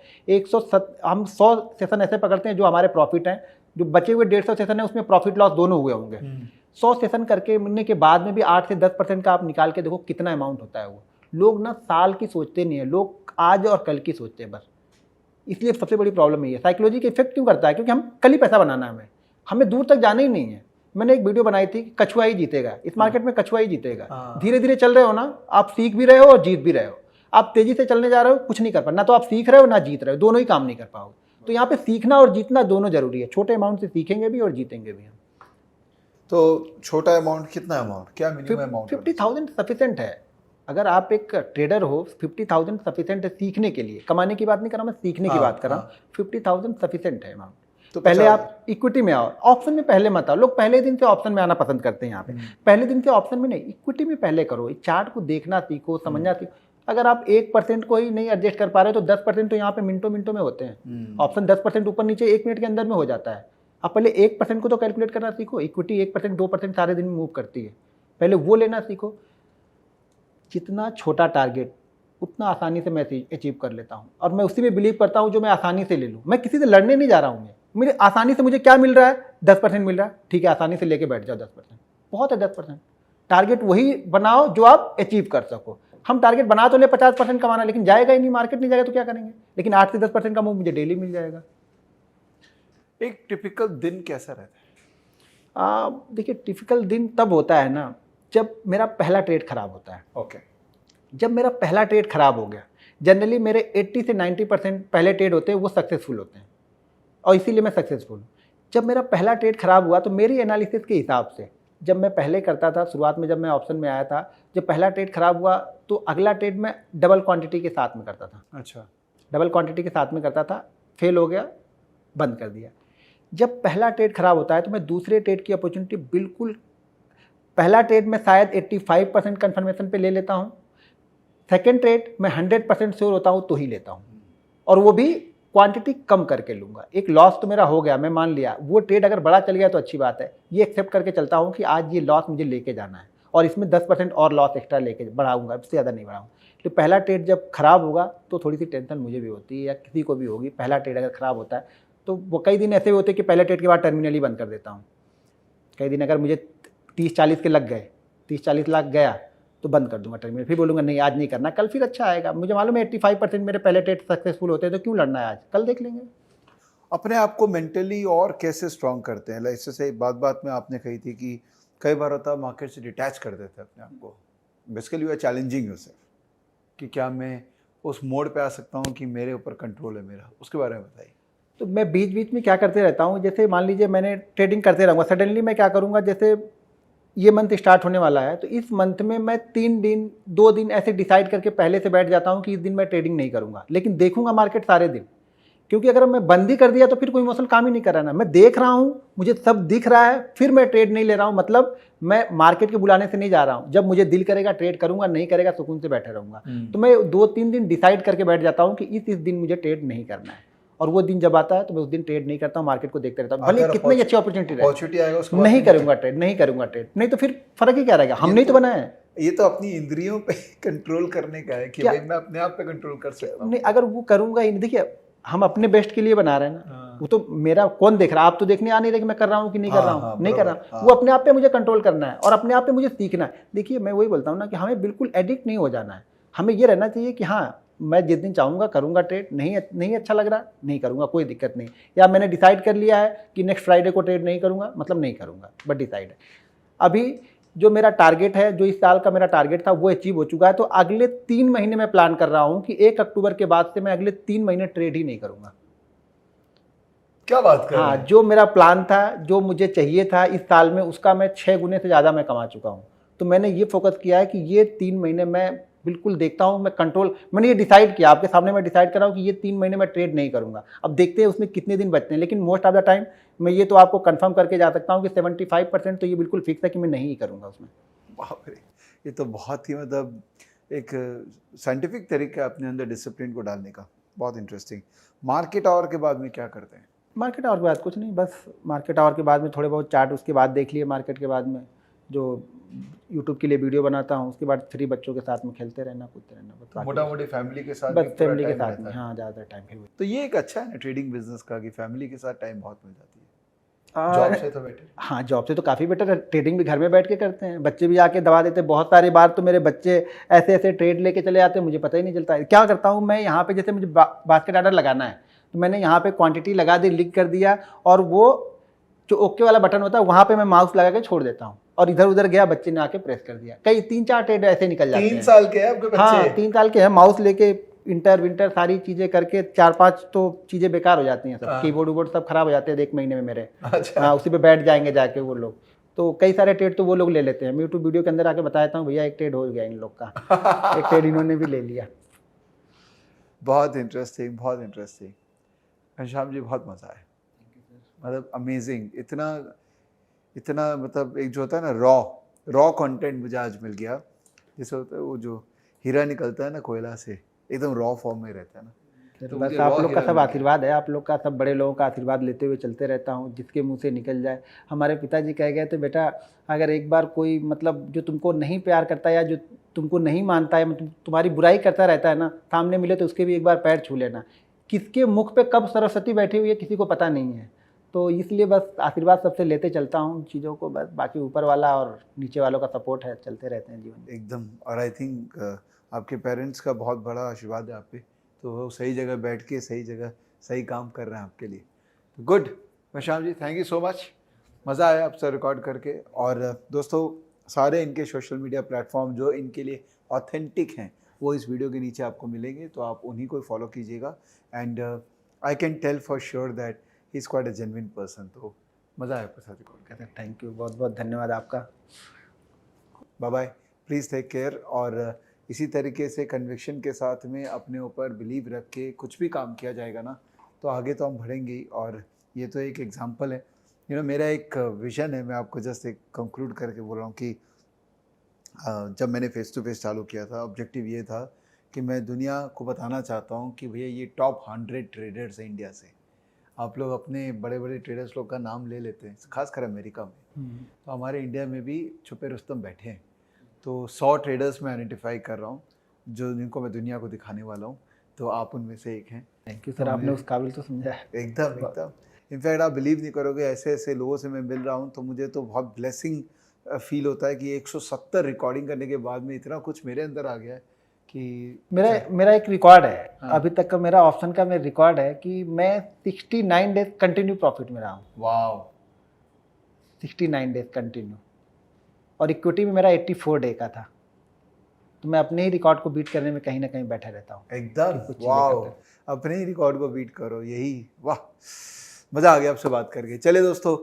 हम 100 सेशन ऐसे पकड़ते हैं जो हमारे प्रॉफिट हैं, जो बचे हुए 150 सेशन है उसमें प्रॉफिट लॉस दोनों हुए होंगे। 100 सेशन करके मिलने के बाद में भी 8 से 10% का आप निकाल के देखो कितना अमाउंट होता है वो। लोग ना साल की सोचते नहीं है, लोग आज और कल की सोचते हैं बस। इसलिए सबसे बड़ी प्रॉब्लम ये है। साइकोलॉजी के इफेक्ट क्यों करता है? क्योंकि हम कल ही पैसा बनाना है, हमें दूर तक जाना ही नहीं है। मैंने एक वीडियो बनाई थी, कछुआ ही जीतेगा, इस मार्केट में कछुआ ही जीतेगा। धीरे धीरे चल रहे हो ना, आप सीख भी रहे हो और जीत भी रहे हो। आप तेजी से चलने जा रहे हो, कुछ नहीं कर पा, ना तो आप सीख रहे हो ना जीत रहे हो, दोनों ही काम नहीं कर पाओगे। तो यहाँ पे सीखना और जीतना दोनों जरूरी है। छोटे अमाउंट से सीखेंगे भी और जीतेंगे भी हम। तो छोटा अमाउंट, कितना अमाउंट, क्या मिनिमम अमाउंट? 50,000 सफिशिएंट है। अगर आप एक ट्रेडर हो, 50,000 सफिशिएंट है सीखने के लिए। कमाने की बात नहीं कर रहा मैं, सीखने की बात कर रहा हूँ। 50,000 सफिशिएंट है अमाउंट। तो पहले आप इक्विटी में आओ, ऑप्शन में पहले मत आओ। लोग पहले दिन से ऑप्शन में आना पसंद करते हैं। यहाँ पे पहले दिन से ऑप्शन में नहीं, इक्विटी में पहले करो। चार्ट को देखना सीखो, समझना सीखो। अगर आप 1% को ही नहीं एडजस्ट कर पा रहे हो तो 10% तो यहाँ पे मिनटों मिनटों में होते हैं। ऑप्शन 10% ऊपर नीचे 1 मिनट के अंदर में हो जाता है। आप पहले 1% को तो कैलकुलेट करना सीखो। इक्विटी 1% 2% सारे दिन में मूव करती है, पहले वो लेना सीखो। जितना छोटा टारगेट उतना आसानी से मैं अचीव कर लेता हूँ, और मैं उसी में बिलीव करता हूँ जो मैं आसानी से ले लूँ। मैं किसी से लड़ने नहीं जा रहा हूँ, मुझे आसानी से मुझे क्या मिल रहा है, 10% मिल रहा है, ठीक है आसानी से लेके बैठ जाओ 10%, बहुत है 10%। टारगेट वही बनाओ जो आप अचीव कर सको। हम टारगेट बना तो ले 50% कमाना, लेकिन जाएगा ही नहीं, मार्केट नहीं जाएगा तो क्या करेंगे। लेकिन 8 से 10% का मूव मुझे डेली मिल जाएगा। एक टिपिकल दिन कैसा रहता है? देखिए टिपिकल दिन तब होता है ना जब मेरा पहला ट्रेड खराब होता है। ओके। जब मेरा पहला ट्रेड खराब हो गया, जनरली मेरे 80 से 90% पहले ट्रेड होते हैं वो सक्सेसफुल होते हैं, और इसीलिए मैं सक्सेसफुल हूँ। जब मेरा पहला ट्रेड खराब हुआ तो मेरी एनालिसिस के हिसाब से, जब मैं पहले करता था शुरुआत में, जब मैं ऑप्शन में आया था, जब पहला ट्रेड खराब हुआ तो अगला ट्रेड मैं डबल क्वांटिटी के साथ में करता था। अच्छा। डबल क्वांटिटी के साथ में करता था, फेल हो गया, बंद कर दिया। जब पहला ट्रेड खराब होता है तो मैं दूसरे ट्रेड की अपॉर्चुनिटी बिल्कुल, पहला ट्रेड में शायद 85% कन्फर्मेशन पे ले लेता हूँ, सेकेंड ट्रेड मैं 100% श्योर होता हूँ तो ही लेता हूँ, और वो भी क्वांटिटी कम करके लूँगा। एक लॉस तो मेरा हो गया, मैं मान लिया, वो ट्रेड अगर बड़ा चल गया तो अच्छी बात है, ये एक्सेप्ट करके चलता हूँ कि आज ये लॉस मुझे लेके जाना है और इसमें 10% और लॉस एक्स्ट्रा लेके बढ़ाऊँगा, इससे ज़्यादा नहीं बढ़ाऊँगा। तो पहला ट्रेड जब खराब होगा तो थोड़ी सी टेंशन मुझे भी होती है या किसी को भी होगी। पहला ट्रेड अगर खराब होता है तो वो कई दिन ऐसे होते हैं कि पहले ट्रेड के बाद टर्मिनली बंद कर देता हूँ। कई दिन अगर मुझे 30-40 के लग गए, 30-40 लाख गया तो बंद कर दूंगा टर्मिनल, फिर बोलूँगा नहीं आज नहीं करना, कल फिर अच्छा आएगा। मुझे मालूम है 85% मेरे पहले ट्रेड सक्सेसफुल होते हैं, तो क्यों लड़ना है आज, कल देख लेंगे। अपने आप को मेंटली और कैसे स्ट्रांग करते हैं? लाइक जैसे बात में आपने कही थी कि कई बार होता है मार्केट से डिटैच कर देते हैं अपने आप को, basically you are challenging yourself कि क्या मैं उस मोड पे आ सकता हूँ कि मेरे ऊपर कंट्रोल है मेरा, उसके बारे में बताइए। तो मैं बीच बीच में क्या करते रहता हूँ, जैसे मान लीजिए मैंने ट्रेडिंग करते रहूँगा, सडनली मैं क्या करूँगा, जैसे ये मंथ स्टार्ट होने वाला है तो इस मंथ में मैं 3 दिन 2 दिन ऐसे डिसाइड करके पहले से बैठ जाता हूँ कि इस दिन मैं ट्रेडिंग नहीं करूँगा, लेकिन देखूंगा मार्केट सारे दिन। क्योंकि अगर मैं बंद ही कर दिया तो फिर कोई इमोशनल काम ही नहीं कर रहा ना, मैं देख रहा हूँ, मुझे सब दिख रहा है, फिर मैं ट्रेड नहीं ले रहा हूँ, मतलब मैं मार्केट के बुलाने से नहीं जा रहा हूँ। जब मुझे दिल करेगा ट्रेड करूंगा, नहीं करेगा सुकून से बैठे रहूंगा। तो मैं 2-3 दिन डिसाइड करके बैठ जाता हूँ कि इस दिन मुझे ट्रेड नहीं करना है, और वो दिन जब आता है तो मैं उस दिन ट्रेड नहीं करता हूँ, मार्केट को देखते रहता हूँ, भले कितनी अच्छी अपॉर्चुनिटी रहे, नहीं करूंगा ट्रेड, नहीं करूंगा ट्रेड, नहीं तो फिर फर्क ही क्या रहेगा, हमने ही तो बनाया है। ये तो अपनी इंद्रियों पे कंट्रोल करने का है कि भाई मैं अपने आप पे कंट्रोल कर सकता हूँ। नहीं, अगर वो करूंगा ही नहीं, देखिए हम अपने बेस्ट के लिए बना रहे हैं ना, वो तो मेरा कौन देख रहा है, आप तो देखने आ नहीं रहे कि मैं कर रहा हूँ कि नहीं कर रहा हूँ, नहीं कर रहा, वो अपने आप पे मुझे कंट्रोल करना है और अपने आप पे मुझे सीखना है। देखिए मैं वही बोलता हूँ ना कि हमें बिल्कुल एडिक्ट नहीं हो जाना है, हमें ये रहना चाहिए कि हाँ मैं जिस दिन चाहूँगा करूँगा ट्रेड, नहीं अच्छा लग रहा नहीं करूँगा, कोई दिक्कत नहीं, या मैंने डिसाइड कर लिया है कि नेक्स्ट फ्राइडे को ट्रेड नहीं करूँगा, मतलब नहीं करूँगा, बट डिसाइड है। अभी जो मेरा टारगेट है, जो इस साल का मेरा टारगेट था वो अचीव हो चुका है, तो अगले 3 महीने में प्लान कर रहा हूँ कि 1 अक्टूबर के बाद से मैं अगले 3 महीने ट्रेड ही नहीं करूँगा। क्या बात कर रहे हैं? हाँ, जो मेरा प्लान था, जो मुझे चाहिए था इस साल में, उसका मैं 6 गुने से ज़्यादा मैं कमा चुका हूँ। तो मैंने ये फोकस किया है कि ये 3 महीने मैं बिल्कुल देखता हूँ, मैं कंट्रोल, मैंने ये डिसाइड किया, आपके सामने मैं डिसाइड कर रहा हूँ कि ये 3 महीने मैं ट्रेड नहीं करूँगा। अब देखते हैं उसमें कितने दिन बचते हैं, लेकिन मोस्ट ऑफ द टाइम मैं ये तो आपको कंफर्म करके जा सकता हूँ कि 75% तो ये बिल्कुल फिक्स है कि मैं नहीं करूँगा उसमें। बाप रे, ये तो बहुत ही मतलब एक साइंटिफिक तरीका है अपने अंदर डिसिप्लिन को डालने का, बहुत इंटरेस्टिंग। मार्केट आवर के बाद में क्या करते हैं? मार्केट आवर के बाद कुछ नहीं, बस मार्केट आवर के बाद में थोड़े बहुत चार्ट उसके बाद देख लिए, मार्केट के बाद में जो यूट्यूब के लिए वीडियो बनाता हूँ, उसके बाद फ्री बच्चों के साथ में खेलते रहना, कूदते रहना, बस मोटा मोटी फैमिली के साथ, बस फैमिली के साथ में, हाँ ज़्यादा टाइम फिर। तो ये एक अच्छा है ना ट्रेडिंग बिजनेस का कि फैमिली के साथ टाइम बहुत मिल जाती है, जॉब से तो बेटर। हाँ, जॉब से तो काफ़ी बेटर है, ट्रेडिंग भी घर में बैठ के करते हैं, बच्चे भी आके दबा देते हैं। बहुत सारी बार तो मेरे बच्चे ऐसे ऐसे ट्रेड लेके चले जाते हैं, मुझे पता ही नहीं चलता है। क्या करता हूँ मैं यहाँ पे, जैसे मुझे बास्केट ऑर्डर लगाना है तो मैंने यहाँ पे क्वांटिटी लगा दी, लिख कर दिया, और वो जो ओके वाला बटन होता है वहाँ पे मैं माउस लगा के छोड़ देता हूँ, और इधर उधर गया, बच्चे ने आके प्रेस कर दिया। कई 3-4 ट्रेड ऐसे निकल जाते हैं। 3 साल के हैं आपके बच्चे? हाँ, 3 साल के हैं, माउस लेके इंटर विंटर सारी चीज़ें करके 4-5 तो चीज़ें बेकार हो जाती हैं, सब कीबोर्ड वोर्ड सब खराब हो जाते हैं 1 महीने में मेरे। अच्छा। हाँ, उसी पे बैठ जाएंगे जाके वो लोग, तो कई सारे ट्रेड तो वो लोग ले लेते हैं। मैं यूट्यूब वीडियो के अंदर आके बताता हूँ भैया एक ट्रेड हो गया इन लोग का, एक ट्रेड इन्होंने भी ले लिया। बहुत इंटरेस्टिंग, बहुत इंटरेस्टिंग। घनश्याम जी बहुत मज़ा आया, मतलब अमेजिंग, इतना मतलब एक जो होता है ना रॉ कंटेंट मुझे आज मिल गया। जैसे होता है वो जो हीरा निकलता है ना कोयला से, एकदम रॉ फॉर्म में रहता है ना। तो बस आप लोग का सब आशीर्वाद है, आप लोग का सब बड़े लोगों का आशीर्वाद लेते हुए चलते रहता हूँ, जिसके मुंह से निकल जाए। हमारे पिताजी कह गए थे, बेटा अगर एक बार कोई मतलब जो तुमको नहीं प्यार करता या जो तुमको नहीं मानता है, तुम्हारी बुराई करता रहता है ना, सामने मिले तो उसके भी एक बार पैर छू लेना। किसके मुख पे कब सरस्वती बैठी हुई है किसी को पता नहीं है। तो इसलिए बस आशीर्वाद सबसे लेते चलता हूँ चीज़ों को, बस बाकी ऊपर वाला और नीचे वालों का सपोर्ट है, चलते रहते हैं जीवन में। एकदम। और आई थिंक आपके पेरेंट्स का बहुत बड़ा आशीर्वाद है आप पे, तो वो सही जगह बैठ के सही जगह सही काम कर रहे हैं आपके लिए। तो गुड मशाम जी, थैंक यू सो मच, मज़ा आया आपसे रिकॉर्ड करके। और दोस्तों सारे इनके सोशल मीडिया प्लेटफॉर्म जो इनके लिए ऑथेंटिक हैं वो इस वीडियो के नीचे आपको मिलेंगे, तो आप उन्हीं को फॉलो कीजिएगा। And I can tell for sure that he is quite a genuine person. तो मज़ा आया आपके साथ रिकॉर्ड करके। थैंक यू, बहुत बहुत धन्यवाद आपका। Bye bye, please take care. और इसी तरीके से कन्विक्शन के साथ में अपने ऊपर बिलीव रख के कुछ भी काम किया जाएगा ना, तो आगे तो हम बढ़ेंगे ही। और ये तो एक एग्जांपल है, मेरा एक विज़न है, मैं आपको जस्ट एक कंक्लूड करके बोल रहा हूँ कि जब मैंने फेस टू फेस चालू किया था, ऑब्जेक्टिव ये था कि मैं दुनिया को बताना चाहता हूँ कि भैया ये टॉप 100 ट्रेडर्स हैं इंडिया से। आप लोग अपने बड़े बड़े ट्रेडर्स लोग का नाम ले लेते हैं, खासकर अमेरिका में, तो हमारे इंडिया में भी छुपे रुस्तम बैठे हैं। तो 100 ट्रेडर्स मैं आइडेंटिफाई कर रहा हूँ जिनको मैं दुनिया को दिखाने वाला हूँ, तो आप उनमें से एक हैं। थैंक यू सर, आपने उस काबिल तो समझा है। एकदम एकदम। इनफैक्ट आप बिलीव नहीं करोगे, ऐसे ऐसे लोगों से मैं मिल रहा हूँ तो मुझे तो बहुत ब्लेसिंग फील होता है कि 170 रिकॉर्डिंग करने के बाद में इतना कुछ मेरे अंदर आ गया है कि मेरा एक रिकॉर्ड है। हाँ। अभी तक का मेरा ऑप्शन का मेरा रिकॉर्ड है कि मैं 69 डेज कंटिन्यू प्रॉफिट में रहा हूँ। वाओ, 69 डेज कंटिन्यू, और इक्विटी में मेरा 84 डे का था। तो मैं अपने ही रिकॉर्ड को बीट करने में कहीं ना कहीं बैठा रहता हूँ। एकदम कुछ चीजें वाओ, करते अपने ही रिकॉर्ड को बीट करो, यही वाह, मज़ा आ गया आपसे बात करके। चले दोस्तों,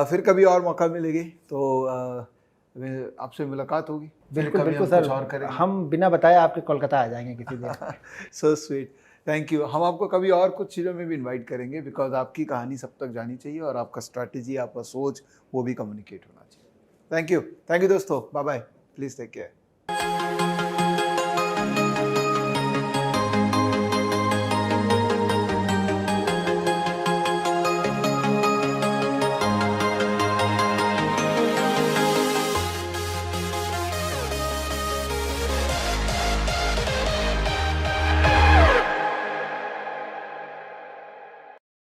फिर कभी और मौका मिलेगी तो आपसे मुलाकात होगी। बिल्कुल कभी बिल्कुल हम कुछ सर, और करेंगे। हम बिना बताए आपके कोलकाता आ जाएंगे किसी दिन। So sweet, thank you. हम आपको कभी और कुछ चीज़ों में भी इनवाइट करेंगे, बिकॉज आपकी कहानी सब तक जानी चाहिए और आपका स्ट्रैटेजी, आपका सोच वो भी कम्युनिकेट होना चाहिए। थैंक यू दोस्तों, bye bye, please take care.